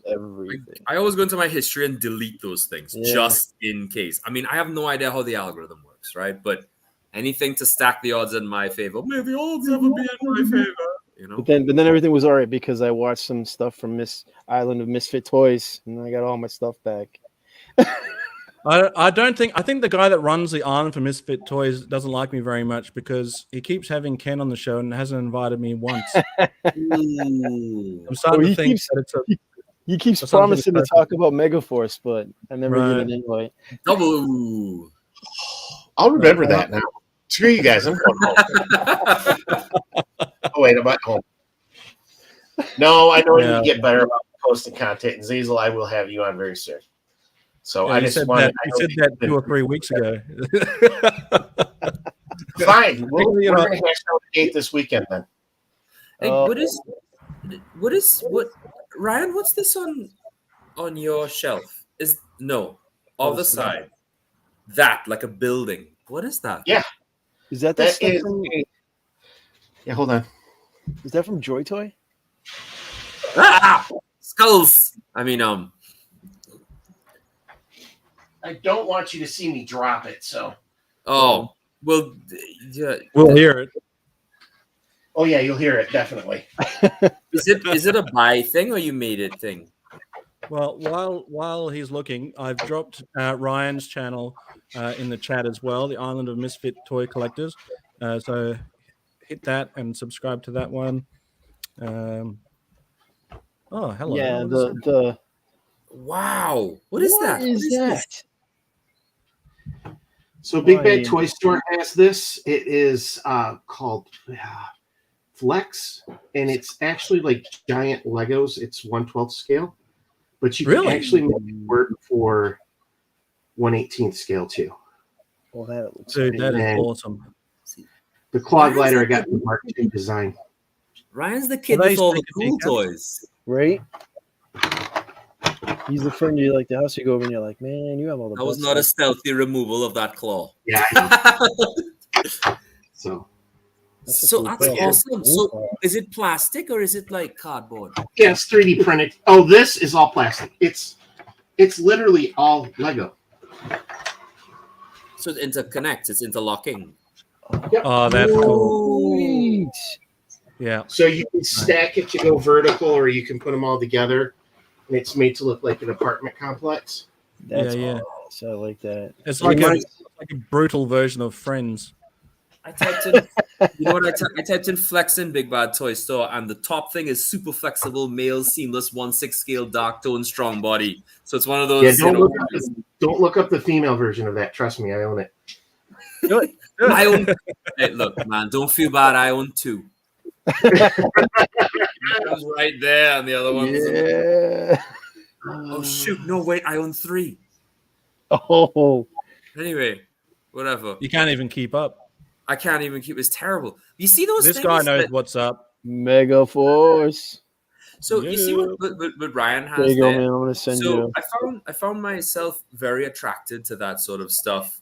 I always go into my history and delete those things just in case. I mean, I have no idea how the algorithm works, right? But anything to stack the odds in my favor. May the odds ever be in my favor. You know? But then everything was all right because I watched some stuff from Miss Island of Misfit Toys, and I got all my stuff back. I think the guy that runs the Island for Misfit Toys doesn't like me very much because he keeps having Ken on the show and hasn't invited me once. I'm starting to think that it's he keeps promising to talk about Megaforce, but I never get an invite. Double. I'll remember that now. Screw you guys. I'm going home. Oh wait, I'm at home. No, I know you get better about posting content, and Zazel, I will have you on very soon. So I just said that 2 or 3 weeks ago. Fine, we're going to hash out a date this weekend then. Hey, what Ryan? What's this on your shelf? Other side. That like a building. What is that? Yeah, is that stuff from? Yeah, hold on. Is that from Joy Toy? Skulls. I mean, I don't want you to see me drop it, so. Oh, well, yeah. We'll hear it. Oh yeah, you'll hear it definitely. Is it a buy thing or you made it thing? Well, while he's looking, I've dropped Ryan's channel in the chat as well, the Island of Misfit Toy Collectors. So hit that and subscribe to that one. Oh, hello. Yeah, the wow. What is that? What is that? So Big Bad Toy Store has this. It is called Flex, and it's actually like giant Legos. It's 1/12 scale, but you can actually make it work for 1/18 scale too. Well, that looks that is awesome. The claw glider I got from Marketing Design. Ryan's the kid with all the cool toys, right? He's the friend you like the house you go over and you're like, man, you have all the. That was not a stealthy removal of that claw. Yeah. So that's awesome. So is it plastic or is it like cardboard? Yeah, it's 3D printed. Oh, this is all plastic. It's literally all Lego. So it interconnects. It's interlocking. Yep. Oh, that's cool. Sweet. Yeah. So you can stack it to go vertical, or you can put them all together, and it's made to look like an apartment complex. That's awesome. I like that. It's like a brutal version of Friends. I typed in, you know what I typed in Flex in Big Bad Toy Store, and the top thing is super flexible, male, seamless, 1/6 scale, dark tone, strong body. So it's one of those. Yeah, don't look up the female version of that. Trust me, I own it. I own. Hey, look, man, don't feel bad. I own 2. That was right there, and the other one's Yeah. Oh shoot! No, wait, I own 3. Oh. Anyway, whatever. You can't even keep up. I can't even keep. It's terrible. You see those This things guy knows that- what's up. Mega Force. So you see what Ryan has There you go, there? man. I'm gonna send So you. I found myself very attracted to that sort of stuff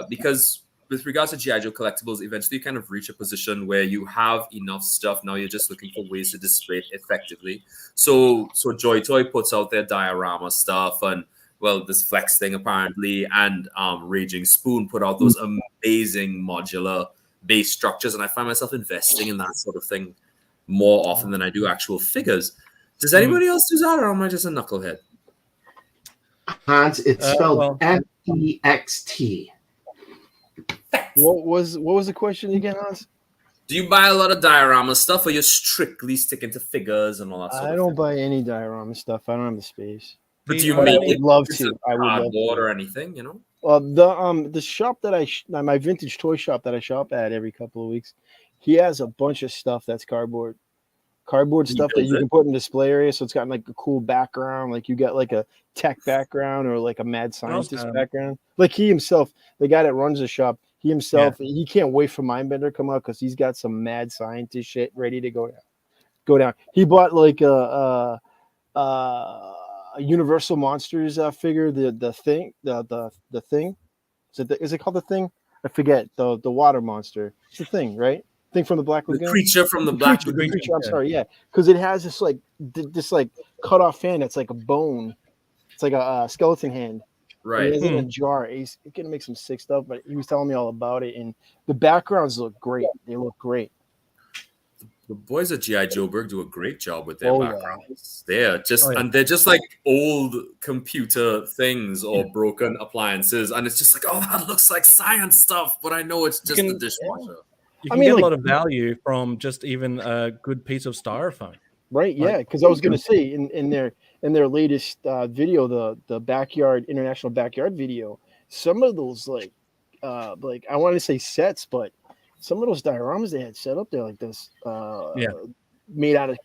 because with regards to G.I. Joe collectibles, eventually you kind of reach a position where you have enough stuff. Now you're just looking for ways to display it effectively. So Joy Toy puts out their diorama stuff, and well, this Flex thing apparently, and Raging Spoon put out those amazing modular base structures, and I find myself investing in that sort of thing more often than I do actual figures. Does anybody else do that, or am I just a knucklehead? Hans, it's spelled well- FEXT. What was the question again, Hans? Do you buy a lot of diorama stuff, or you're strictly sticking to figures and all that sort of I don't thing? buy any diorama stuff. I don't have the space. But do you But make I would it love into to. I would love cardboard to. or anything, you know? The shop that my vintage toy shop that I shop at every couple of weeks, he has a bunch of stuff that's cardboard stuff that builds you it? can put in display area. So it's got like a cool background, like you got like a tech background or like a mad scientist background. Like he himself, the guy that runs the shop, he himself, he can't wait for Mindbender to come out because he's got some mad scientist shit ready to go down. He bought like a Universal Monsters figure, the thing. Is it called the Thing? I forget. The water monster. It's the Thing, right? Thing from the Black Lagoon. The creature from the Black The Lagoon. creature, I'm sorry, yeah, because it has this like cut off hand that's like a bone. It's like a skeleton hand. Right. It's in a jar. He's gonna make some sick stuff, but he was telling me all about it, and the backgrounds look great. They look great. The boys at G.I. Joe Berg do a great job with their Oh, yeah. backgrounds. They're just and they're just like old computer things or broken appliances, and it's just like, oh, that looks like science stuff, but I know it's just a dishwasher. You can get a lot of value from just even a good piece of styrofoam. Right, yeah, because I was gonna say in their latest video, the international backyard video, some of those like I want to say sets, but some of those dioramas they had set up there like this, made out of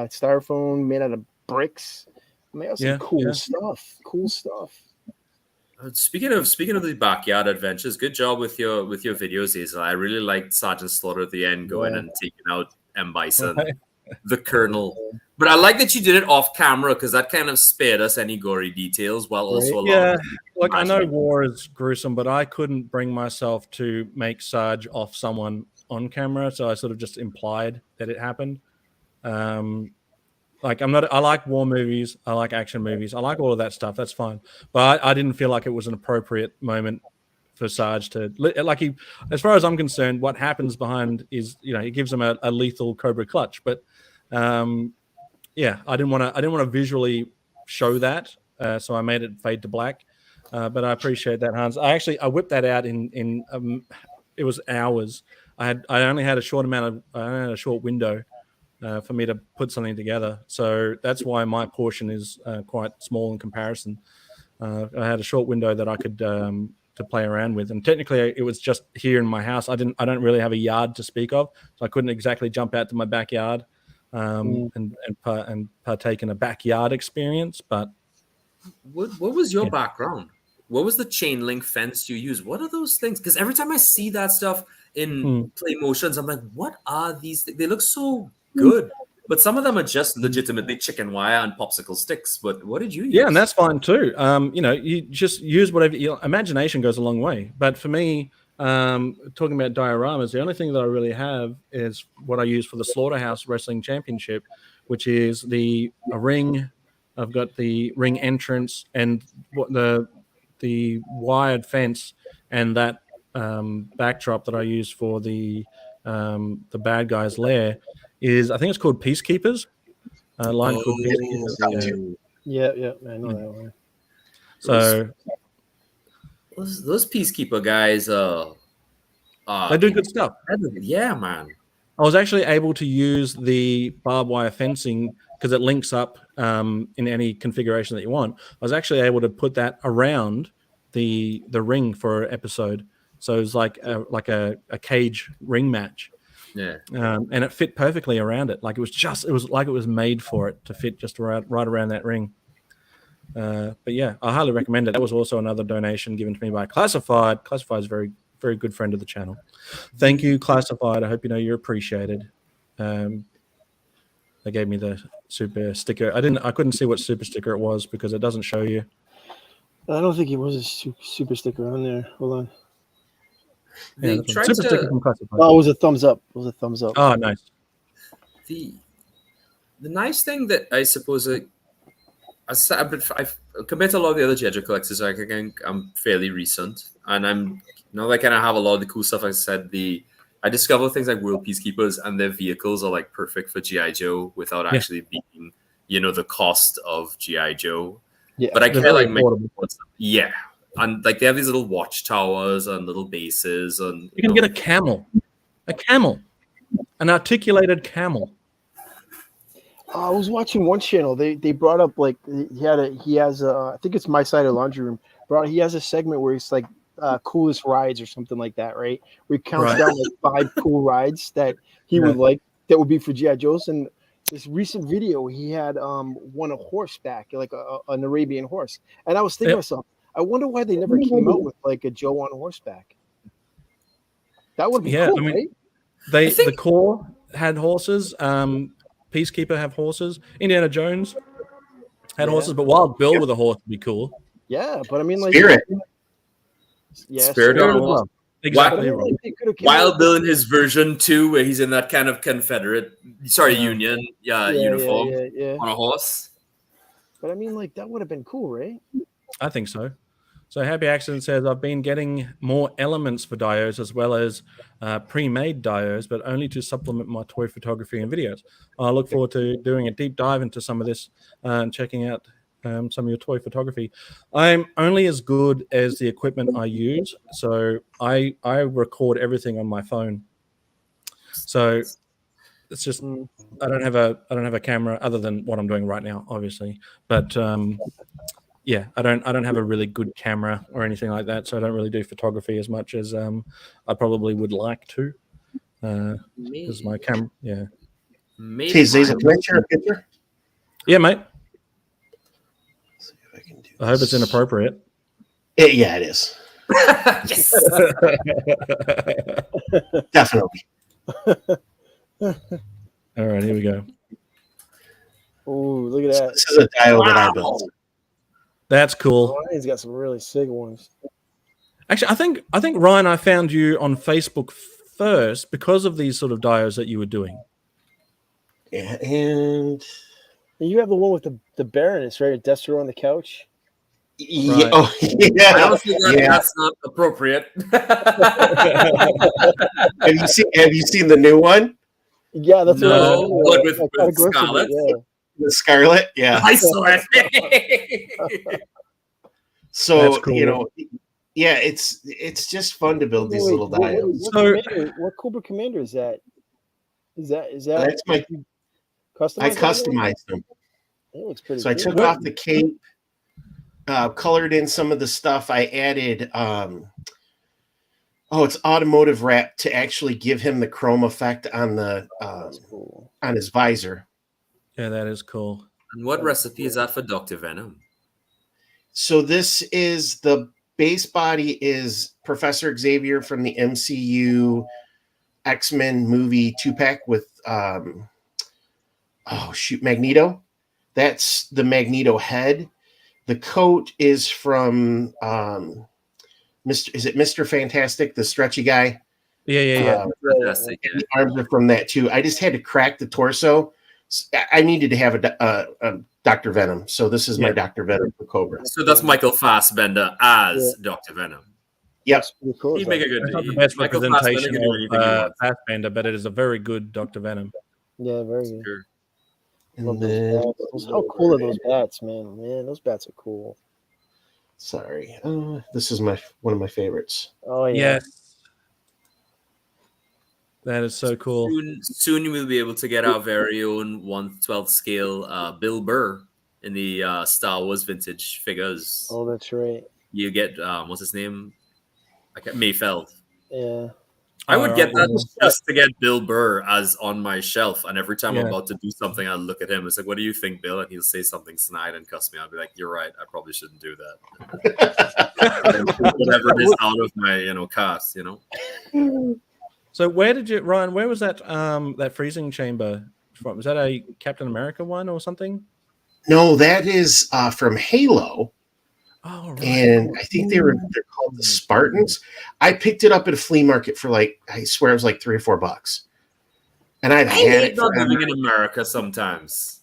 styrofoam, made out of bricks. I mean, that's some cool stuff. Cool stuff. Speaking of the backyard adventures, good job with your videos, Hazel. I really liked Sergeant Slaughter at the end going and taking out M. Bison, the Colonel. But I like that you did it off camera because that kind of spared us any gory details while also allowing like I know war is gruesome, but I couldn't bring myself to make Sarge off someone on camera, so I sort of just implied that it happened. Like I like war movies, I like action movies, I like all of that stuff. That's fine, but I didn't feel like it was an appropriate moment for Sarge to as far as I'm concerned, what happens behind is he gives him a lethal Cobra clutch, but I didn't want to visually show that, so I made it fade to black. But I appreciate that, Hans. I whipped that out in it was hours. I only had a short window for me to put something together. So that's why my portion is quite small in comparison. I had a short window that I could to play around with, and technically it was just here in my house. I don't really have a yard to speak of, so I couldn't exactly jump out to my backyard and partake in a backyard experience. But what was your background? What was the chain link fence you used? What are those things? Because every time I see that stuff in play motions, I'm like, what are these things? They look so good, but some of them are just legitimately chicken wire and popsicle sticks. But what did you use? Yeah, and that's fine too. You just use whatever your imagination goes a long way. But for me, talking about dioramas, the only thing that I really have is what I use for the Slaughterhouse Wrestling Championship, which is a ring. I've got the ring entrance and the wired fence and that backdrop that I use for the bad guys' lair. I think it's called Peacekeepers. Line called Peacekeepers. Yeah, I know that one. So those Peacekeeper guys, they do good stuff. Yeah, man. I was actually able to use the barbed wire fencing because it links up in any configuration that you want. I was actually able to put that around the ring for an episode. So it was like a cage ring match. Yeah. And it fit perfectly around it. Like it was made for it to fit just right around that ring. But yeah, I highly recommend it. That was also another donation given to me by Classified. Classified is a very, very good friend of the channel. Thank you, Classified. I hope you know you're appreciated. They gave me the super sticker. I couldn't see what super sticker it was because it doesn't show you. I don't think it was a super sticker on there. Hold on. They tried super sticker from Classified. Oh, it was a thumbs up. It was a thumbs up. Oh, nice. The nice thing that I suppose I've compared to a lot of the other G.I. Joe collectors, I think I'm fairly recent, and I'm I kind of have a lot of the cool stuff. Like I said, I discover things like World Peacekeepers, and their vehicles are like perfect for G.I. Joe without actually being, the cost of G.I. Joe. Yeah, but I they're can't very like affordable. and like they have these little watchtowers and little bases, and You can get a camel, an articulated camel. I was watching one channel. They brought up like he has I think it's My Side of Laundry Room. He has a segment where it's like coolest rides or something like that, right? Where he counts down like 5 cool rides that he would like that would be for G.I. Joe's. And this recent video, he had one a horseback, like an Arabian horse. And I was thinking to myself, I wonder why they never came out with like a Joe on horseback. That would be cool, right? The Corps had horses. Peacekeeper have horses. Indiana Jones had horses, but Wild Bill with a horse would be cool. Yeah, but I mean, like Spirit. Yeah, Spirit on a horse. Exactly Wild, right. Wild Bill in his version 2, where he's in that kind of Union uniform on a horse. But I mean, like that would have been cool, right? I think so. So Happy Accident says, I've been getting more elements for dios as well as pre-made dios, but only to supplement my toy photography and videos. I look forward to doing a deep dive into some of this and checking out some of your toy photography. I'm only as good as the equipment I use, so I record everything on my phone. So it's just I don't have a camera other than what I'm doing right now, obviously, but yeah, I don't have a really good camera or anything like that, so I don't really do photography as much as I probably would like to. Because my camera, yeah. Okay, Zaza, can I share a picture? Yeah, mate. Let's see if I can do I hope it's inappropriate. Yeah, it is. Yes. Definitely. All right, here we go. Oh, look at that. This is a dial that I built. That's cool. Ryan's got some really sick ones. Actually, I think Ryan, I found you on Facebook first because of these sort of dios that you were doing. Yeah, and you have the one with the Baroness, right? Destro on the couch. Yeah, Right. oh, yeah. I don't think that's not appropriate. Have you seen the new one? Yeah, that's No, what with Scarlet. The Scarlet, yeah. I saw it. So cool. yeah, it's just fun to build these little dials. What Cobra Commander is that? Is that That's my. I customized? customized them. It looks pretty. So I cool. took off the cape, colored in some of the stuff. I added it's automotive wrap to actually give him the chrome effect on the cool. on his visor. Yeah, that is cool. And what recipe is that for Dr. Venom? So this is the base body is Professor Xavier from the MCU X-Men movie 2-pack with Magneto. That's the Magneto head. The coat is from Mr. Fantastic, the stretchy guy? Yeah. Fantastic. The arms are from that too. I just had to crack the torso. I needed to have a Dr. Venom. So this is my Dr. Venom for Cobra. So that's Michael Fassbender as Dr. Venom. Yep. Cool. He'd make a good. It's not the best Michael representation Fassbender can do anything he of wants. Fassbender, but it is a very good Dr. Venom. Yeah, very good. Sure. Love those bats. How cool are those bats, man? Man, those bats are cool. Sorry. This is one of my favorites. Oh yeah. Yes. That is so cool. Soon we'll be able to get our very own 1/12 scale Bill Burr in the Star Wars vintage figures. Oh, that's right. You get what's his name? Mayfeld. Yeah. I would get that well, just to get Bill Burr as on my shelf, and every time I'm Yeah. about to do something, I'll look at him. It's like, "What do you think, Bill?" And he'll say something snide and cuss me. I'll be like, "You're right. I probably shouldn't do that." Whatever it is out of my, cast. So where did you, Ryan? Where was that that freezing chamber from? Was that a Captain America one or something? No, that is from Halo. Oh, right. And I think they're called the Spartans. I picked it up at a flea market for I swear it was like $3 or $4. And I've I had hate it not forever. living in America sometimes.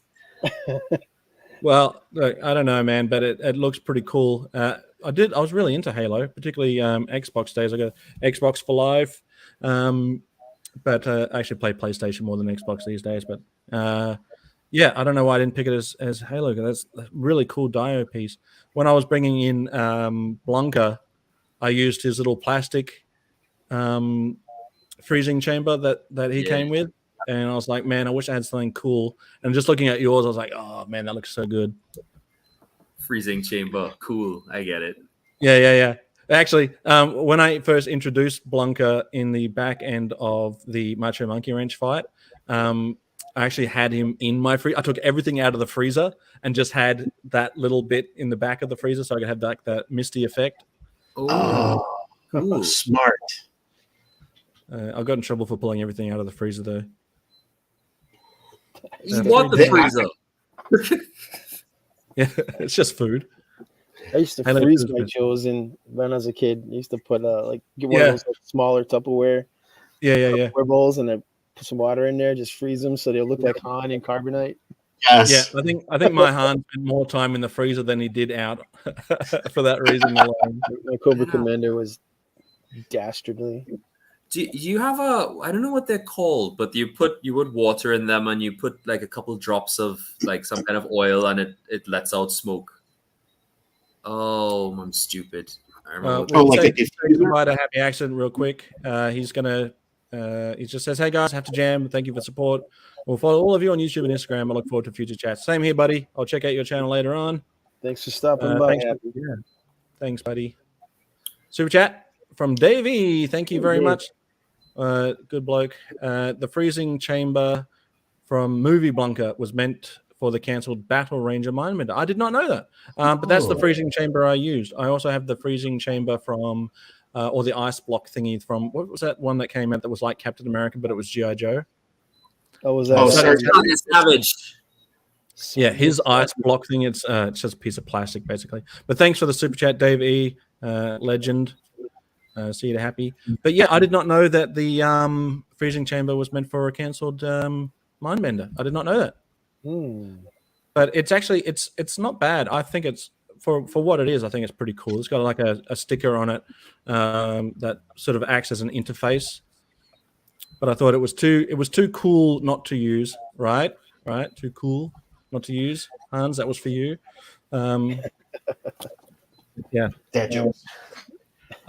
Well, look, I don't know, man, but it looks pretty cool. I was really into Halo, particularly Xbox days. I got Xbox for life, but I actually play PlayStation more than Xbox these days. But yeah, I don't know why I didn't pick it as Halo, because that's a really cool Dio piece. When I was bringing in Blanca, I used his little plastic freezing chamber that he came with. And I was like, man, I wish I had something cool. And just looking at yours, I was like, oh, man, that looks so good. Freezing chamber. Cool. I get it. Yeah. Actually, when I first introduced Blanca in the back end of the Macho Monkey Wrench fight, I actually had him in my freezer. I took everything out of the freezer and just had that little bit in the back of the freezer so I could have that misty effect. Oh, smart. I got in trouble for pulling everything out of the freezer, though. You want the freezer. Yeah, it's just food. I used to Halo freeze 2 is my good. Joes in when I was a kid. I used to put get one of those smaller Tupperware bowls and then put some water in there, just freeze them so they'll look like Han and carbonite. Yes. Yeah, I think my Han spent more time in the freezer than he did out for that reason alone. My Cobra Commander was dastardly. Do you have I don't know what they're called, but you would water in them and you put like a couple drops of like some kind of oil and it lets out smoke. Oh, I'm stupid. I remember. like a diffuser? Provide a happy accident real quick. He's gonna. He just says, "Hey guys, have to jam. Thank you for support. We'll follow all of you on YouTube and Instagram. I look forward to future chats. Same here, buddy. I'll check out your channel later on. Thanks for stopping by. Thanks, buddy. Super chat from Davey. Thank you very much. Good bloke. The freezing chamber from Movie Blanca was meant for the cancelled Battle Ranger Mindbender. I did not know that. But that's the freezing chamber I used. I also have the freezing chamber from, or the ice block thingy from, what was that one that came out that was like Captain America, but it was G.I. Joe? Oh, was that? Savage. Yeah, his ice block thing. It's just a piece of plastic, basically. But thanks for the super chat, Dave E. Legend. See you happy. But yeah, I did not know that the freezing chamber was meant for a cancelled Mindbender. I did not know that. But it's actually it's not bad. I think it's for what it is. I think it's pretty cool. It's got like a sticker on it that sort of acts as an interface. But I thought it was too cool not to use. Right, too cool not to use. Hans, that was for you. Yeah, Dad jokes.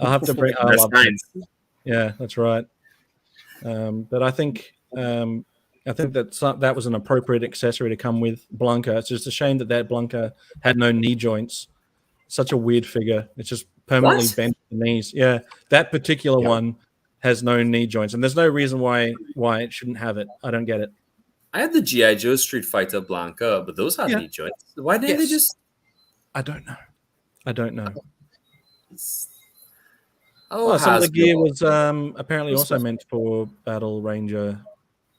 I'll have to bring. That's nice. Yeah, that's right. But I think that was an appropriate accessory to come with Blanca. It's just a shame that Blanca had no knee joints. Such a weird figure. It's just permanently bent at the knees. Yeah, that particular one has no knee joints, and there's no reason why it shouldn't have it. I don't get it. I had the G.I. Joe Street Fighter Blanca, but those had knee joints. Why didn't they just? I don't know. Oh, some of the gear was apparently also meant for Battle Ranger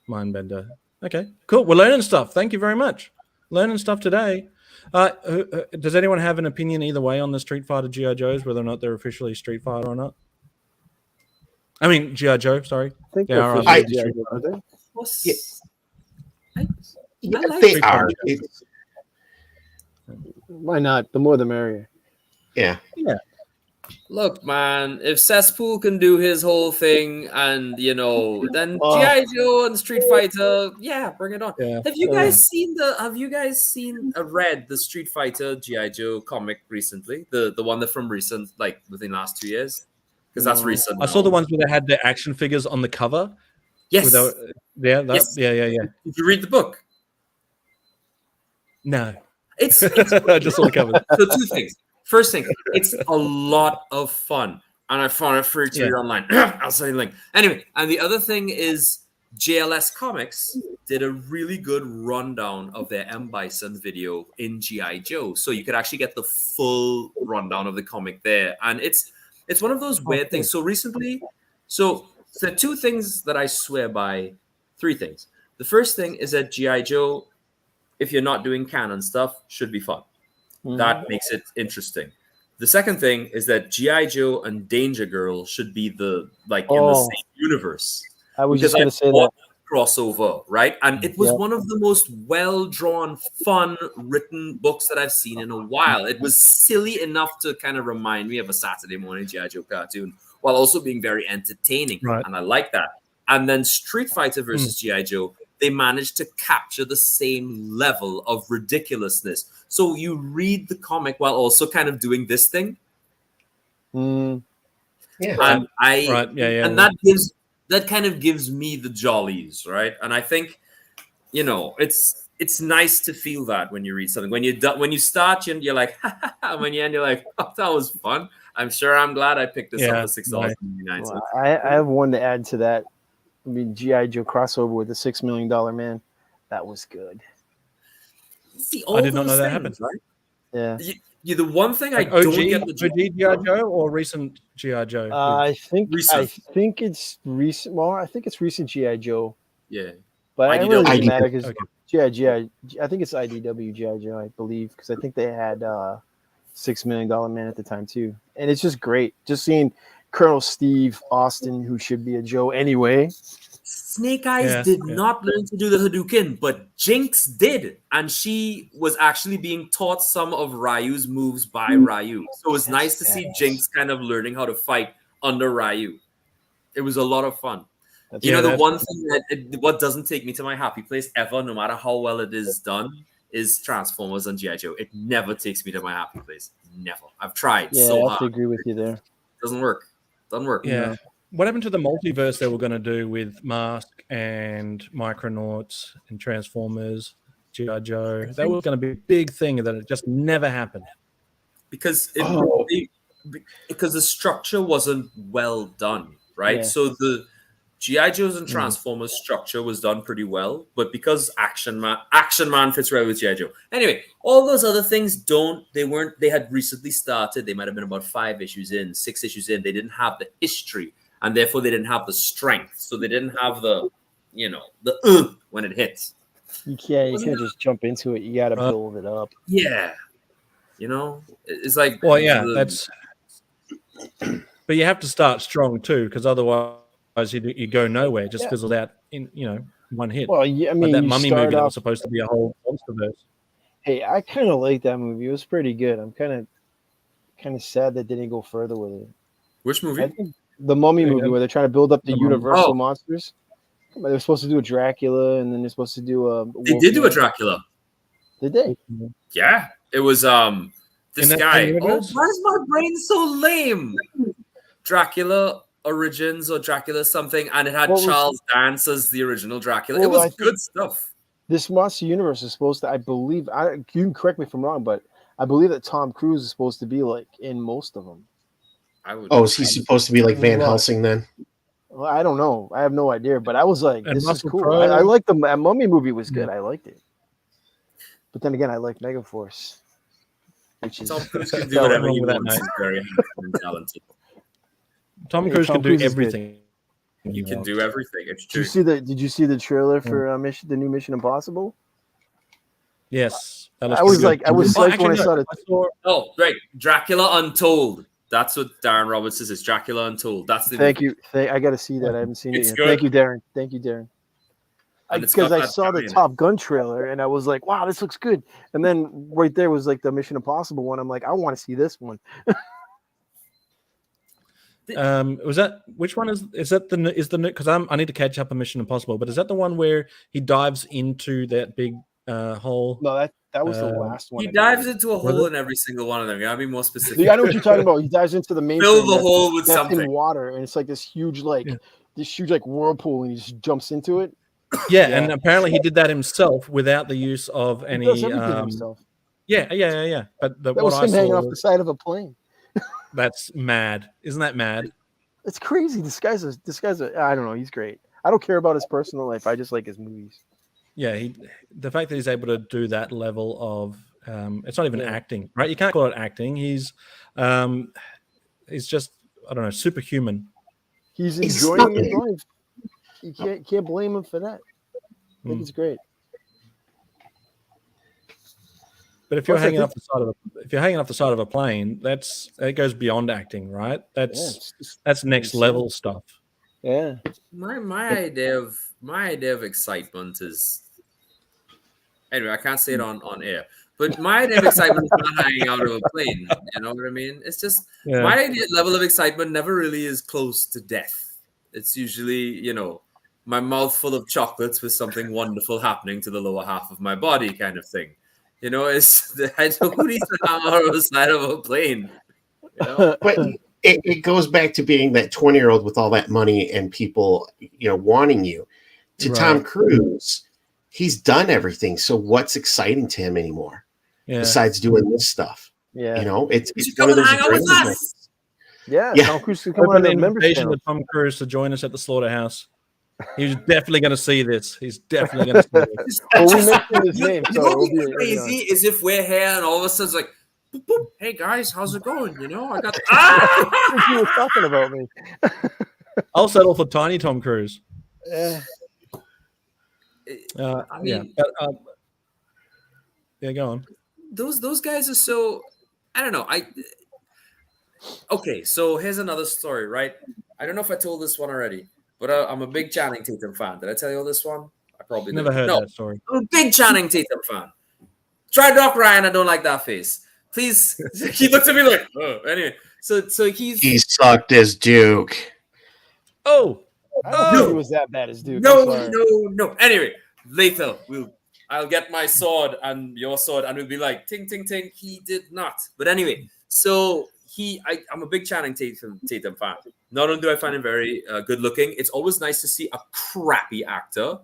Mindbender. Okay, cool. We're learning stuff. Thank you very much. Learning stuff today. Does anyone have an opinion either way on the Street Fighter G.I. Joes, whether or not they're officially Street Fighter or not? I mean, G.I. Joe, sorry. I think they are. G.I. Joe, are they? They are. Why not? The more the merrier. Yeah. Look, man, if Cesspool can do his whole thing and, then G.I. Joe and Street Fighter, bring it on. Yeah. Have you guys read the Street Fighter G.I. Joe comic recently? The one that from recent, like within the last 2 years? Because that's recent. I saw the ones where they had the action figures on the cover. Yes. Yeah. Did you read the book? No. It's I just saw the cover. So 2 things. First thing, it's a lot of fun. and I found it free to read online. I'll send you a link. Anyway, and the other thing is JLS Comics did a really good rundown of their M. Bison video in G.I. Joe. So you could actually get the full rundown of the comic there. And it's one of those weird things. So recently, so there are two things that I swear by, three things. The first thing is that G.I. Joe, if you're not doing canon stuff, should be fun. That makes it interesting. The second thing is that G.I. Joe and Danger Girl should be in the same universe. I was just going to say that. Crossover, right? And it was one of the most well-drawn, fun, written books that I've seen in a while. It was silly enough to kind of remind me of a Saturday morning G.I. Joe cartoon, while also being very entertaining. Right. And I like that. And then Street Fighter versus G.I. Joe, they managed to capture the same level of ridiculousness. So you read the comic while also kind of doing this thing. Yeah. And and that kind of gives me the jollies, right? And I think, it's nice to feel that when you read something. When you start, you're like, and when you end, you're like, oh, that was fun. I'm glad I picked this up for $6.99. Well, I have one to add to that. I mean, G.I. Joe crossover with the $6 Million Man. That was good. See, I did not know that happened. Right? Yeah. The one thing I OG, don't get the OG G.I. Joe or recent G.I. Joe? I think recent. it's recent. Well, I think it's recent G.I. Joe. Yeah. But I really doesn't matter because Okay. I think it's IDW G.I. Joe, I believe, because I think they had $6 Million Man at the time too. And it's just great. Just seeing Colonel Steve Austin, who should be a Joe anyway. Snake Eyes did not learn to do the Hadouken, but Jinx did. And she was actually being taught some of Ryu's moves by Ryu. So it was nice to see Jinx kind of learning how to fight under Ryu. It was a lot of fun. The one thing what doesn't take me to my happy place ever, no matter how well it is done, is Transformers and G.I. Joe. It never takes me to my happy place. Never. I've tried so hard. I have to agree with you there. Doesn't work. Doesn't work. Yeah. No. What happened to the multiverse they were going to do with Mask and Micronauts and Transformers, G.I. Joe? That was going to be a big thing that it just never happened. Because because the structure wasn't well done, right? Yeah. So the G.I. Joe's and Transformers structure was done pretty well, but because Action Man fits right with G.I. Joe. Anyway, all those other things they had recently started. They might have been about 5 issues in, 6 issues in. They didn't have the history, and therefore they didn't have the strength. So they didn't have the when it hits. You can't just jump into it. You got to build it up. Yeah. It's like... Well, yeah, that's... But you have to start strong, too, because otherwise you go nowhere just because of that, one hit. Well, yeah, I mean, that Mummy movie that was supposed to be a whole monsterverse. Hey, I kind of like that movie. It was pretty good. I'm kind of sad that they didn't go further with it. Which movie? I think the Mummy movie where they're trying to build up the Universal monsters. They're supposed to do a Dracula, and then they're supposed to do a... They did do a Dracula. Did they? Yeah. It was this guy. Why is my brain so lame? Dracula Origins or Dracula something, and it had Charles Dance as the original Dracula. It was good stuff. This Monster Universe is supposed to, I believe, you can correct me if I'm wrong, but I believe that Tom Cruise is supposed to be like in most of them. Is he supposed to be like Van Helsing then? Well, I don't know. I have no idea, but I was like, this is cool. I like the Mummy movie was good. I liked it. But then again, I like Megaforce. Which is Tom Cruise can do whatever he wants. He's very talented. Tom Cruise can do everything. You can do everything. It's true. Did you see the trailer for the new Mission Impossible? Yes. I was psyched when I saw it. Oh, right. Dracula Untold. That's what Darren Roberts says. It's Dracula Untold. That's the Thank you. I got to see that. I haven't seen it yet. Good. Thank you, Darren. Because I saw the Top Gun trailer and I was like, wow, this looks good. And then right there was like the Mission Impossible one. I'm like, I want to see this one. Was that which one is that the because I need to catch up on Mission Impossible, but is that the one where he dives into that big hole? No, that was the last one. He dives into a hole in every single one of them. You gotta be more specific. I know what you're talking about. He dives into the main fill the hole with something in water, and it's like this huge whirlpool, and he just jumps into it. Yeah, and apparently he did that himself without the use of any. He does everything himself. Yeah. But that was him hanging off the side of a plane. That's mad. Isn't that mad? It's crazy. This guy's I don't know. He's great. I don't care about his personal life. I just like his movies. Yeah, the fact that he's able to do that level of it's not even acting, right? You can't call it acting. He's just, I don't know, superhuman. He's enjoying his life. You can't blame him for that. I think it's great. But if you're hanging off the side of a plane, it goes beyond acting, right? That's next level stuff. Yeah. My idea of excitement is, anyway, I can't say it on air, but my idea of excitement is not hanging out of a plane. You know what I mean? It's just my level of excitement never really is close to death. It's usually, my mouth full of chocolates with something wonderful happening to the lower half of my body, kind of thing. I don't need to hang out of the side of a plane. But it goes back to being that 20-year-old with all that money and people, wanting you. To Tom Cruise, he's done everything. So what's exciting to him anymore besides doing this stuff? Yeah. It's one of those dreams. Yeah, Tom Cruise could come on the invitation to Tom Cruise to join us at the Slaughterhouse. He's definitely going to see this. He's definitely going to see this. Well, we mentioned his name. So what's crazy is if we're here and all of a sudden it's like, boop, boop, hey guys, how's it going? I got you were talking about me. I'll settle for tiny Tom Cruise. Yeah. Go on. Those guys are so, I don't know. Okay, so here's another story, right? I don't know if I told this one already, but I'm a big Channing Tatum fan. Did I tell you all this one? I probably never heard that story. I'm a big Channing Tatum fan. Try Doc Ryan. I don't like that face. Please. He looked at me like, oh. Anyway, so he sucked as Duke. Oh, I don't think it was that bad as Duke. No. Anyway, later I'll get my sword and your sword, and we'll be like, ting, ting, ting. He did not. But anyway, so I'm a big Channing Tatum fan. Not only do I find him very good looking, it's always nice to see a crappy actor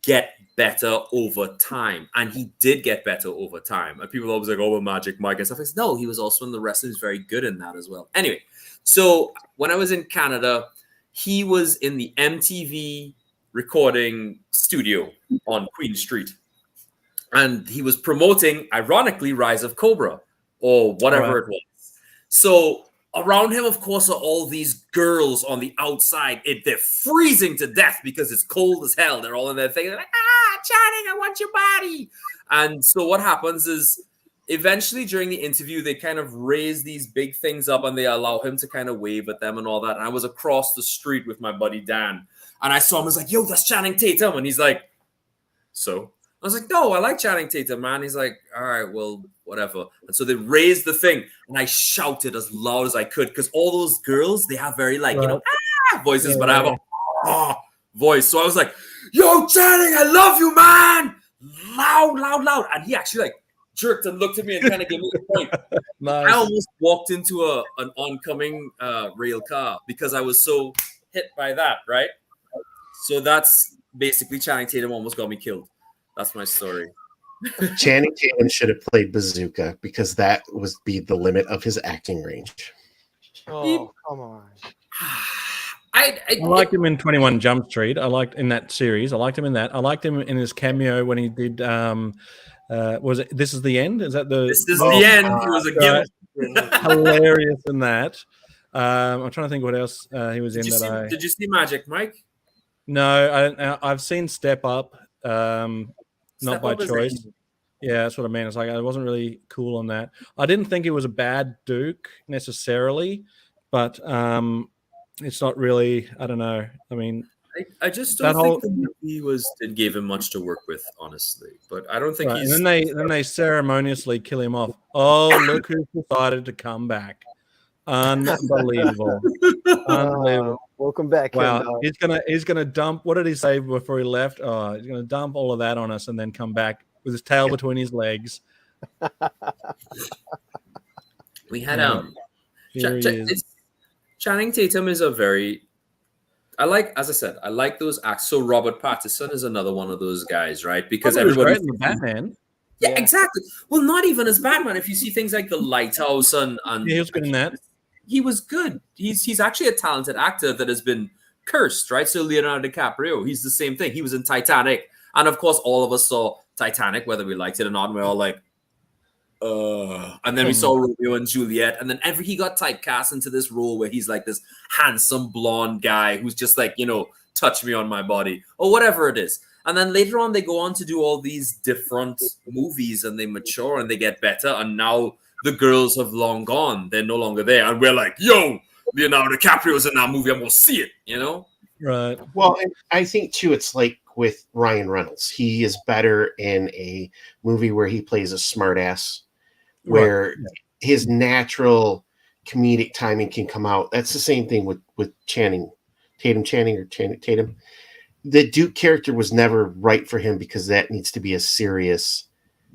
get better over time. And he did get better over time. And people are always like, oh, Magic Mike and stuff. No, he was also in the wrestling. He's very good in that as well. Anyway, so when I was in Canada, he was in the MTV recording studio on Queen Street. And he was promoting, ironically, Rise of Cobra or whatever it was. So around him, of course, are all these girls on the outside. They're freezing to death because it's cold as hell. They're all in their thing. They're like, Channing, I want your body. And so what happens is eventually during the interview, they kind of raise these big things up and they allow him to kind of wave at them and all that. And I was across the street with my buddy Dan. And I saw him. I was like, yo, that's Channing Tatum. And he's like, so? I was like, no, I like Channing Tatum, man. He's like, all right, well, whatever. And so they raised the thing, and I shouted as loud as I could because all those girls, they have very voices, but I have a voice. So I was like, yo, Channing, I love you, man. Loud. And he actually jerked and looked at me and kind of gave me a point. Nice. I almost walked into an oncoming rail car because I was so hit by that, right? So that's basically Channing Tatum almost got me killed. That's my story. Channing Tatum should have played Bazooka because that would be the limit of his acting range. Oh, come on. I liked him in 21 Jump Street. I liked in that series. I liked him in that. I liked him in his cameo when he did was it This Is the End? Is that the This Is the End? He was a gift. Hilarious in that. I'm trying to think what else he was in that. Did you see Magic Mike? No, I've seen Step Up. Not by choice. Yeah, that's what I mean. It's like I wasn't really cool on that. I didn't think it was a bad Duke necessarily, but it's not really. I don't know. I mean, I just don't think the movie gave him much to work with, honestly. But I don't think he's. And then they ceremoniously kill him off. Oh, look who decided to come back! Unbelievable. Unbelievable. Welcome back. Wow, he's gonna dump. What did he say before he left? Oh, he's gonna dump all of that on us and then come back with his tail between his legs. We had Channing Tatum is a very. I like those acts. So Robert Pattinson is another one of those guys, right? Because everybody's the Batman. Yeah, exactly. Well, not even as Batman. If you see things like The Lighthouse and he was good in that. he was good. He's actually a talented actor that has been cursed, right? So Leonardo DiCaprio, he's the same thing. He was in Titanic, and of course, all of us saw Titanic, whether we liked it or not. And we're all like, and then we saw Romeo and Juliet, and then he got typecast into this role where he's like this handsome blonde guy who's just like, touch me on my body or whatever it is. And then later on, they go on to do all these different movies, and they mature and they get better. And now the girls have long gone; they're no longer there, and we're like, yo, Leonardo DiCaprio's in that movie, I'm gonna see it, Right. Well, and I think too, it's like with Ryan Reynolds. He is better in a movie where he plays a smartass, where his natural comedic timing can come out. That's the same thing with Tatum. The Duke character was never right for him because that needs to be a serious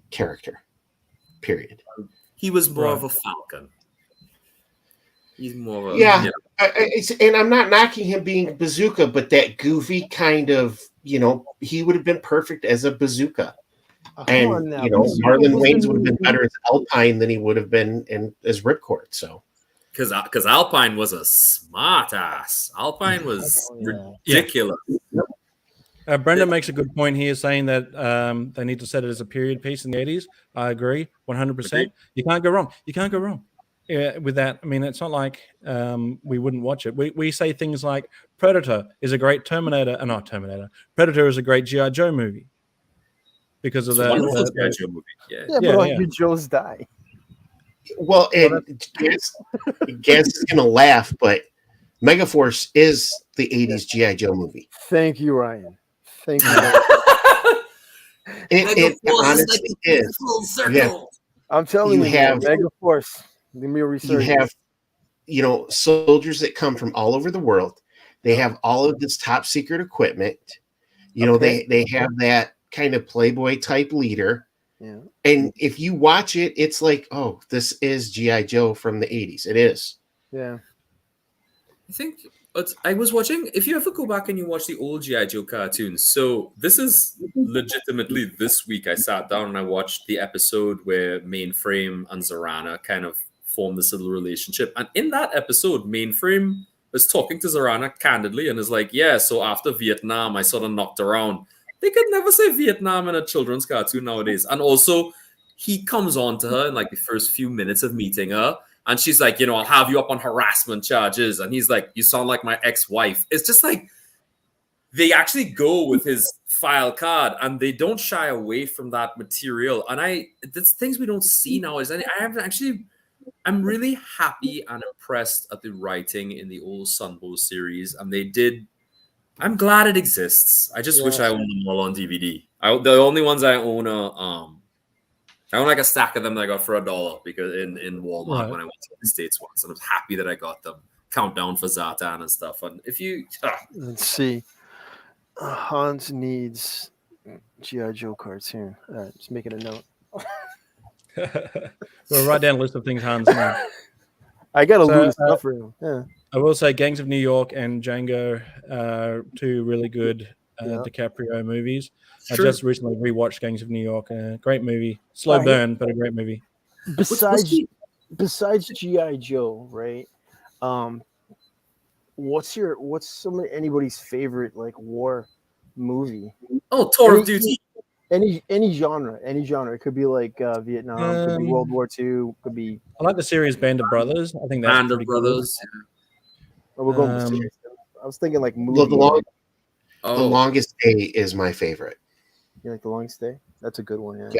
character. Period. He was more of a Falcon. He's more of a... Yeah. And I'm not knocking him being Bazooka, but that goofy kind of, he would have been perfect as a Bazooka. And, Marlon Wayans would have been better as Alpine than he would have been as Ripcord. So, because Alpine was a smart ass. Alpine was ridiculous. Brendan makes a good point here, saying that they need to set it as a period piece in the 80s. I agree 100%. You can't go wrong. With that. I mean, it's not like we wouldn't watch it. We say things like Predator is a great Predator is a great G.I. Joe movie because of that. G.I. Joe movie. But the Joes die. Well, and Gazz is going to laugh, but Megaforce is the 80s G.I. Joe movie. Thank you, Ryan. Thank you. It honestly is. Yeah. I'm telling you, Megaforce. Give me a research. You have, soldiers that come from all over the world. They have all of this top secret equipment. They have that kind of Playboy type leader. Yeah. And if you watch it, it's like, oh, this is G.I. Joe from the 80s. It is. Yeah. I think I was watching, if you ever go back and you watch the old G.I. Joe cartoons, so this is legitimately this week I sat down and I watched the episode where Mainframe and Zarana kind of form this little relationship. And in that episode, Mainframe is talking to Zarana candidly and is like, yeah, so after Vietnam, I sort of knocked around. They could never say Vietnam in a children's cartoon nowadays. And also, he comes on to her in like the first few minutes of meeting her. And she's like, I'll have you up on harassment charges. And he's like, you sound like my ex-wife. It's just like, they actually go with his file card and they don't shy away from that material. And that's things we don't see nowadays. And I'm really happy and impressed at the writing in the old Sunbow series. And I'm glad it exists. I just wish I owned them all on DVD. The only ones I own are, I own like a stack of them that I got for $1 because in Walmart when I went to the States once. And I was happy that I got them. Countdown for Zartan and stuff. And if you... Let's see. Hans needs G.I. Joe cartoon. All right, just making a note. We'll write down a list of things Hans needs. I got a lot of stuff for him. Yeah. I will say Gangs of New York and Django are two really good DiCaprio movies. Sure. I just recently rewatched Gangs of New York. Great movie. Slow burn, but a great movie. Besides G.I. Joe, right? What's anybody's favorite like war movie? Oh, Tour of Duty. Any genre. It could be like Vietnam, could be World War II, could be. I like the series Band of Brothers. I think that's Band of Brothers. Oh, we're going with series. I was thinking like movie. The Longest Day is my favorite. You like The Longest Day? That's a good one.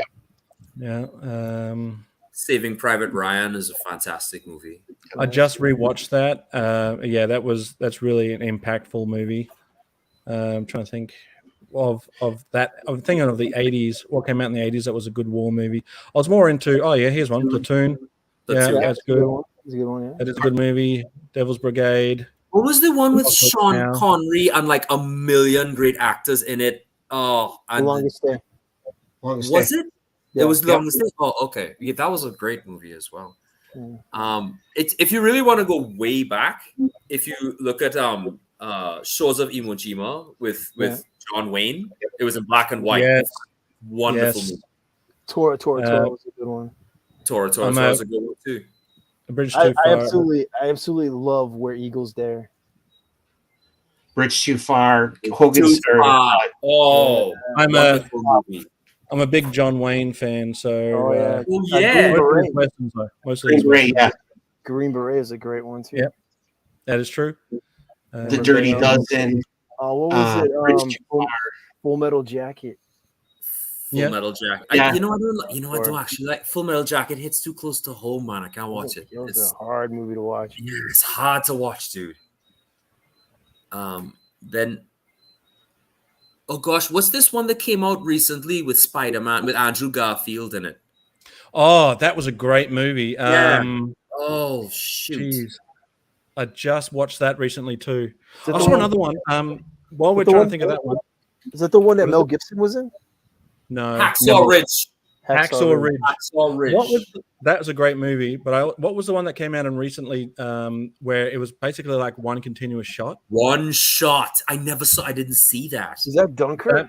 Yeah. Saving Private Ryan is a fantastic movie. I just rewatched that. That's really an impactful movie. I'm trying to think of that. I'm thinking of the 80s. What came out in the 80s that was a good war movie. I was more into. Oh yeah, here's one. Platoon. That's good. It's a good one. Yeah. That is a good movie. Devil's Brigade. What was the one with Sean Connery and like a million great actors in it? Oh, The Longest Day. Was it? Yeah. It was The Longest Day. Oh, okay. Yeah, that was a great movie as well. If you really want to go way back, if you look at Shores of Iwo Jima with John Wayne, it was in black and white. Yes. Wonderful movie. Tora was a good one. Tora was a good one too. A bridge I too far. absolutely love Where Eagles Dare. Bridge Too Far, Hogan's Oh, I'm a big John Wayne fan, so Green Beret. Mostly his Beret, yeah. Green Beret is a great one too. Yep, that is true. The Dirty Dozen. What was it? Bridge Too Far. Full Metal Jacket. Full Metal Jacket. Yeah. I don't actually like Full Metal Jacket. Hits too close to home, man. I can't watch it. It was a hard movie to watch. Yeah, it's hard to watch, dude. Then, oh gosh, what's this one that came out recently with Spider-Man with Andrew Garfield in it? Oh, that was a great movie. Oh shoot! Geez. I just watched that recently too. I saw another one. While we're trying to think of that one, is that the one that Mel Gibson was in? No, Hacksaw Ridge. Hacksaw Ridge. Hacksaw Ridge. That was a great movie, but what was the one that came out in recently where it was basically like one continuous shot? One shot. I didn't see that. Is that Dunkirk?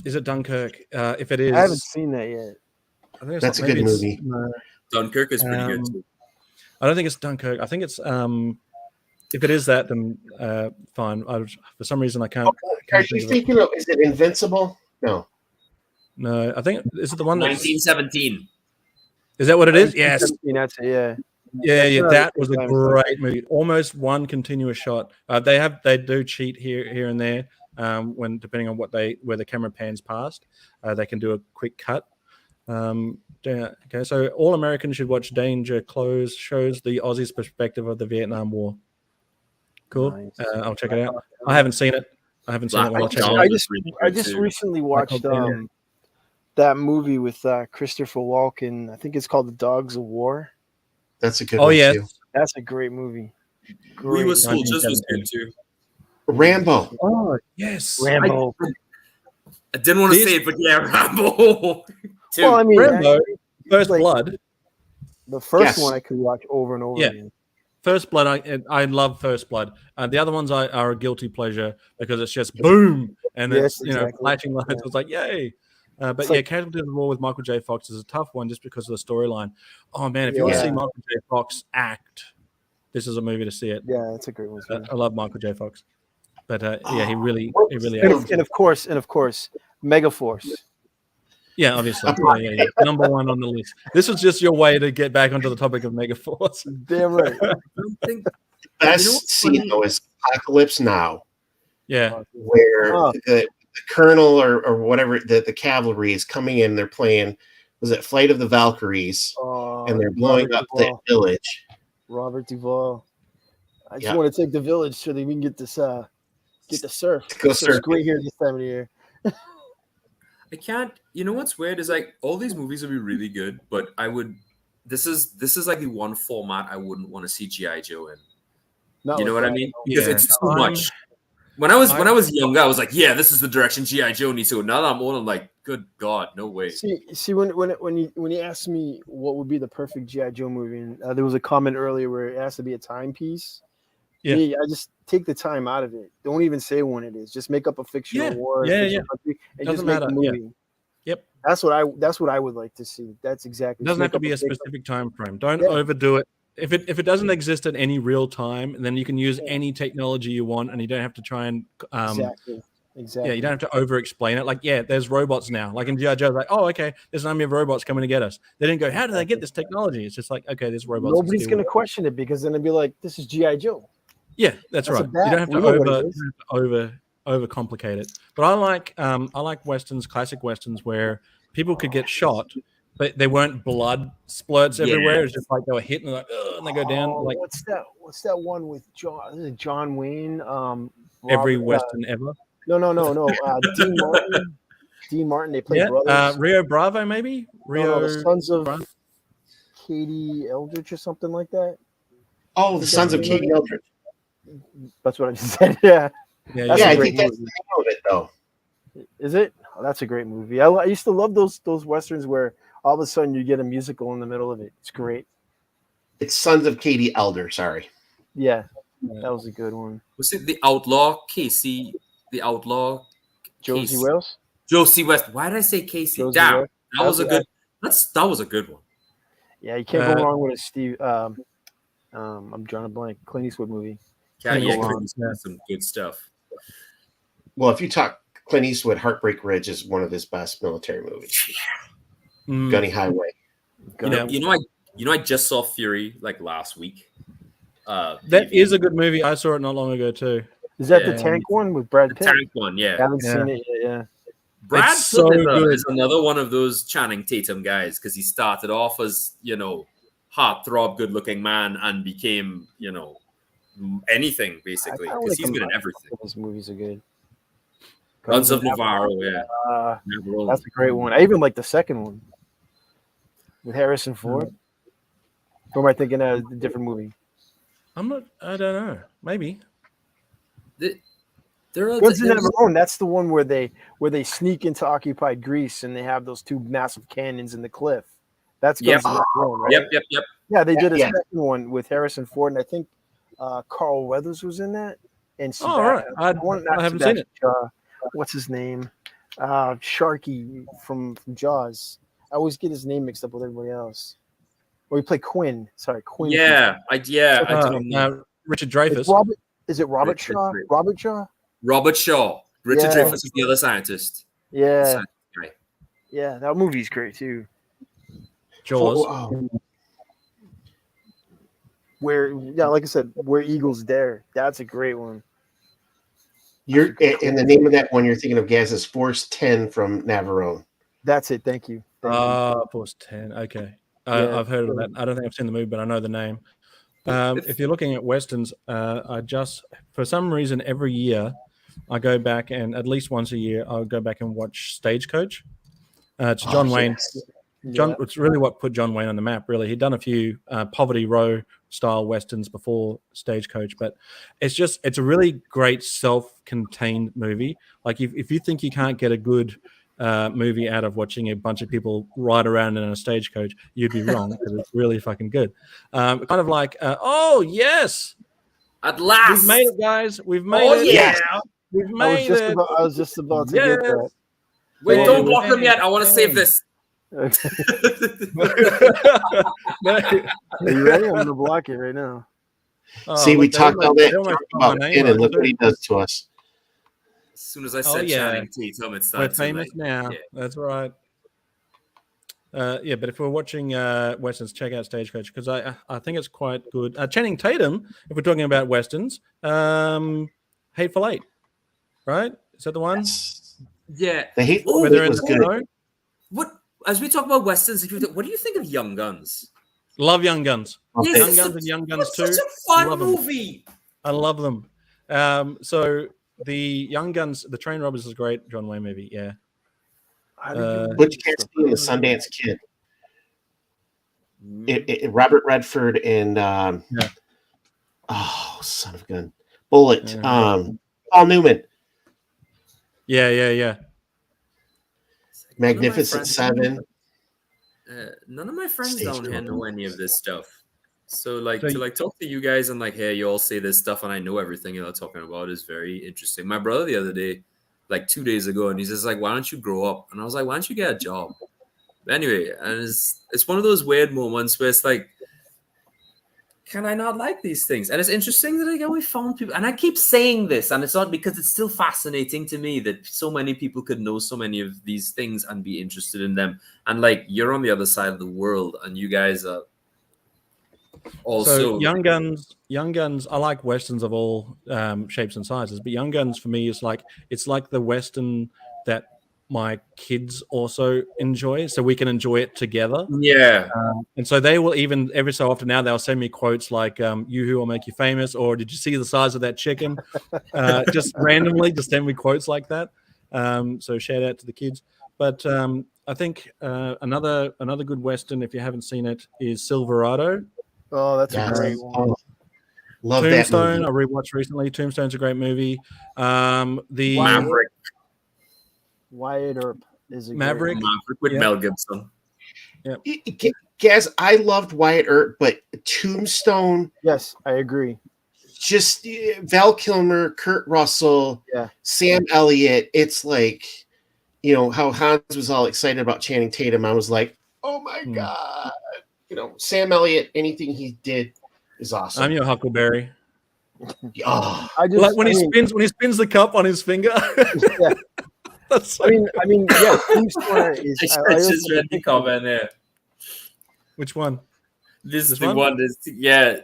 Is it Dunkirk? If it is, I haven't seen that yet. I think that's a good movie. Dunkirk is pretty good too. I don't think it's Dunkirk. I think it's if it is that, then fine. For some reason, I can't. Are you thinking of? Is it Invincible? No, I think is it the one 1917. Is that what it is? Yes. That's it, Yeah. That was a great movie. Almost one continuous shot. They do cheat here and there when depending on where the camera pans past. They can do a quick cut. Okay, so all Americans should watch Danger Close. Shows the Aussies' perspective of the Vietnam War. Cool. Nice. I'll check it out. I haven't seen it. I'll check it out. I just recently watched that movie with Christopher Walken. I think it's called The Dogs of War. That's a good one too. That's a great movie. We Were Soldiers was good too. Rambo. Oh yes, Rambo. I didn't want to say it, but yeah, Rambo. Well, I mean, Rambo, First Blood. The first one I could watch over and over again. First Blood, I love First Blood. The other ones are a guilty pleasure because it's just boom and it's flashing lights. It's like yay. But Casualty of the War with Michael J. Fox is a tough one just because of the storyline. Oh man, if you want to see Michael J. Fox act, this is a movie to see it. Yeah, it's a great one. I love Michael J. Fox, but he really and of course, Megaforce. Yeah, obviously. Number one on the list. This was just your way to get back onto the topic of Megaforce. Damn right. The best scene though is Apocalypse Now. Yeah. Where the colonel or whatever the cavalry is coming in, they're playing was it Flight of the Valkyries, and they're blowing up the village. Robert Duvall. I just want to take the village so that we can get this get the surf. It's great here this time of the year. I can't. You know what's weird is like all these movies would be really good, but I would. This is like the one format I wouldn't want to see G.I. Joe in. You know what I mean? Because it's too much. When I was younger, I was like, yeah, this is the direction G.I. Joe needs to go. Now that I'm old, I'm like, good God, no way. See, when you asked me what would be the perfect G.I. Joe movie, and there was a comment earlier where it has to be a timepiece. Yeah, I just take the time out of it. Don't even say when it is. Just make up a fictional war. And just make a movie. Yep. That's what I would like to see. That's exactly. It doesn't have to be a specific time frame. Don't overdo it. If it doesn't exist at any real time, then you can use any technology you want, and you don't have to try and exactly. Yeah, you don't have to over-explain it. Like, there's robots now. Like in G.I. Joe, like, oh, okay, there's an army of robots coming to get us. They didn't go, how did they get this technology? It's just like, okay, there's robots. Nobody's going to question it because then it'd be like, this is G.I. Joe. Yeah, that's right. You don't have to overcomplicate it. But I like westerns, classic westerns, where people could get shot, but they weren't blood splurts everywhere. It's just like they were hit and like, and they go down. Like what's that one with John? Is it John Wayne? Every western ever. No. Dean Martin. They played brothers. Rio Bravo, maybe. The Sons of Katie Eldridge or something like that. Oh, the Sons of Katie Eldridge. That's what I just said. Yeah. I think that's the name of it, though. Is it? Oh, that's a great movie. I used to love those westerns where all of a sudden you get a musical in the middle of it. It's great. It's Sons of Katie Elder. Sorry. Yeah, that was a good one. Was it the Outlaw Casey? The Outlaw Josie Wales. Josie West. Why did I say Casey? Damn, that was a good. That was a good one. Yeah, you can't go wrong with a Steve. I'm drawing a blank. Clint Eastwood movie. Yeah, Can't go Clint wrong. Eastwood has some good stuff. Well, if you talk Clint Eastwood, Heartbreak Ridge is one of his best military movies. Gunny Highway. I just saw Fury like last week. That is a good movie. I saw it not long ago too. Is that the tank one with Brad Pitt? Tank one, yeah. I haven't seen it yet. Yeah. Brad It's Pitt so is good. another one of those Channing Tatum guys because he started off as heartthrob, good-looking man and became anything basically because he's good in everything. Those movies are good. Guns of Navarro, yeah. That's a great one. I even like the second one with Harrison Ford. Or am I thinking of a different movie? I don't know. Maybe. Guns of Navarone. That's the one where they sneak into occupied Greece and they have those two massive cannons in the cliff. That's Guns of Navarone, right? Yep. Yeah, they did a second one with Harrison Ford, and I think Carl Weathers was in that. And right. I haven't seen it. What's his name? Sharky from Jaws. I always get his name mixed up with everybody else. Or he played Quinn. Sorry, Quinn. Yeah, I don't know. Richard Dreyfuss. Is it Robert Shaw? Robert Shaw? Robert Shaw. Richard Dreyfuss is the other scientist. Yeah. Yeah, that movie's great too. Jaws. Like I said, Where Eagles Dare. That's a great one. And the name of that one you're thinking of, Gaz, is Force 10 from Navarone. That's it. Thank you. Force 10. Okay. I've heard of that. I don't think I've seen the movie, but I know the name. If you're looking at Westerns, for some reason, every year I go back and at least once a year, I'll go back and watch Stagecoach. It's John Wayne. Yes. It's really what put John Wayne on the map, really. He'd done a few Poverty Row style Westerns before Stagecoach, but it's a really great self-contained movie. Like if you think you can't get a good movie out of watching a bunch of people ride around in a stagecoach, you'd be wrong because it's really fucking good. Kind of like, oh yes, at last we've made it, guys. We've made it. Yeah, we've made it. I was just about to get that. Wait, don't block them yet. I want to save this. Are you ready? I'm gonna block it right now. See, we talked all that about Ken, and look what he does to us. As soon as I said Channing Tatum, it started. We're famous now. Yeah. That's right. But if we're watching Westerns, check out Stagecoach because I think it's quite good. Channing Tatum, if we're talking about Westerns, Hateful Eight, right? Is that the one? Yeah. The Hateful Eight was good. As we talk about Westerns, what do you think of Young Guns? Love Young Guns. Yes, Young Guns and Young Guns 2. Such a fun movie. I love them. So the Young Guns, the Train Robbers is a great John Wayne movie. Yeah. Butch Cassidy and the Sundance Kid. Robert Redford and son of a gun, Bullet. Paul Newman. Yeah. Magnificent Seven. None of my friends down here know any of this stuff. So to talk to you guys and hey, you all say this stuff and I know everything you're talking about is very interesting. My brother the other day, 2 days ago, and he's just like, why don't you grow up? And I was like, why don't you get a job? But anyway, and it's one of those weird moments where it's like, can I not like these things? And it's interesting that we found people, and I keep saying this, and it's not because it's still fascinating to me that so many people could know so many of these things and be interested in them. And you're on the other side of the world, and you guys are also. So Young Guns. I like Westerns of all shapes and sizes, but Young Guns for me is it's like the Western that my kids also enjoy, so we can enjoy it together. Yeah. And so they will even every so often now they'll send me quotes like "You who will make you famous," or "Did you see the size of that chicken?" Just randomly, just send me quotes like that. So shout out to the kids. But I think another good Western, if you haven't seen it, is Silverado. Oh, that's a great one. Love Tombstone, that I rewatched recently. Tombstone's a great movie. The Maverick. Wyatt Earp is a Maverick with Mel Gibson. Yeah. Gaz, I loved Wyatt Earp, but Tombstone. Yes, I agree. Just Val Kilmer, Kurt Russell, Sam Elliott. It's how Hans was all excited about Channing Tatum. I was like, oh my God. Sam Elliott, anything he did is awesome. I'm your Huckleberry. Oh, Like when he spins the cup on his finger. Yeah. That's so I mean, yeah. Tombstone is. I just read the comment there. Which one? This is This the one.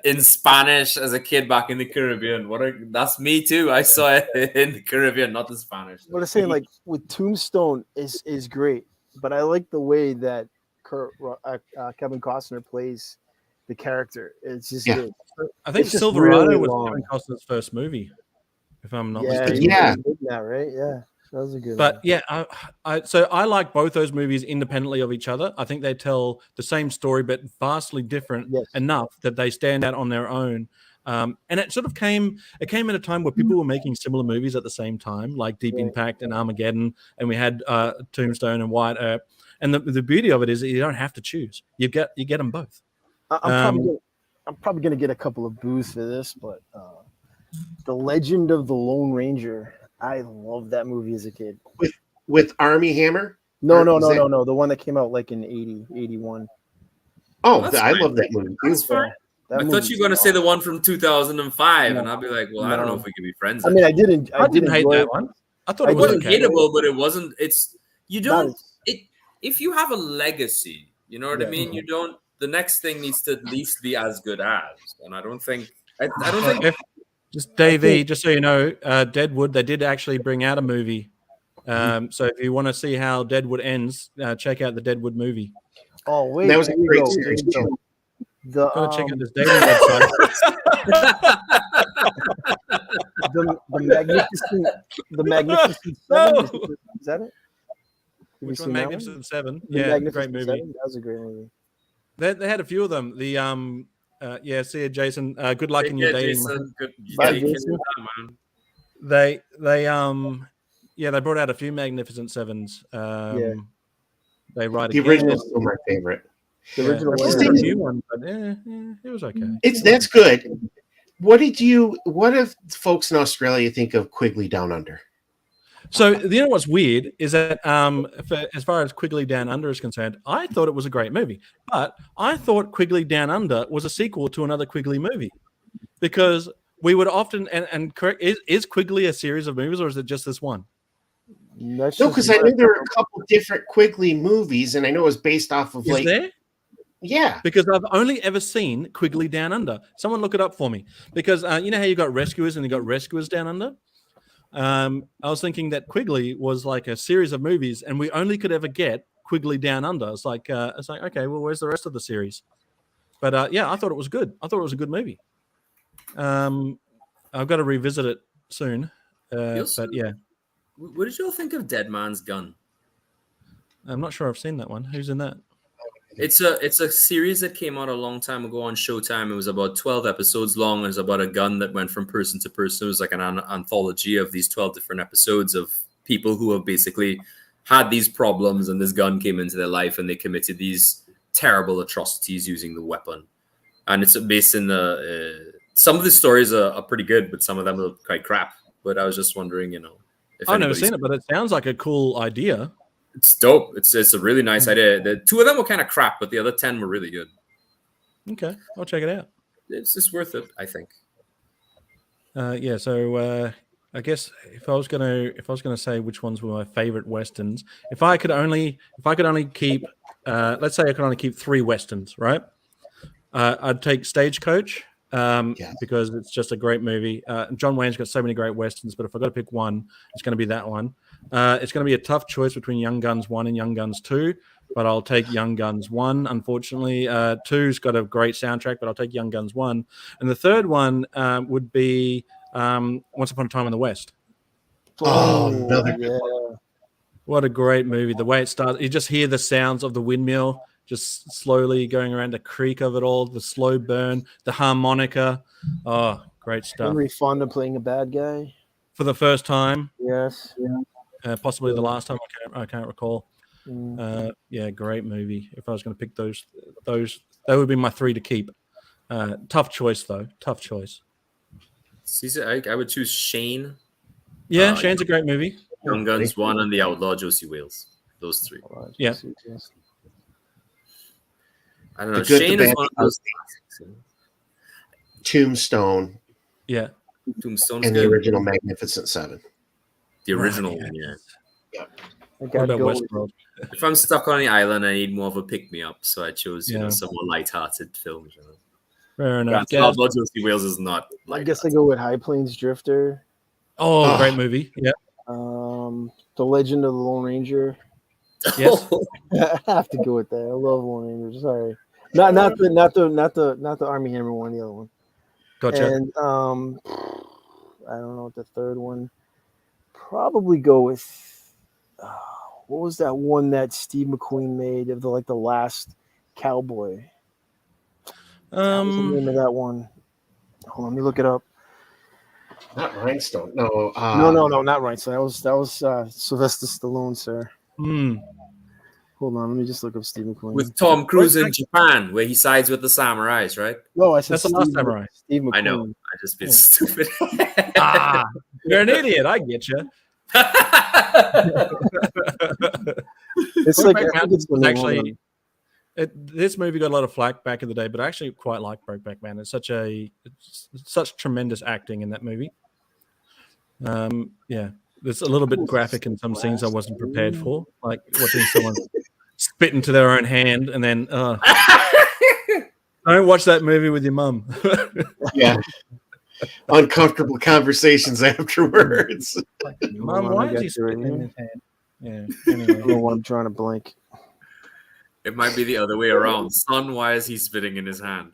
In Spanish as a kid back in the Caribbean. That's me too. I saw it in the Caribbean, not the Spanish. What I'm saying, like with Tombstone is great, but I like the way that Kevin Costner plays the character. It's just good. I think It's just Silverado really was long. Kevin Costner's first movie, if I'm not Yeah, mistaken. Yeah. that right? Yeah, that was a good. But one. yeah, so I like both those movies independently of each other. I think they tell the same story, but vastly different enough that they stand out on their own. And it sort of came at a time where people were making similar movies at the same time, like Deep Impact and Armageddon, and we had Tombstone and White Earp. And the beauty of it is that you don't have to choose; you get them both. I'm probably gonna get a couple of boos for this, but The Legend of the Lone Ranger. I loved that movie as a kid. With Army Hammer? No. The one that came out like in 80, 81. Oh, That's I fine. love that movie. That's fine. I thought you were going to say the one from 2005, and I'll be like, well, I don't know if we can be friends. I mean, I didn't hate enjoy that it. one. I thought It it was wasn't okay. hateable, but it wasn't. You don't. Not- If you have a legacy, you know what I mean. You don't. The next thing needs to at least be as good as, and I don't think. I don't think. Just Dave E, just so you know, Deadwood, they did actually bring out a movie. So if you want to see how Deadwood ends, check out the Deadwood movie. Oh wait, That was a there you great go. series too. Gotta check out this dating website. the Magnificent Seven. Is that it? Which one? Magnificent Seven. The Yeah, Magnificent great movie. Seven? That was a great movie. They had a few of them. The see you, Jason. Good luck in your dating. Jason, good. Bye, Yeah, Jason. man. They brought out a few Magnificent Sevens. They write The original is still my favorite. The original They one. brought out a new one, but it was okay. That's good. What do folks in Australia think of Quigley Down Under? So you know what's weird is that as far as Quigley Down Under is concerned, I thought it was a great movie, but I thought Quigley Down Under was a sequel to another Quigley movie, because we would often and correct is Quigley a series of movies or is it just this one? No, because I knew there were a couple different Quigley movies, and I know it was based off of Is there? Yeah, because I've only ever seen Quigley Down Under. Someone look it up for me, because you know how you got Rescuers and you got Rescuers Down Under. I was thinking that Quigley was like a series of movies, and we only could ever get Quigley Down Under. It's like okay, well, where's the rest of the series? But I thought it was good. I thought it was a good movie. I've got to revisit it soon. But yeah, what did you all think of Dead Man's Gun? I'm not sure I've seen that one. Who's in that? It's a series that came out a long time ago on Showtime. It was about 12 episodes long. It was about a gun that went from person to person. It was like an anthology of these 12 different episodes of people who have basically had these problems, and this gun came into their life, and they committed these terrible atrocities using the weapon. And it's based in the some of the stories are pretty good, but some of them are quite crap. But I was just wondering, if I've never seen it, but it sounds like a cool idea. It's dope. It's a really nice idea. The two of them were kind of crap, but the other 10 were really good. Okay, I'll check it out. It's just worth it, I think. So I guess if I was gonna say which ones were my favorite westerns, if I could only keep, let's say I could only keep 3 westerns, right? I'd take Stagecoach. Because it's just a great movie. John Wayne's got so many great westerns, but if I've got to pick one, it's going to be that one. It's going to be a tough choice between Young Guns 1 and Young Guns 2, but I'll take Young Guns 1, unfortunately. 2's got a great soundtrack, but I'll take Young Guns 1. And the third one would be Once Upon a Time in the West. What a great movie. The way it starts, you just hear the sounds of the windmill just slowly going around, the creak of it all, the slow burn, the harmonica. Oh, great stuff. Henry Fonda playing a bad guy for the first time. Yes. Possibly the last time. I can't recall. Great movie. If I was going to pick those, that would be my 3 to keep. Tough choice, though. Tough choice. I would choose Shane. Yeah, Shane's a great movie. Young Guns 1 and The Outlaw Josie Wales. Those 3. Yeah. I don't know. The Good, Shane the is Bad, one of those. Tombstone. Yeah. Tombstone's and good. the original Magnificent Seven. The original one, yeah. What about Westworld? If I'm stuck on the island, I need more of a pick-me-up, so I chose, you know, Yeah. some more light-hearted films. You know? Fair enough. Outlaw Josie Wales is not I guess I go with High Plains Drifter. Oh, great movie. Yeah. The Legend of the Lone Ranger. Yes. I have to go with that. I love Lone Ranger. Sorry, not the Army Hammer one. The other one. Gotcha. And I don't know what the third one. Probably go with what was that one that Steve McQueen made of the last cowboy? What was the name of that one? Hold on, let me look it up. Not Rhinestone. No. No, not Rhinestone. That was Sylvester Stallone, sir. Hold on, let me just look up Steve McQueen. With Tom Cruise in Japan, where he sides with the samurais, right? No, I said That's the Last Samurai. Steve McQueen. I know. I just been stupid. You're an idiot. I get you. It's like I think it's the actually. This movie got a lot of flack back in the day, but I actually quite like Brokeback Mountain. It's such tremendous acting in that movie. Yeah, it's a little bit graphic in some scenes I wasn't prepared for, like watching someone spit into their own hand, and then don't watch that movie with your mum. Yeah, uncomfortable conversations afterwards. Mum, why is he spitting in his hand? Yeah, anyway. I don't know why I'm trying to blank. It might be the other way around. Son, why is he spitting in his hand?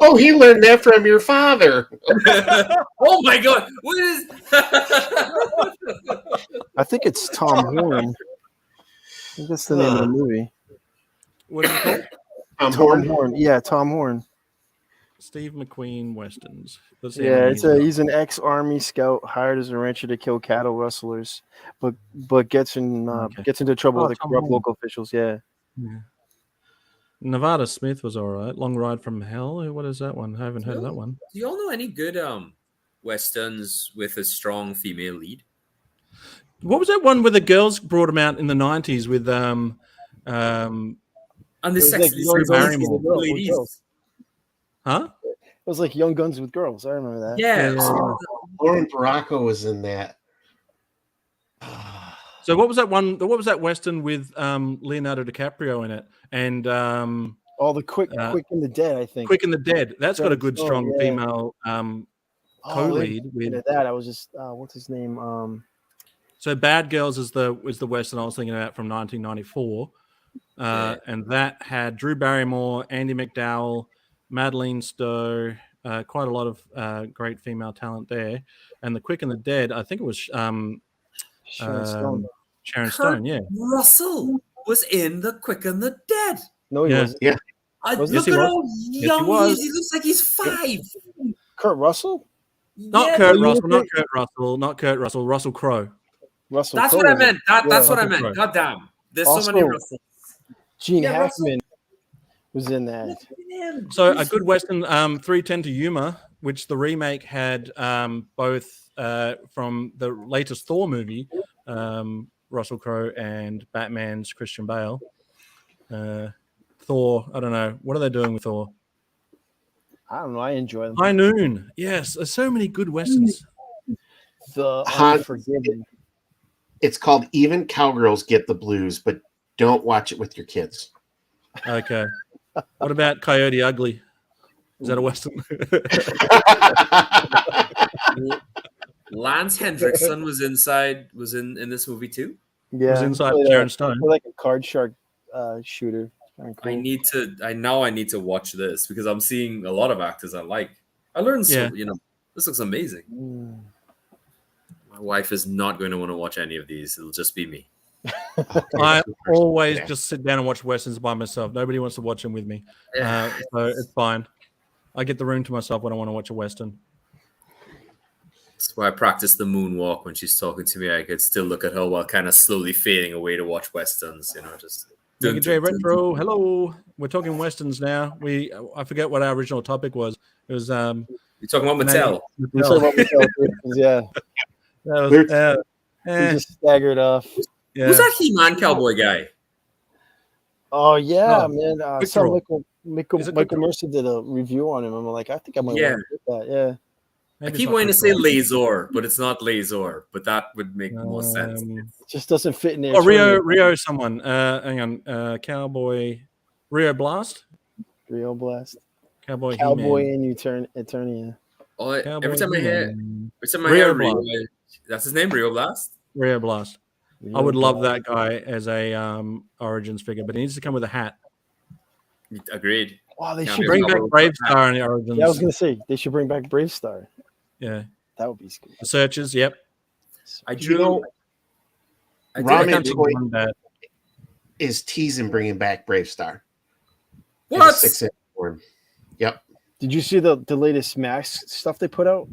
Oh, he learned that from your father. Oh my God! What is? I think it's Tom Horn. I think that's the name of the movie. What is it called? Tom Horn. Yeah, Tom Horn. Steve McQueen westerns. Yeah, he's an ex-army scout hired as a rancher to kill cattle rustlers, but gets into trouble with the corrupt local officials. Yeah. Nevada Smith was all right. Long Ride from Hell. What is that one? I haven't heard of that one. Do you all know any good westerns with a strong female lead? What was that one where the girls brought him out in the 90s with And the sexy ladies. Huh? It was like Young Guns with Girls. I remember that. Yeah. Lauren Bracco was in that. So what was that one? What was that western with Leonardo DiCaprio in it? And the Quick and the Dead, I think. Quick and the Dead. That's got a good, strong female co-lead. With that, I was just what's his name? So Bad Girls is the western I was thinking about from 1994, and that had Drew Barrymore, Andy McDowell, Madeleine Stowe, quite a lot of great female talent there. And the Quick and the Dead, I think it was Sharon Stone. Yeah. Russell was in The Quick and the Dead. No, he wasn't. Yeah. Look at how young he is. He looks like he's 5. Kurt Russell? Not Kurt Russell. Russell Crowe. Russell. That's Crowe what I meant. That's what I Russell meant. Crowe. God damn. There's Also, so many Russells. Gene Hackman was in that. So a good western, 310 to Yuma, which the remake had both from the latest Thor movie, Russell Crowe, and Batman's Christian Bale. Thor, I don't know. What are they doing with Thor? I don't know. I enjoy them. High Noon. Yes, there's so many good westerns. The Unforgiven. It's called Even Cowgirls Get the Blues, but don't watch it with your kids. Okay. What about Coyote Ugly? Is that a western? Lance Hendrickson was in this movie too. Yeah, was inside Sharon Stone. Like a card shark shooter. Cool. I need to watch this because I'm seeing a lot of actors I like. I learned this looks amazing. My wife is not going to want to watch any of these. It'll just be me. I always just sit down and watch westerns by myself. Nobody wants to watch them with me. So it's fine. I get the room to myself when I want to watch a western. That's why I practice the moonwalk when she's talking to me. I could still look at her while kind of slowly fading away to watch westerns. Just. J Retro, hello. We're talking westerns now. I forget what our original topic was. It was you're talking about Mattel. Yeah. He just staggered off. Yeah. Who's that He-Man cowboy guy? Oh yeah, Oh, man. I Quick saw Draw. Michael Is it Quick Draw? Mercer did a review on him. I'm like, I think I might Yeah. want to get that. Yeah. I Maybe keep it's not wanting to Quick say Draw. Lazor, but it's not Lazor. But that would make more sense. It just doesn't fit in there. Oh, Rio, someone. Hang on. Cowboy, Rio Blast, Rio Blast. Cowboy and Eternia. Oh, Cowboy every time I hear Rio Rio, Blast. that's his name, Rio Blast. Rio Blast. I would love that guy as a Origins figure, but he needs to come with a hat. Agreed. Wow, they Can't should be Bring a back cover Brave hat. Star in the Origins. Yeah, I was gonna say they should bring back Brave Star. Yeah, That would be scary. the Searchers. Yep. I You drew. know, I did- Ramen can't think Toy of one that- is teasing bringing back Brave Star. in a What? 6-inch form. Yep. Did you see the latest Max stuff they put out?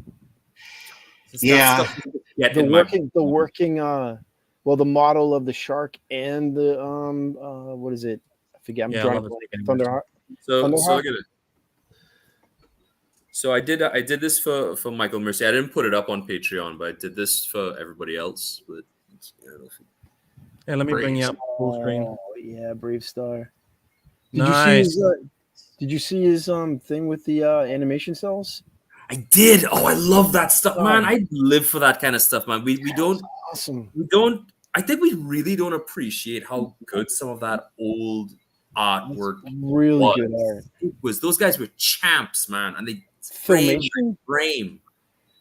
It's Yeah. not stuff you get The in my- working well, the model of the shark and the what is it? I forget. I'm Yeah, I drawing love a it. blank. Thunderheart. So Thunderhawk? look at it. So I did this for Michael Mercy. I didn't put it up on Patreon, but I did this for everybody else. But Yeah, let me bring you up full screen. Oh yeah, Brave Star. Nice. Did you see his thing with the animation cells? I did. Oh, I love that stuff, man. I live for that kind of stuff, man. We don't Awesome. I think we really don't appreciate how good some of that old artwork Really was. good art. It was. Those guys were champs, man, and they Filmation. frame.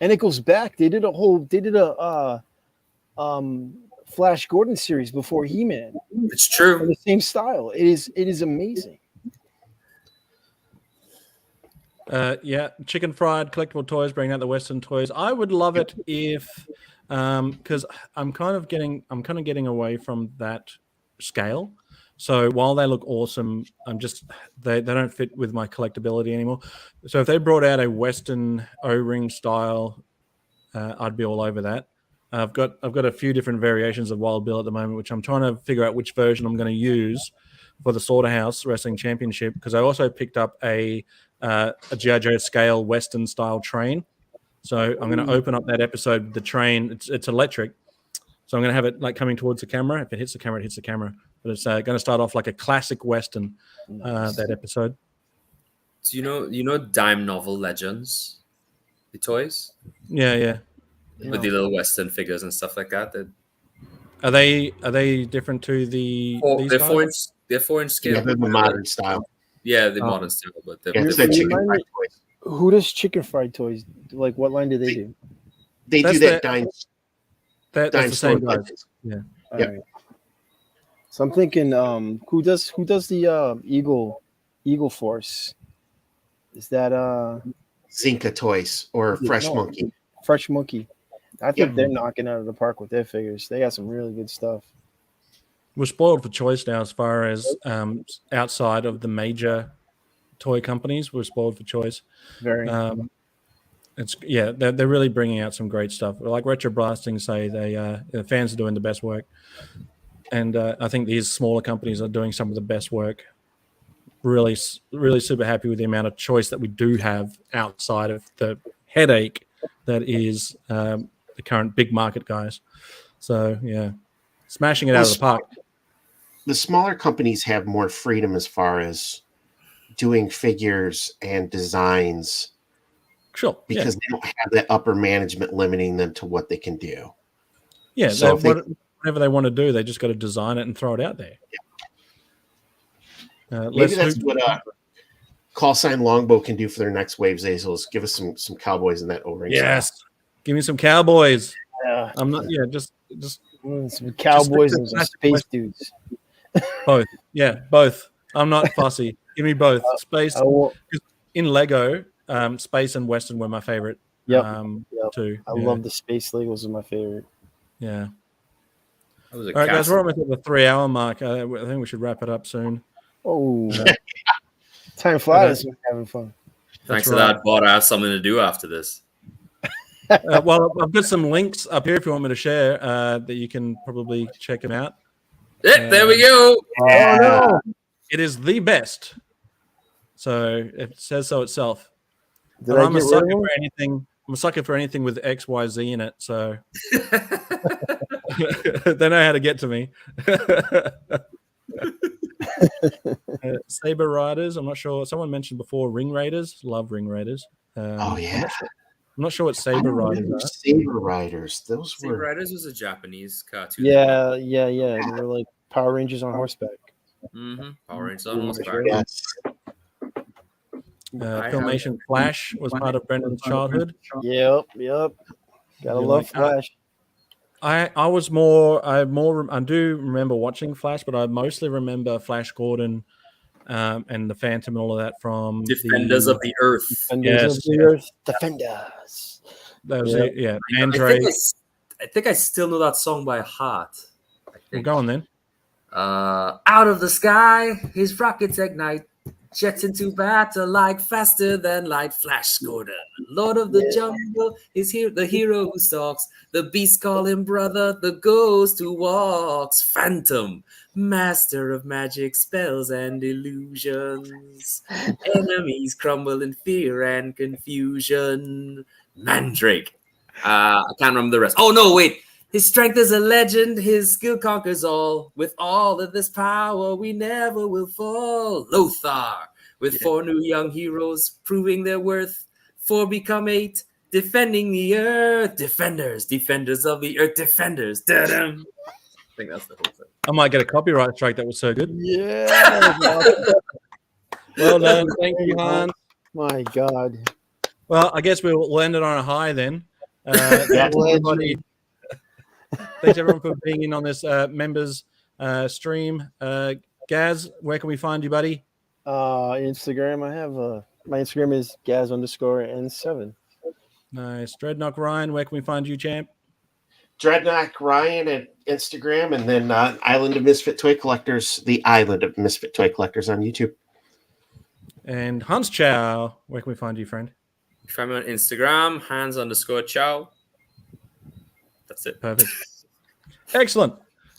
And it goes back. They did a Flash Gordon series before He-Man It's true. in the same style. It is amazing. Yeah, chicken fried collectible toys, bringing out the Western toys. I would love it if, because I'm kind of getting away from that scale. So while they look awesome, they don't fit with my collectability anymore. So if they brought out a Western O-ring style, I'd be all over that. I've got a few different variations of Wild Bill at the moment, which I'm trying to figure out which version I'm going to use for the Slaughterhouse Wrestling Championship, because I also picked up a G.I. Joe scale Western style train. So I'm going to open up that episode with the train. It's electric, so I'm going to have it like coming towards the camera. If it hits the camera, it hits the camera. But it's going to start off like a classic Western. That episode. So you know Dime Novel Legends, the toys Yeah. with the little Western figures and stuff like that. Are they different to these guys? They're 4-inch scale. Yeah, they're the modern style. Yeah, the modern style, but they're It's different. the chicken fried toys. Who does Chicken Fried Toys? Like, what line do they do? They That's do that Dine That's the same Store guys. business. Yeah. All Yep. right. So I'm thinking, who does the Eagle Force? Is that Zinka Toys or Fresh No. Monkey. Fresh Monkey? I think Yep. they're knocking out of the park with their figures. They got some really good stuff. We're spoiled for choice now as far as outside of the major toy companies. We're spoiled for choice. Very. They're really bringing out some great stuff. Like Retro Blasting say, the fans are doing the best work, and I think these smaller companies are doing some of the best work. Really super happy with the amount of choice that we do have outside of the headache that is the current big market guys. So yeah, smashing it out of the park. The smaller companies have more freedom as far as doing figures and designs Sure, because they don't have that upper management limiting them to what they can do. yeah. So Whatever they want to do, they just got to design it and throw it out there. Maybe that's what Call Sign Longbow can do for their next waves. Azels, give us some cowboys in that O-ring. Yes, give me some cowboys. Yeah. I'm not. Yeah, just Some cowboys and some classic space West- dudes. both. Yeah, both. I'm not fussy. Give me both. Space in Lego. Space and Western were my favorite. Yep. Too. I love the space Legos. Are my favorite. Yeah. That was a All right, guys, castle. we're almost at the 3-hour mark. I think we should wrap it up soon. Oh, time flies. We're having fun. Thanks That's to right. that bot, I have something to do after this. Well, I've got some links up here if you want me to share that you can probably check them out. There we go. Oh no! It is the best. So it says so itself. Did And I I'm a get rid sucker of them? for anything. I'm a sucker for anything with XYZ in it. So They know how to get to me. Saber Riders. I'm not sure. Someone mentioned before Ring Raiders. Love Ring Raiders. Oh yeah. I'm not sure what Saber Riders are. Saber Riders. Those Saber were. Riders was a Japanese cartoon. Yeah. They were like Power Rangers on horseback. Power Rangers on horseback. Yes. Filmation Flash was part of Brendan's childhood. Yep. Gotta love Flash. I do remember watching Flash, but I mostly remember Flash Gordon and the Phantom and all of that from Defenders of the Earth. Defenders. That was it. Yeah, Andre. I think I still know that song by heart. Well, go on then. Out of the sky, his rockets ignite. Jets into battle like faster than light. Flash Gordon, Lord of the Jungle, is here, the hero who stalks. The beasts call him brother, the ghost who walks. Phantom, master of magic spells and illusions. Enemies crumble in fear and confusion. Mandrake. I can't remember the rest. Oh no, wait. His strength is a legend, his skill conquers all. With all of this power, we never will fall. Lothar, with 4 new young heroes, proving their worth. 4 become 8, defending the earth. Defenders of the earth, defenders. Da-dum. I think that's the whole thing. I might get a copyright strike. That was so good. Yeah. Well done. Thank you, Han. My God. Well, I guess we'll end it on a high then. Thanks everyone for being in on this members stream. Gazz, where can we find you, buddy? Instagram. I have my Instagram is Gazz_N7. Nice. Dreadnought Ryan, where can we find you, champ? Dreadnought Ryan at Instagram, and then Island of Misfit Toy Collectors, the Island of Misfit Toy Collectors on YouTube. And Hans Chow, where can we find you, friend? You find me on Instagram, Hans_Chow. That's it. Perfect. Excellent.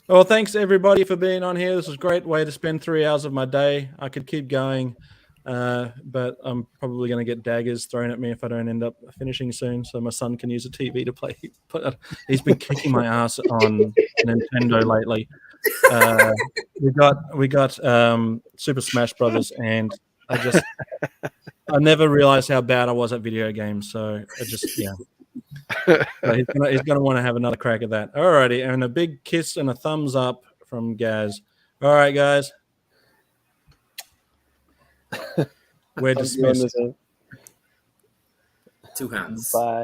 Well, thanks everybody for being on here. This was a great way to spend 3 hours of my day. I could keep going, but I'm probably going to get daggers thrown at me if I don't end up finishing soon, so my son can use a TV to play. But he's been kicking my ass on Nintendo lately. We got Super Smash Brothers, and I never realized how bad I was at video games. So he's gonna want to have another crack at that. Alrighty, and a big kiss and a thumbs up from Gazz. All right, guys, we're dismissed. 2 hands. Bye.